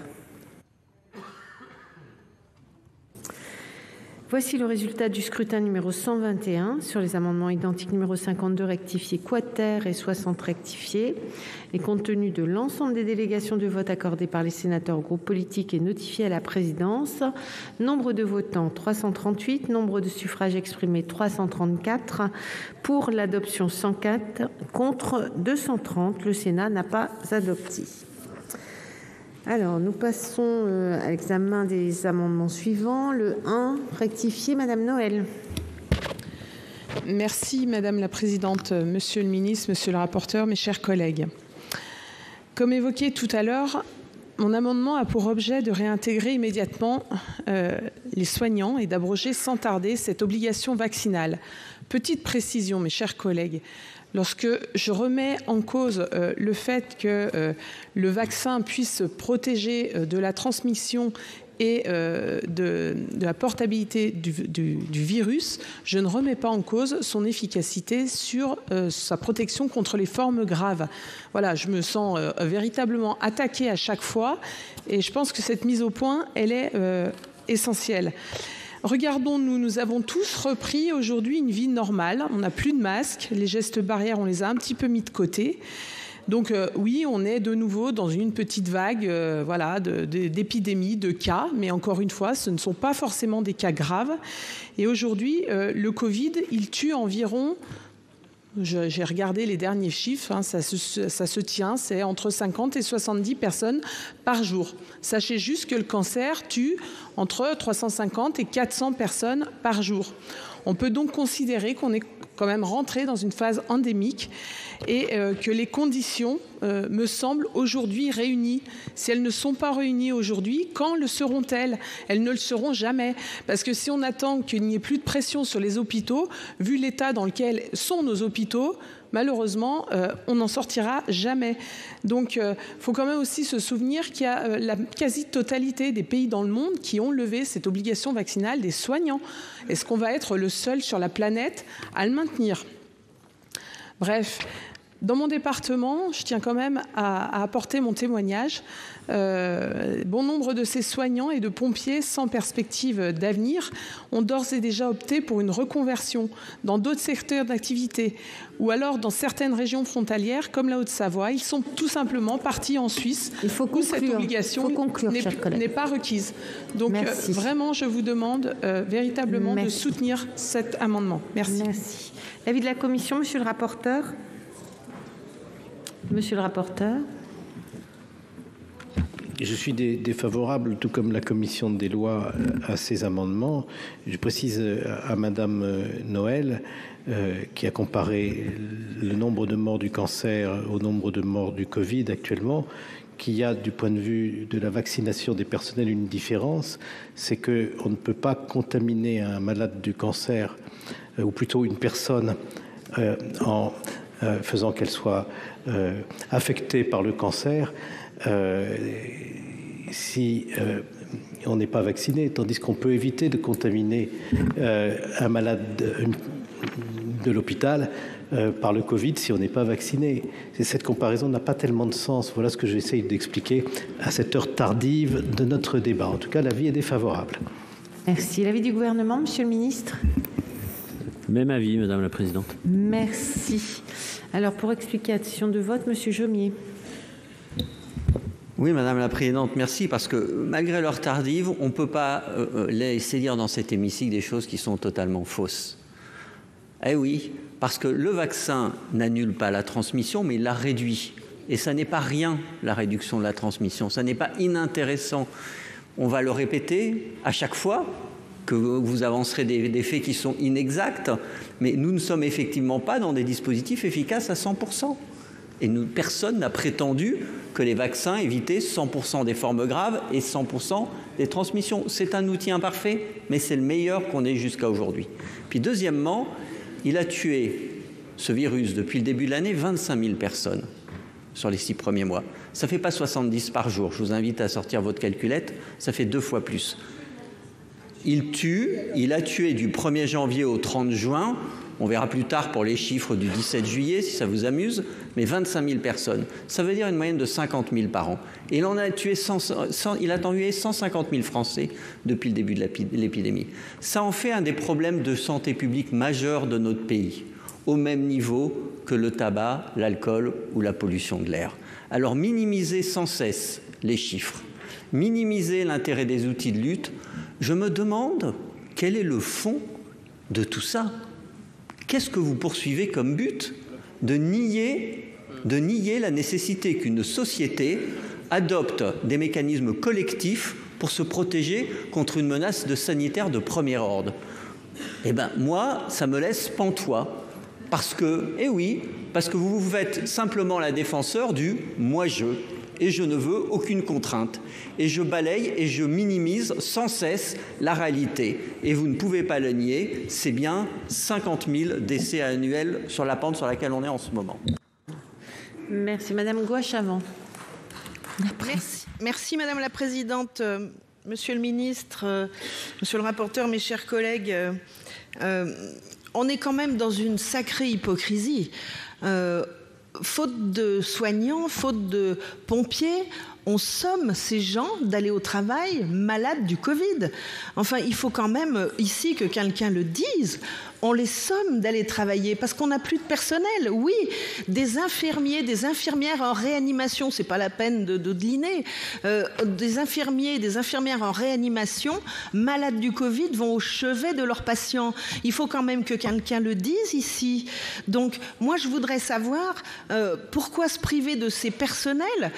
Speaker 15: Voici le résultat du scrutin numéro 121 sur les amendements identiques numéro 52 rectifié quater et 60 rectifié. Et compte tenu de l'ensemble des délégations de vote accordées par les sénateurs aux groupes politiques et notifiées à la présidence, nombre de votants 338, nombre de suffrages exprimés 334, pour l'adoption 104, contre 230. Le Sénat n'a pas adopté. Alors, nous passons à l'examen des amendements suivants. Le 1, rectifié, Madame Noël.
Speaker 5: Merci, Madame la Présidente, Monsieur le Ministre, Monsieur le rapporteur, mes chers collègues. Comme évoqué tout à l'heure, mon amendement a pour objet de réintégrer immédiatement les soignants et d'abroger sans tarder cette obligation vaccinale. Petite précision, mes chers collègues. Lorsque je remets en cause le fait que le vaccin puisse protéger de la transmission et de la portabilité du virus, je ne remets pas en cause son efficacité sur sa protection contre les formes graves. Voilà, je me sens véritablement attaquée à chaque fois et je pense que cette mise au point, elle est essentielle. Regardons-nous, nous avons tous repris aujourd'hui une vie normale. On n'a plus de masques, les gestes barrières, on les a un petit peu mis de côté. Donc oui, on est de nouveau dans une petite vague d'épidémie, de cas, mais encore une fois, ce ne sont pas forcément des cas graves. Et aujourd'hui, le Covid, il tue environ, j'ai regardé les derniers chiffres, hein, ça se tient, c'est entre 50 et 70 personnes par jour. Sachez juste que le cancer tue entre 350 et 400 personnes par jour. On peut donc considérer qu'on est quand même rentré dans une phase endémique et que les conditions me semblent aujourd'hui réunies. Si elles ne sont pas réunies aujourd'hui, quand le seront-elles? Elles ne le seront jamais. Parce que si on attend qu'il n'y ait plus de pression sur les hôpitaux, vu l'état dans lequel sont nos hôpitaux, malheureusement, on n'en sortira jamais. Donc, il faut quand même aussi se souvenir qu'il y a la quasi-totalité des pays dans le monde qui ont levé cette obligation vaccinale des soignants. Est-ce qu'on va être le seul sur la planète à le maintenir? Bref, dans mon département, je tiens quand même à apporter mon témoignage. Bon nombre de ces soignants et de pompiers sans perspective d'avenir ont d'ores et déjà opté pour une reconversion dans d'autres secteurs d'activité ou alors dans certaines régions frontalières comme la Haute-Savoie. Ils sont tout simplement partis en Suisse où cette obligation n'est pas requise. Donc vraiment, je vous demande véritablement de soutenir cet amendement. Merci.
Speaker 15: Merci. L'avis de la Commission, monsieur le rapporteur. Monsieur le rapporteur.
Speaker 6: Je suis défavorable, tout comme la commission des lois, à ces amendements. Je précise à Madame Noël, qui a comparé le nombre de morts du cancer au nombre de morts du Covid actuellement, qu'il y a du point de vue de la vaccination des personnels une différence, c'est qu'on ne peut pas contaminer un malade du cancer, ou plutôt une personne, en faisant qu'elle soit affectée par le cancer, si on n'est pas vacciné, tandis qu'on peut éviter de contaminer un malade de l'hôpital par le Covid si on n'est pas vacciné. Cette comparaison n'a pas tellement de sens. Voilà ce que j'essaye d'expliquer à cette heure tardive de notre débat. En tout cas, l'avis est défavorable.
Speaker 15: Merci. L'avis du gouvernement, monsieur le ministre?
Speaker 7: Même avis, madame la présidente.
Speaker 15: Merci. Alors, pour explication de vote, monsieur Jomier.
Speaker 16: Oui, madame la présidente, merci, parce que malgré l'heure tardive, on ne peut pas laisser dire dans cet hémicycle des choses qui sont totalement fausses. Eh oui, parce que le vaccin n'annule pas la transmission, mais il la réduit. Et ça n'est pas rien, la réduction de la transmission. Ça n'est pas inintéressant. On va le répéter à chaque fois que vous avancerez des faits qui sont inexacts, mais nous ne sommes effectivement pas dans des dispositifs efficaces à 100%. Et personne n'a prétendu que les vaccins évitaient 100% des formes graves et 100% des transmissions. C'est un outil imparfait, mais c'est le meilleur qu'on ait jusqu'à aujourd'hui. Puis deuxièmement, il a tué, ce virus, depuis le début de l'année, 25 000 personnes sur les 6 premiers mois. Ça ne fait pas 70 par jour. Je vous invite à sortir votre calculette. Ça fait 2 fois plus. Il a tué du 1er janvier au 30 juin. On verra plus tard pour les chiffres du 17 juillet, si ça vous amuse, mais 25 000 personnes. Ça veut dire une moyenne de 50 000 par an. Et il a tué 150 000 Français depuis le début de l'épidémie. Ça en fait un des problèmes de santé publique majeurs de notre pays, au même niveau que le tabac, l'alcool ou la pollution de l'air. Alors minimiser sans cesse les chiffres, minimiser l'intérêt des outils de lutte, je me demande quel est le fond de tout ça. Qu'est-ce que vous poursuivez comme but? De nier la nécessité qu'une société adopte des mécanismes collectifs pour se protéger contre une menace sanitaire de premier ordre. Eh bien, moi, ça me laisse pantois. Parce que vous vous faites simplement la défenseur du « moi-je ». Et je ne veux aucune contrainte. Et je balaye et je minimise sans cesse la réalité. Et vous ne pouvez pas le nier, c'est bien 50 000 décès annuels sur la pente sur laquelle on est en ce moment.
Speaker 15: Merci. Madame Gouache-Avant.
Speaker 17: Merci, madame la présidente. Monsieur le ministre, monsieur le rapporteur, mes chers collègues, on est quand même dans une sacrée hypocrisie. Faute de soignants, faute de pompiers, on somme ces gens d'aller au travail malades du Covid. Enfin, il faut quand même ici que quelqu'un le dise. On les somme d'aller travailler parce qu'on n'a plus de personnel. Oui, des infirmiers, des infirmières en réanimation, c'est pas la peine de dîner. Des infirmiers, des infirmières en réanimation, malades du Covid, vont au chevet de leurs patients. Il faut quand même que quelqu'un le dise ici. Donc, moi, je voudrais savoir pourquoi se priver de ces personnels.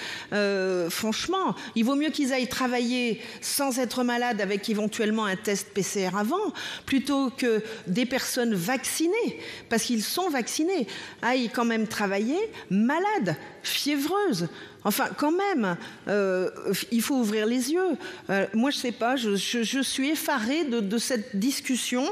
Speaker 17: Franchement, il vaut mieux qu'ils aillent travailler sans être malades avec éventuellement un test PCR avant, plutôt que des personnes vaccinées, parce qu'ils sont vaccinés, aillent quand même travailler malades, fiévreuses. Enfin, quand même, il faut ouvrir les yeux. Moi, je ne sais pas, je suis effarée de cette discussion.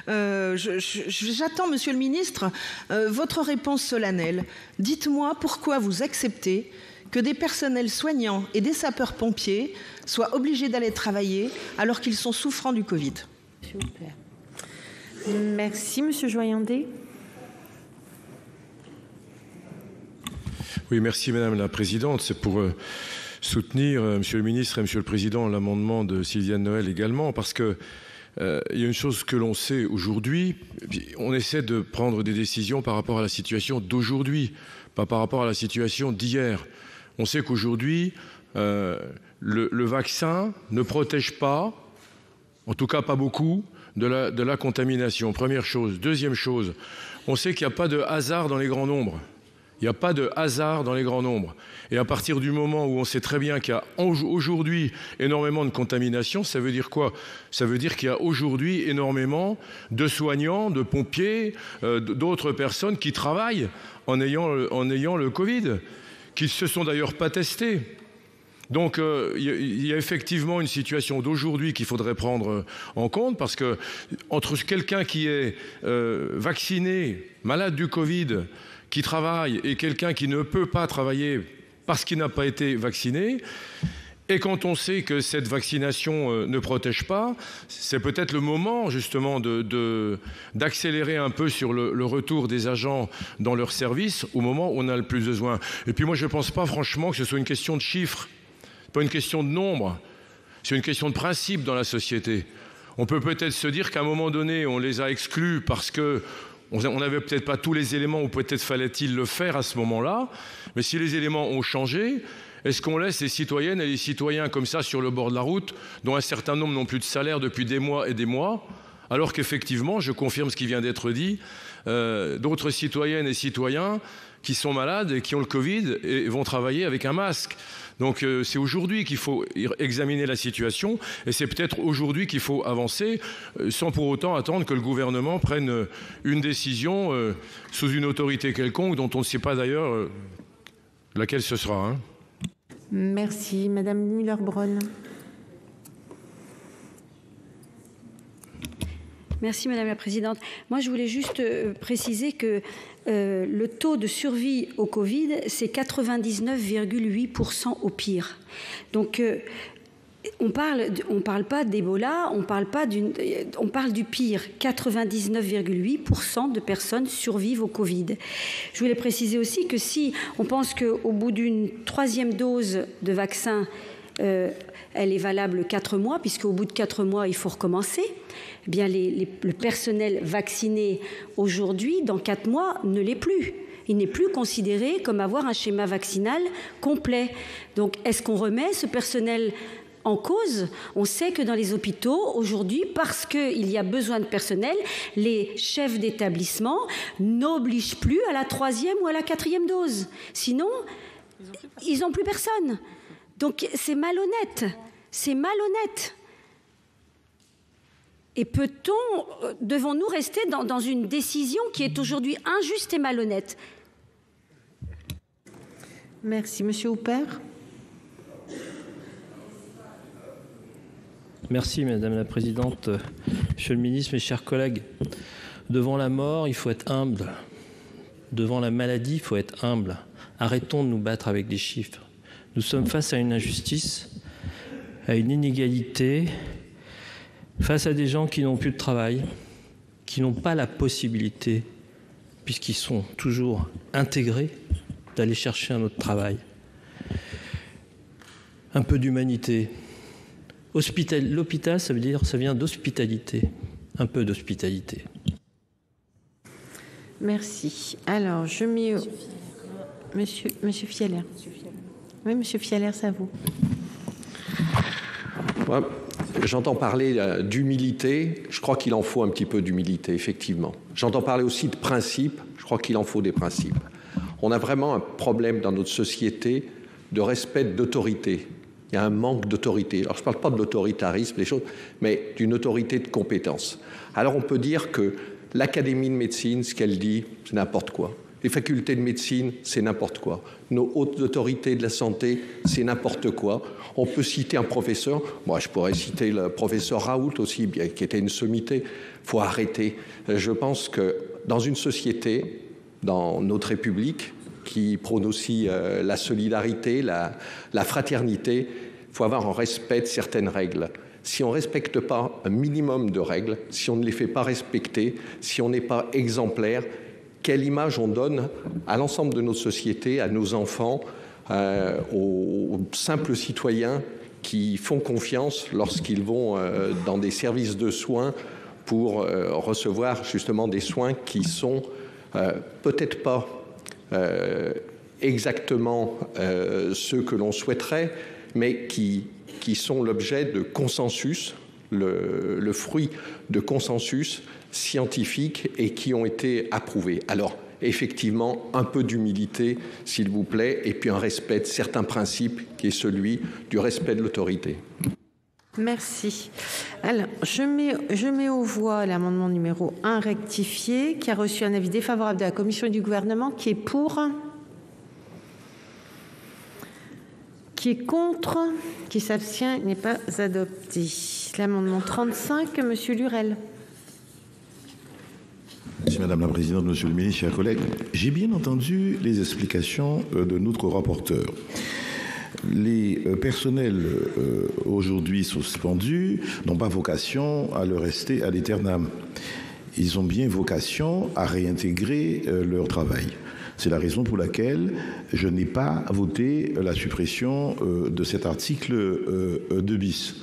Speaker 17: J'attends, monsieur le ministre, votre réponse solennelle. Dites-moi pourquoi vous acceptez que des personnels soignants et des sapeurs-pompiers soient obligés d'aller travailler alors qu'ils sont souffrants du Covid.
Speaker 15: Super. Merci, monsieur Joyandet.
Speaker 20: Oui, merci Madame la Présidente. C'est pour soutenir Monsieur le Ministre et Monsieur le Président l'amendement de Sylviane Noël également, parce que il y a une chose que l'on sait aujourd'hui, on essaie de prendre des décisions par rapport à la situation d'aujourd'hui, pas par rapport à la situation d'hier. On sait qu'aujourd'hui, le vaccin ne protège pas, en tout cas pas beaucoup, de la contamination. Première chose. Deuxième chose, on sait qu'il n'y a pas de hasard dans les grands nombres. Il n'y a pas de hasard dans les grands nombres. Et à partir du moment où on sait très bien qu'il y a aujourd'hui énormément de contamination, ça veut dire quoi? Ça veut dire qu'il y a aujourd'hui énormément de soignants, de pompiers, d'autres personnes qui travaillent en ayant le Covid, qui ne se sont d'ailleurs pas testés. Donc il y a effectivement une situation d'aujourd'hui qu'il faudrait prendre en compte, parce que entre quelqu'un qui est vacciné, malade du Covid, qui travaille, et quelqu'un qui ne peut pas travailler parce qu'il n'a pas été vacciné, et quand on sait que cette vaccination ne protège pas, c'est peut-être le moment justement d'accélérer un peu sur le retour des agents dans leur service au moment où on a le plus besoin. Et puis moi je ne pense pas franchement que ce soit une question de chiffres, pas une question de nombre, c'est une question de principe dans la société. On peut peut-être se dire qu'à un moment donné on les a exclus parce que on n'avait peut-être pas tous les éléments, ou peut-être fallait-il le faire à ce moment-là, mais si les éléments ont changé, est-ce qu'on laisse les citoyennes et les citoyens comme ça sur le bord de la route, dont un certain nombre n'ont plus de salaire depuis des mois et des mois, alors qu'effectivement, je confirme ce qui vient d'être dit, d'autres citoyennes et citoyens qui sont malades et qui ont le Covid et vont travailler avec un masque. Donc c'est aujourd'hui qu'il faut examiner la situation, et c'est peut-être aujourd'hui qu'il faut avancer sans pour autant attendre que le gouvernement prenne une décision sous une autorité quelconque dont on ne sait pas d'ailleurs laquelle ce sera. Hein.
Speaker 15: Merci. Madame Müller-Bronn.
Speaker 14: Merci Madame la Présidente. Moi je voulais juste préciser que le taux de survie au Covid, c'est 99,8% au pire. Donc on parle pas d'Ebola, on parle du pire. 99,8% de personnes survivent au Covid. Je voulais préciser aussi que si on pense qu'au bout d'une 3e dose de vaccin, elle est valable 4 mois, puisqu'au bout de 4 mois, il faut recommencer. Eh bien, le personnel vacciné aujourd'hui, dans 4 mois, ne l'est plus. Il n'est plus considéré comme avoir un schéma vaccinal complet. Donc, est-ce qu'on remet ce personnel en cause? On sait que dans les hôpitaux, aujourd'hui, parce qu'il y a besoin de personnel, les chefs d'établissement n'obligent plus à la 3e ou à la 4e dose. Sinon, ils n'ont plus personne. Donc, c'est malhonnête. C'est malhonnête. Et devons-nous rester dans une décision qui est aujourd'hui injuste et malhonnête?
Speaker 15: Merci. Monsieur Houpert.
Speaker 21: Merci Madame la Présidente. Monsieur le Ministre, mes chers collègues, devant la mort, il faut être humble. Devant la maladie, il faut être humble. Arrêtons de nous battre avec des chiffres. Nous sommes face à une injustice. à une inégalité face à des gens qui n'ont plus de travail, qui n'ont pas la possibilité, puisqu'ils sont toujours intégrés, d'aller chercher un autre travail. Un peu d'humanité. L'hôpital, ça vient d'hospitalité. Un peu d'hospitalité.
Speaker 15: Merci. Alors, je mets... Monsieur Fialer. Oui, Monsieur Fialer, c'est à vous.
Speaker 2: Ouais, j'entends parler d'humilité. Je crois qu'il en faut un petit peu d'humilité, effectivement. J'entends parler aussi de principes. Je crois qu'il en faut des principes. On a vraiment un problème dans notre société de respect d'autorité. Il y a un manque d'autorité. Alors, je ne parle pas de l'autoritarisme, des choses, mais d'une autorité de compétence. Alors, on peut dire que l'Académie de médecine, ce qu'elle dit, c'est n'importe quoi. Les facultés de médecine, c'est n'importe quoi. Nos hautes autorités de la santé, c'est n'importe quoi. On peut citer un professeur. Moi, je pourrais citer le professeur Raoult aussi, bien, qui était une sommité. Il faut arrêter. Je pense que dans une société, dans notre République, qui prône aussi la solidarité, la fraternité, il faut avoir un respect de certaines règles. Si on ne respecte pas un minimum de règles, si on ne les fait pas respecter, si on n'est pas exemplaire, quelle image on donne à l'ensemble de notre société, à nos enfants, aux simples citoyens qui font confiance lorsqu'ils vont dans des services de soins pour recevoir justement des soins qui sont peut-être pas exactement ceux que l'on souhaiterait, mais qui sont l'objet de consensus, le fruit de consensus scientifiques et qui ont été approuvés. Alors, effectivement, un peu d'humilité, s'il vous plaît, et puis un respect de certains principes qui est celui du respect de l'autorité.
Speaker 15: Merci. Alors, je mets aux voix l'amendement numéro 1 rectifié, qui a reçu un avis défavorable de la Commission et du gouvernement, qui est pour, qui est contre, qui s'abstient, n'est pas adopté. L'amendement 35, Monsieur Lurel.
Speaker 3: Merci Madame la Présidente, Monsieur le Ministre, chers collègues. J'ai bien entendu les explications de notre rapporteur. Les personnels aujourd'hui suspendus n'ont pas vocation à le rester à l'éternam. Ils ont bien vocation à réintégrer leur travail. C'est la raison pour laquelle je n'ai pas voté la suppression de cet article 2 bis.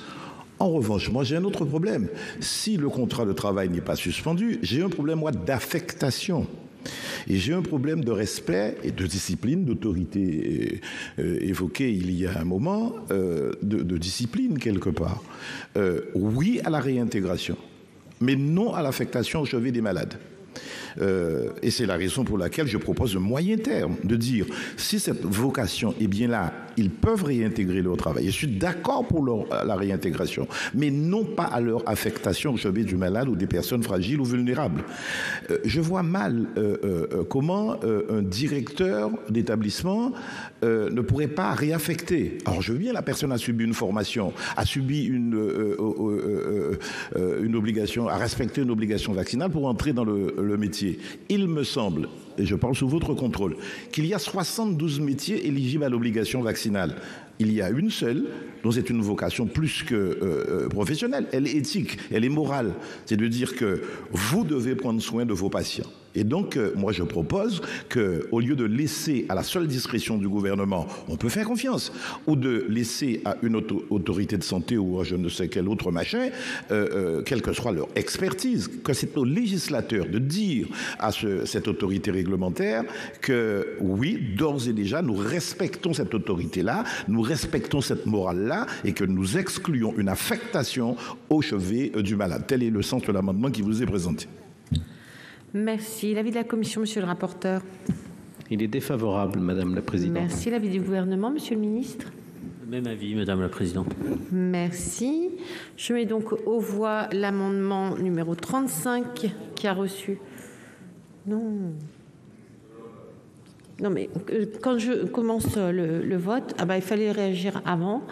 Speaker 3: En revanche, moi j'ai un autre problème. Si le contrat de travail n'est pas suspendu, j'ai un problème moi d'affectation. Et j'ai un problème de respect et de discipline, d'autorité évoquée il y a un moment, de discipline quelque part. Oui à la réintégration, mais non à l'affectation au chevet des malades. Et c'est la raison pour laquelle je propose un moyen terme, de dire si cette vocation est bien là, ils peuvent réintégrer leur travail. Je suis d'accord pour la réintégration, mais non pas à leur affectation au chevet du malade ou des personnes fragiles ou vulnérables. Je vois mal comment un directeur d'établissement ne pourrait pas réaffecter. Alors je veux bien, la personne a subi une formation, a subi une obligation, a respecté une obligation vaccinale pour entrer dans le métier. Il me semble, et je parle sous votre contrôle, qu'il y a 72 métiers éligibles à l'obligation vaccinale. Il y a une seule, dont c'est une vocation plus que professionnelle. Elle est éthique, elle est morale. C'est de dire que vous devez prendre soin de vos patients. Et donc, moi, je propose qu'au lieu de laisser à la seule discrétion du gouvernement, on peut faire confiance, ou de laisser à une autorité de santé ou à je ne sais quel autre machin, quelle que soit leur expertise, que c'est au législateur de dire à cette autorité réglementaire que oui, d'ores et déjà, nous respectons cette autorité-là, nous respectons cette morale-là et que nous excluons une affectation au chevet du malade. Tel est le sens de l'amendement qui vous est présenté.
Speaker 15: Merci. L'avis de la Commission, Monsieur le rapporteur.
Speaker 6: Il est défavorable, Madame la Présidente.
Speaker 15: Merci. L'avis du gouvernement, Monsieur le Ministre.
Speaker 7: Même avis, Madame la Présidente.
Speaker 15: Merci. Je mets donc aux voix l'amendement numéro 35 qui a reçu... Non, mais quand je commence le vote, il fallait réagir avant.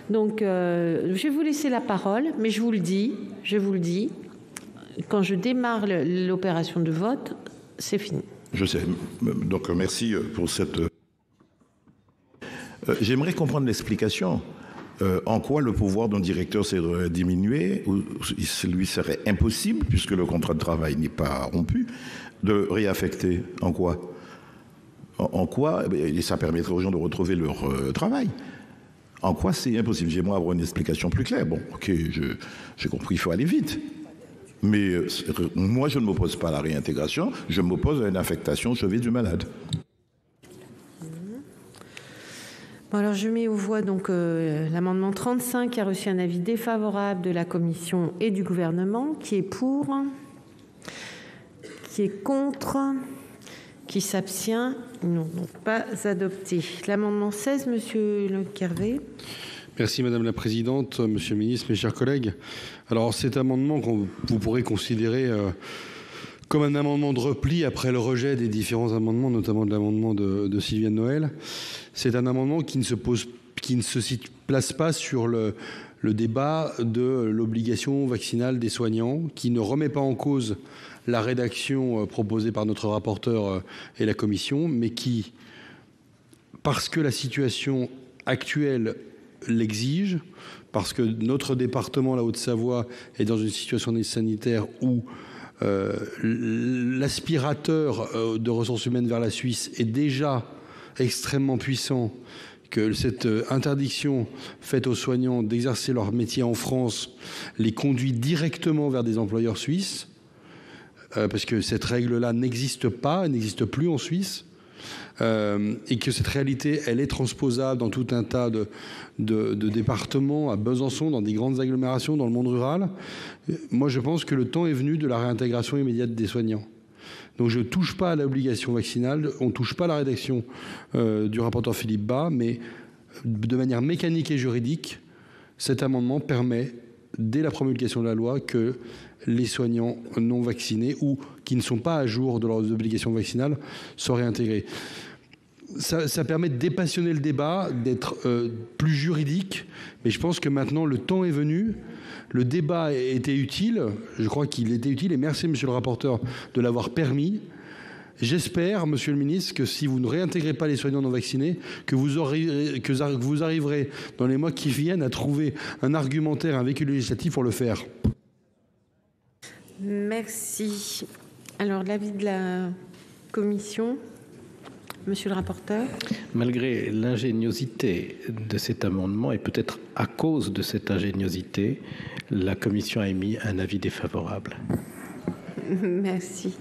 Speaker 15: Donc, je vais vous laisser la parole, mais je vous le dis, quand je démarre l'opération de vote, c'est fini.
Speaker 3: Je sais. Donc, merci pour cette... J'aimerais comprendre l'explication. En quoi le pouvoir d'un directeur serait diminué, ou lui serait impossible, puisque le contrat de travail n'est pas rompu, de réaffecter? En quoi? En quoi ça permettrait aux gens de retrouver leur travail? En quoi c'est impossible? J'aimerais avoir une explication plus claire. Bon, ok, j'ai compris, il faut aller vite. Mais moi, je ne m'oppose pas à la réintégration, je m'oppose à une affectation au chevet du malade.
Speaker 15: Bon, alors je mets aux voix donc l'amendement 35 qui a reçu un avis défavorable de la Commission et du gouvernement. Qui est pour? Qui est contre? Qui s'abstient? Non, donc pas adopté. L'amendement 16, monsieur Le Carvé.
Speaker 12: Merci Madame la Présidente, Monsieur le Ministre, mes chers collègues. Alors cet amendement, vous pourrez considérer comme un amendement de repli après le rejet des différents amendements, notamment de l'amendement de Sylviane Noël. C'est un amendement qui ne se place pas sur le débat de l'obligation vaccinale des soignants, qui ne remet pas en cause la rédaction proposée par notre rapporteur et la Commission, mais qui, parce que la situation actuelle l'exige, parce que notre département, la Haute-Savoie, est dans une situation sanitaire où l'aspirateur de ressources humaines vers la Suisse est déjà extrêmement puissant, que cette interdiction faite aux soignants d'exercer leur métier en France les conduit directement vers des employeurs suisses, parce que cette règle-là n'existe pas, elle n'existe plus en Suisse, et que cette réalité, elle est transposable dans tout un tas de départements, à Besançon, dans des grandes agglomérations, dans le monde rural. Moi, je pense que le temps est venu de la réintégration immédiate des soignants. Donc, je ne touche pas à l'obligation vaccinale, on ne touche pas à la rédaction du rapporteur Philippe Bas, mais de manière mécanique et juridique, cet amendement permet, dès la promulgation de la loi, que les soignants non vaccinés ou qui ne sont pas à jour de leurs obligations vaccinales soient réintégrés. Ça permet de dépassionner le débat, d'être plus juridique, mais je pense que maintenant le temps est venu. Le débat était utile, je crois qu'il était utile, et merci monsieur le rapporteur de l'avoir permis. J'espère, monsieur le ministre, que si vous ne réintégrez pas les soignants non vaccinés, que vous arriverez dans les mois qui viennent à trouver un argumentaire, un véhicule législatif pour le faire.
Speaker 15: Merci. Alors, l'avis de la Commission, monsieur le rapporteur.
Speaker 6: Malgré l'ingéniosité de cet amendement, et peut-être à cause de cette ingéniosité, la Commission a émis un avis défavorable.
Speaker 15: Merci.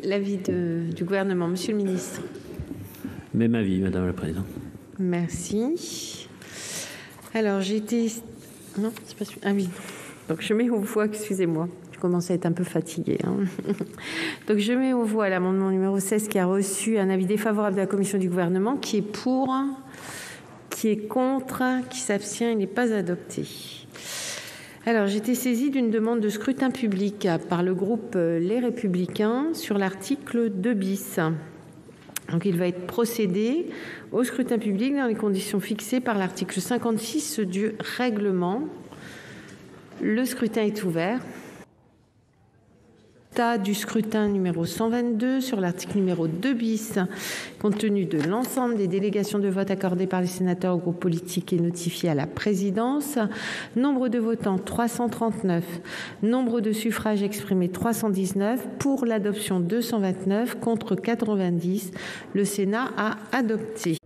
Speaker 15: L'avis du gouvernement, monsieur le ministre.
Speaker 7: Même avis, madame la présidente.
Speaker 15: Merci. Alors, j'ai été... Non, c'est pas... Ah oui. Donc, je mets aux voix, excusez-moi. Je commence à être un peu fatiguée. Donc, je mets aux voix l'amendement numéro 16 qui a reçu un avis défavorable de la Commission du gouvernement. Qui est pour? Qui est contre? Qui s'abstient? Il n'est pas adopté. Alors, j'ai été saisie d'une demande de scrutin public par le groupe Les Républicains sur l'article 2 bis. Donc, il va être procédé au scrutin public dans les conditions fixées par l'article 56 du règlement. Le scrutin est ouvert. Du scrutin numéro 122 sur l'article numéro 2 bis, compte tenu de l'ensemble des délégations de vote accordées par les sénateurs aux groupes politiques et notifiées à la présidence. Nombre de votants 339, nombre de suffrages exprimés 319, pour l'adoption 229, contre 90. Le Sénat a adopté.